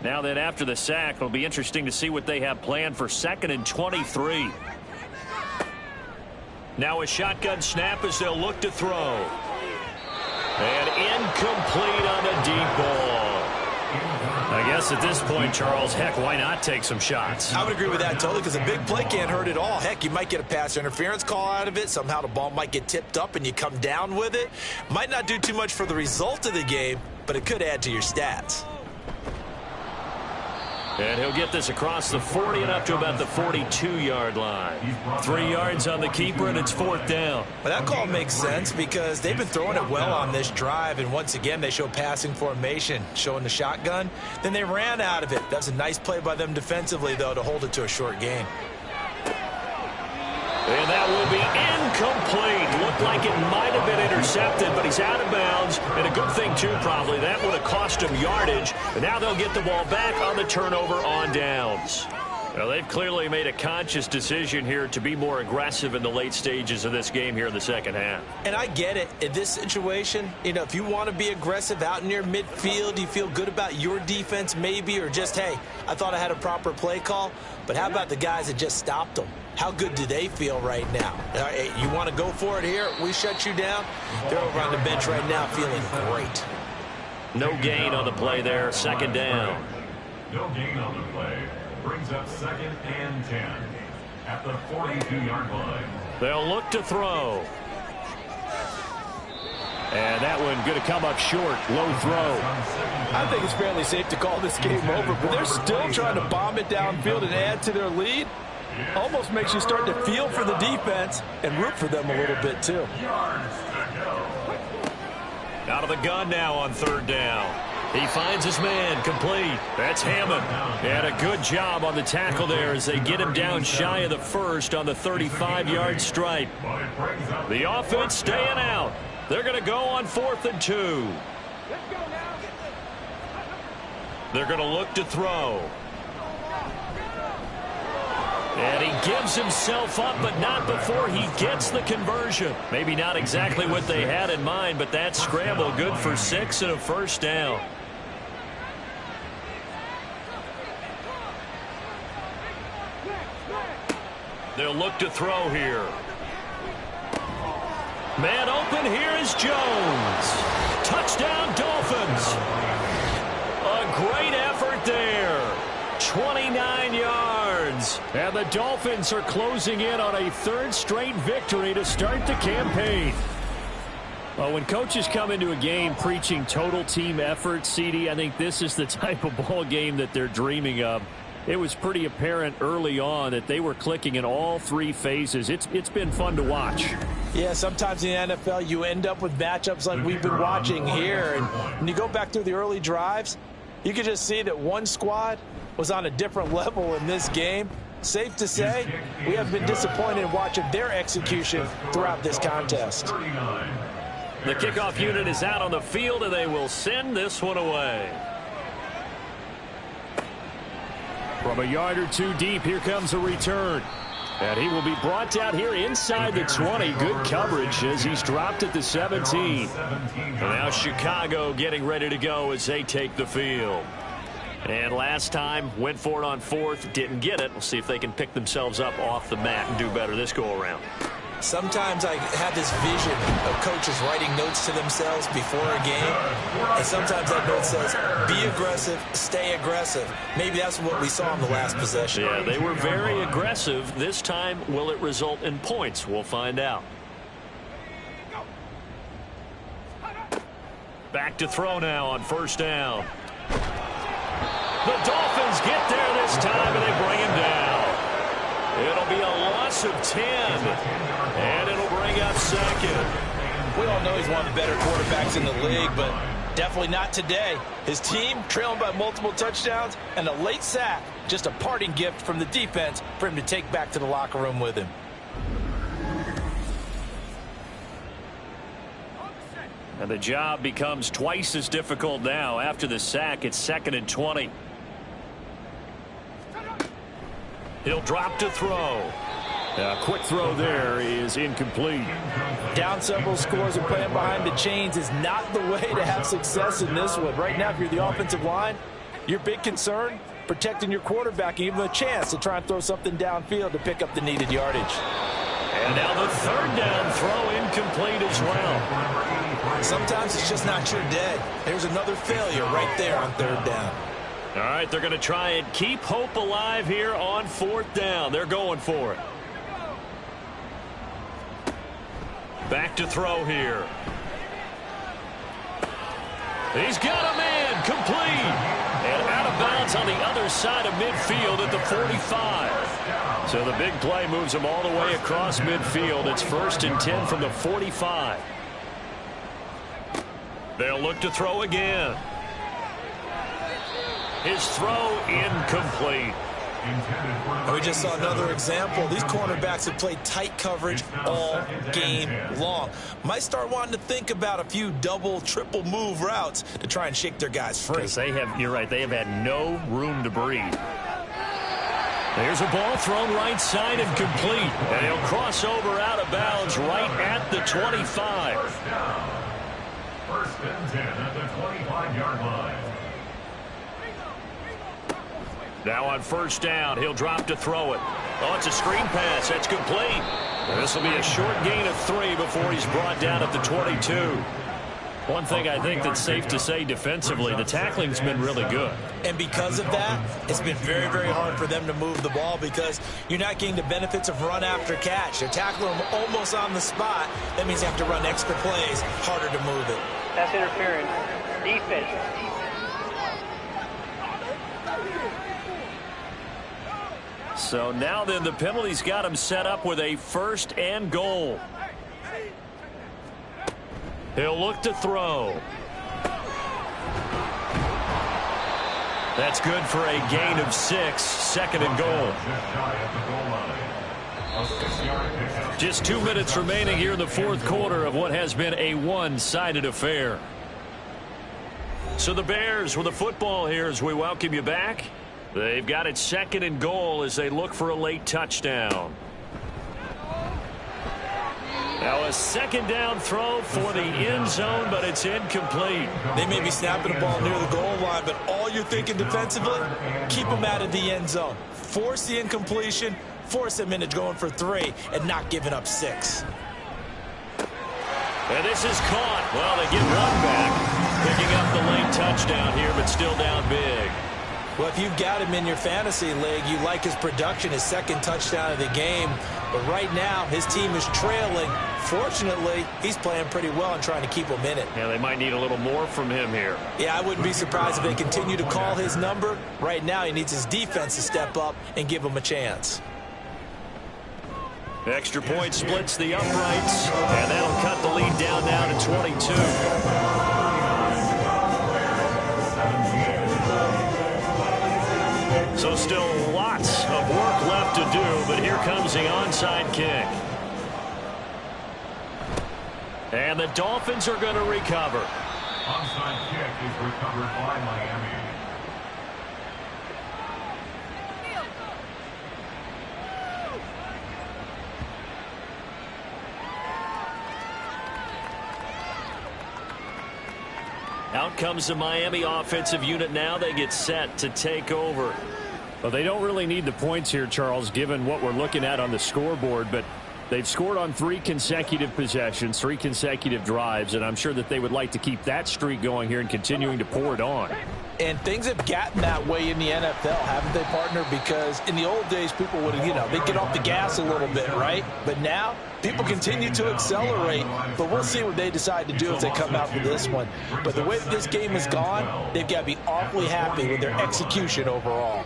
Now then, after the sack, it'll be interesting to see what they have planned for 2nd and 23. Now a shotgun snap as they'll look to throw. And incomplete on the deep ball. I guess at this point, Charles, heck, why not take some shots? I would agree with that totally because a big play can't hurt at all. Heck, you might get a pass interference call out of it. Somehow the ball might get tipped up and you come down with it. Might not do too much for the result of the game, but it could add to your stats. And he'll get this across the 40 and up to about the 42-yard line. 3 yards on the keeper, and it's 4th down. Well, that call makes sense because they've been throwing it well on this drive, and once again, they show passing formation, showing the shotgun. Then they ran out of it. That's a nice play by them defensively, though, to hold it to a short gain. And that will be incomplete. Looked like it might have been intercepted, but he's out of bounds. And a good thing, too, probably. That would have cost him yardage. And now they'll get the ball back on the turnover on downs. Well, they've clearly made a conscious decision here to be more aggressive in the late stages of this game here in the second half. And I get it. In this situation, if you want to be aggressive out near midfield, you feel good about your defense maybe, or just, hey, I thought I had a proper play call. But how about the guys that just stopped them? How good do they feel right now? Hey, you want to go for it here? We shut you down? They're over on the bench right now feeling great. No gain on the play there. Second down. No gain on the play. Brings up 2nd and 10 at the 42-yard line. They'll look to throw. And that one going to come up short. Low throw. I think it's fairly safe to call this game over, but they're still trying to bomb it downfield and add to their lead. Almost makes you start to feel for the defense and root for them a little bit, too. Out of the gun now on 3rd down. He finds his man, complete. That's Hammond. And a good job on the tackle there as they get him down shy of the first on the 35-yard stripe. The offense staying out. They're going to go on 4th and 2. They're going to look to throw. And he gives himself up, but not before he gets the conversion. Maybe not exactly what they had in mind, but that scramble good for 6 and a first down. They'll look to throw here. Man open, here is Jones. Touchdown, Dolphins. A great effort there. 29 yards. And the Dolphins are closing in on a 3rd straight victory to start the campaign. Well, when coaches come into a game preaching total team effort, CD, I think this is the type of ball game that they're dreaming of. It was pretty apparent early on that they were clicking in all 3 phases. It's been fun to watch. Yeah, sometimes in the NFL you end up with matchups like we've been watching here. And when you go back through the early drives, you can just see that one squad was on a different level in this game. Safe to say, we have been disappointed in watching their execution throughout this contest. The kickoff unit is out on the field, and they will send this one away. From a yard or 2 deep, here comes a return. And he will be brought down here inside the 20. Good coverage as he's dropped at the 17. And now Chicago getting ready to go as they take the field. And last time, went for it on 4th, didn't get it. We'll see if they can pick themselves up off the mat and do better this go-around. Sometimes I have this vision of coaches writing notes to themselves before a game, and sometimes that note says, be aggressive, stay aggressive. Maybe that's what we saw in the last possession. Yeah, they were very aggressive. This time, will it result in points? We'll find out. Back to throw now on 1st down. The Dolphins get there this time, and they bring him down. It'll be a loss of 10, and it'll bring up 2nd. We all know he's one of the better quarterbacks in the league, but definitely not today. His team trailing by multiple touchdowns, and a late sack, just a parting gift from the defense for him to take back to the locker room with him. And the job becomes twice as difficult now. After the sack, it's 2nd and 20. He'll drop to throw. A quick throw there is incomplete. Down several scores and playing behind the chains is not the way to have success in this one. Right now, if you're the offensive line, your big concern, protecting your quarterback and giving him a chance to try and throw something downfield to pick up the needed yardage. And now the 3rd down throw incomplete as well. Sometimes it's just not your day. There's another failure right there on 3rd down. All right, they're going to try and keep hope alive here on 4th down. They're going for it. Back to throw here. He's got a man, complete. And out of bounds on the other side of midfield at the 45. So the big play moves him all the way across midfield. It's 1st and 10 from the 45. They'll look to throw again. His throw incomplete. intended for We just saw another example. These cornerbacks have played tight coverage all game long. Might start wanting to think about a few double, triple move routes to try and shake their guys free. Because you're right, they have had no room to breathe. There's a ball thrown right side and complete. And he'll cross over out of bounds right at the 25. First down. First and 10 at the 25-yard line. Now on first down, he'll drop to throw it. Oh, it's a screen pass. That's complete. This will be a short gain of 3 before he's brought down at the 22. One thing I think that's safe to say defensively, the tackling's been really good. And because of that, it's been very, very hard for them to move the ball because you're not getting the benefits of run after catch. They're tackling them almost on the spot. That means you have to run extra plays, harder to move it. That's interference. Defense. So now then the penalty's got him set up with a first and goal. He'll look to throw. That's good for a gain of 6. Second and goal. Just 2 minutes remaining here in the fourth quarter of what has been a one-sided affair. So the Bears with the football here as we welcome you back. They've got it second and goal as they look for a late touchdown. Now a second down throw for the end zone, but it's incomplete. They may be snapping the ball near the goal line, but all you're thinking defensively, keep them out of the end zone. Force the incompletion, force them into going for 3, and not giving up 6. And this is caught. Well, they get one back, picking up the late touchdown here, but still down big. Well, if you've got him in your fantasy league, you like his production, his second touchdown of the game. But right now, his team is trailing. Fortunately, he's playing pretty well and trying to keep them in it. Yeah, they might need a little more from him here. Yeah, I wouldn't be surprised if they continue to call his number. Right now, he needs his defense to step up and give him a chance. Extra point splits the uprights, and that'll cut the lead down now to 22. So still lots of work left to do, but here comes the onside kick. And the Dolphins are going to recover. Onside kick is recovered by Miami. Out comes the Miami offensive unit now. They get set to take over. Well, they don't really need the points here, Charles, given what we're looking at on the scoreboard, but they've scored on 3 consecutive possessions, 3 consecutive drives, and I'm sure that they would like to keep that streak going here and continuing to pour it on. And things have gotten that way in the NFL, haven't they, partner? Because in the old days, people would, they'd get off the gas a little bit, right? But now, people continue to accelerate, but we'll see what they decide to do if they come out with this one. But the way that this game has gone, they've got to be awfully happy with their execution overall.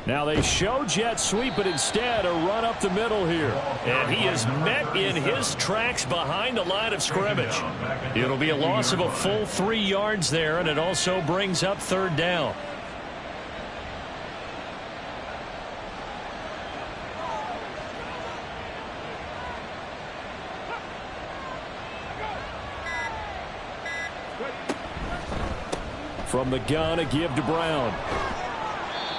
Now they show jet sweep, but instead a run up the middle here. And he is met in his tracks behind the line of scrimmage. It'll be a loss of a full 3 yards there, and it also brings up third down. From the gun, a give to Brown.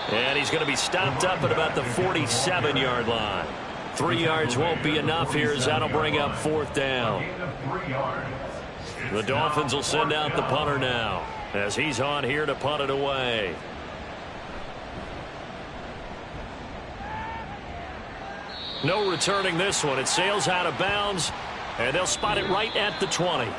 And he's going to be stopped up at about the 47-yard line. 3 yards won't be enough here as that'll bring up fourth down. The Dolphins will send out the punter now as he's on here to punt it away. No returning this one. It sails out of bounds, and they'll spot it right at the 20.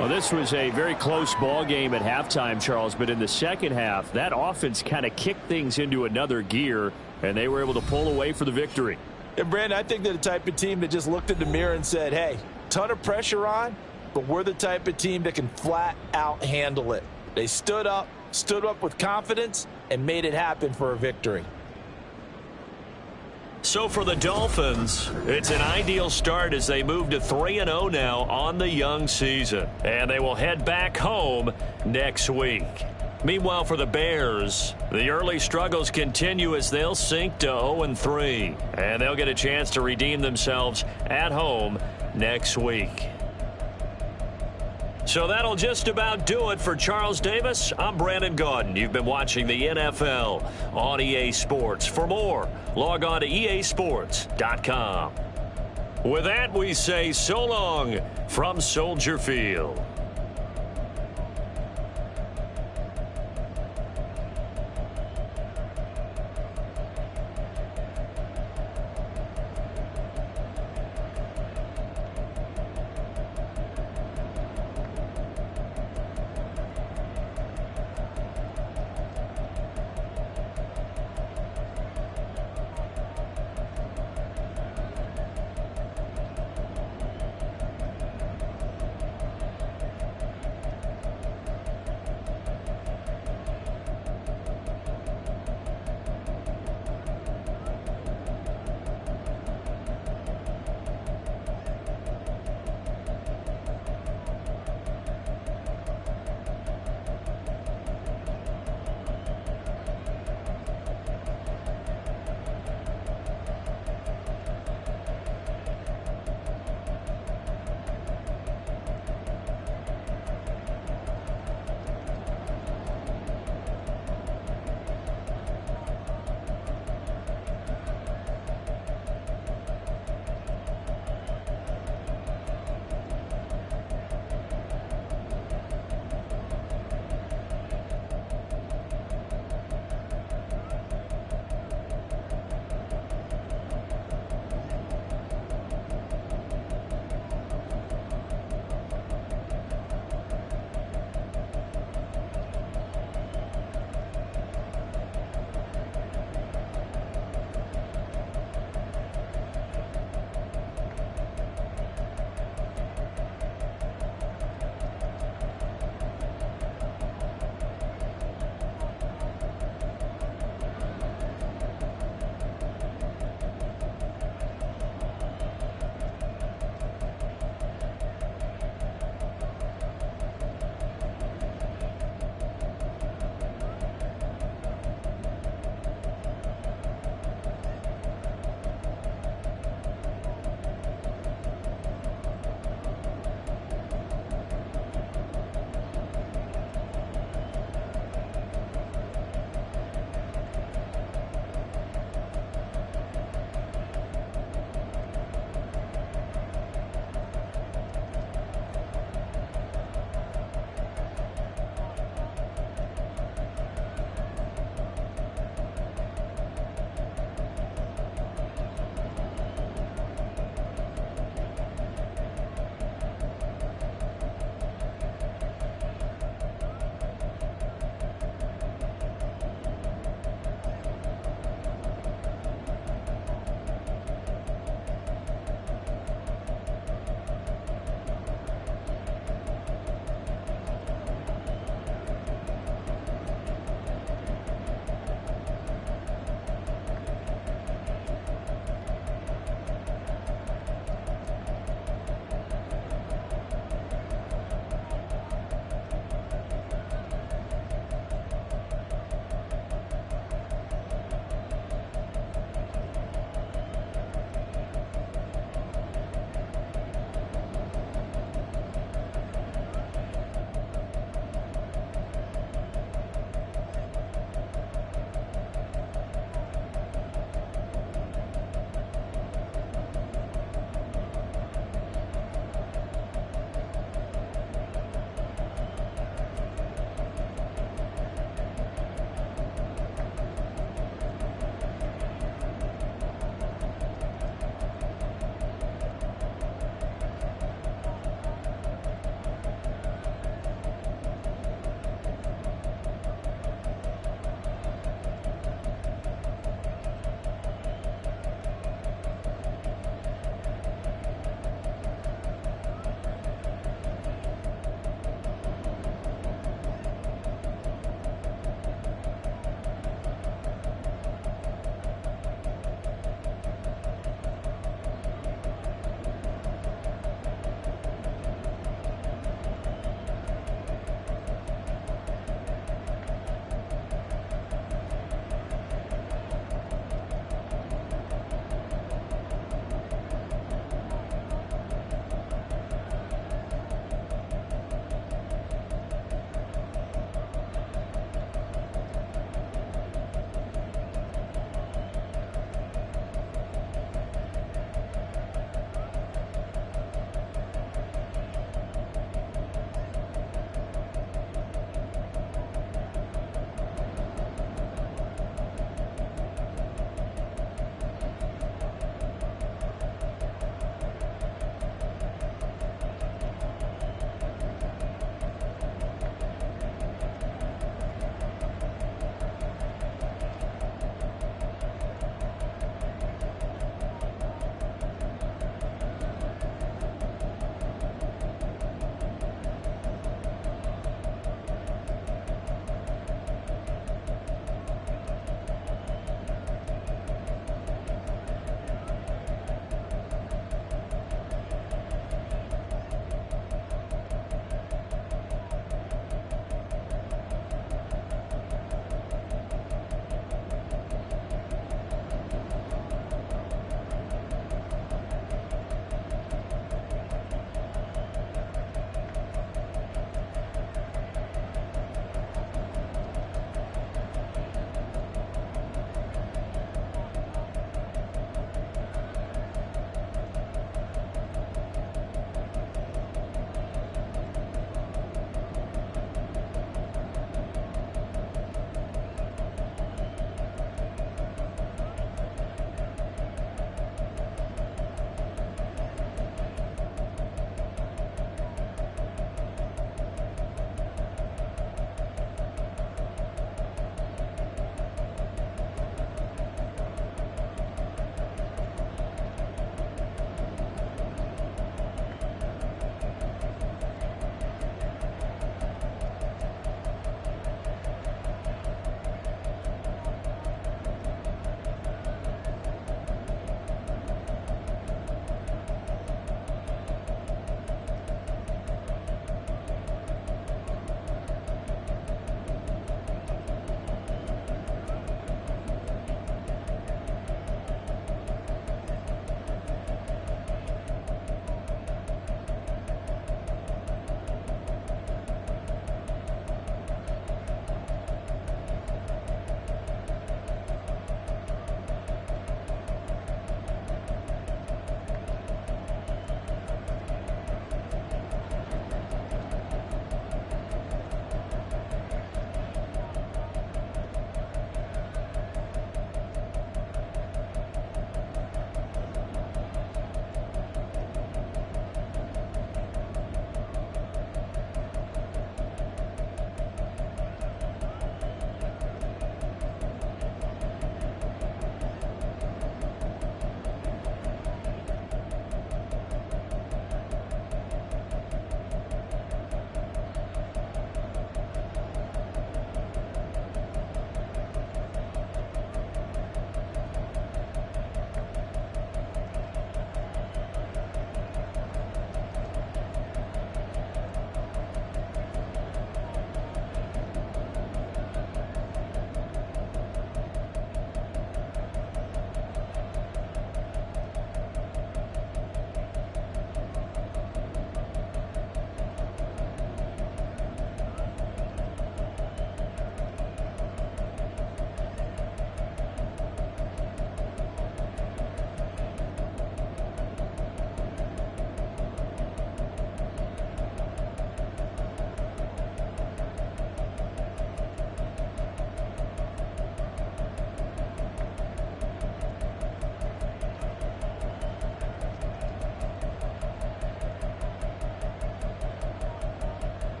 Well, this was a very close ball game at halftime, Charles, but in the second half, that offense kind of kicked things into another gear, and they were able to pull away for the victory. And, Brandon, I think they're the type of team that just looked in the mirror and said, hey, ton of pressure on, but we're the type of team that can flat out handle it. They stood up with confidence, and made it happen for a victory. So for the Dolphins, it's an ideal start as they move to 3-0 now on the young season. And they will head back home next week. Meanwhile, for the Bears, the early struggles continue as they'll sink to 0-3. And they'll get a chance to redeem themselves at home next week. So that'll just about do it for Charles Davis. I'm Brandon Gaudin. You've been watching the NFL on EA Sports. For more, log on to easports.com. With that, we say so long from Soldier Field.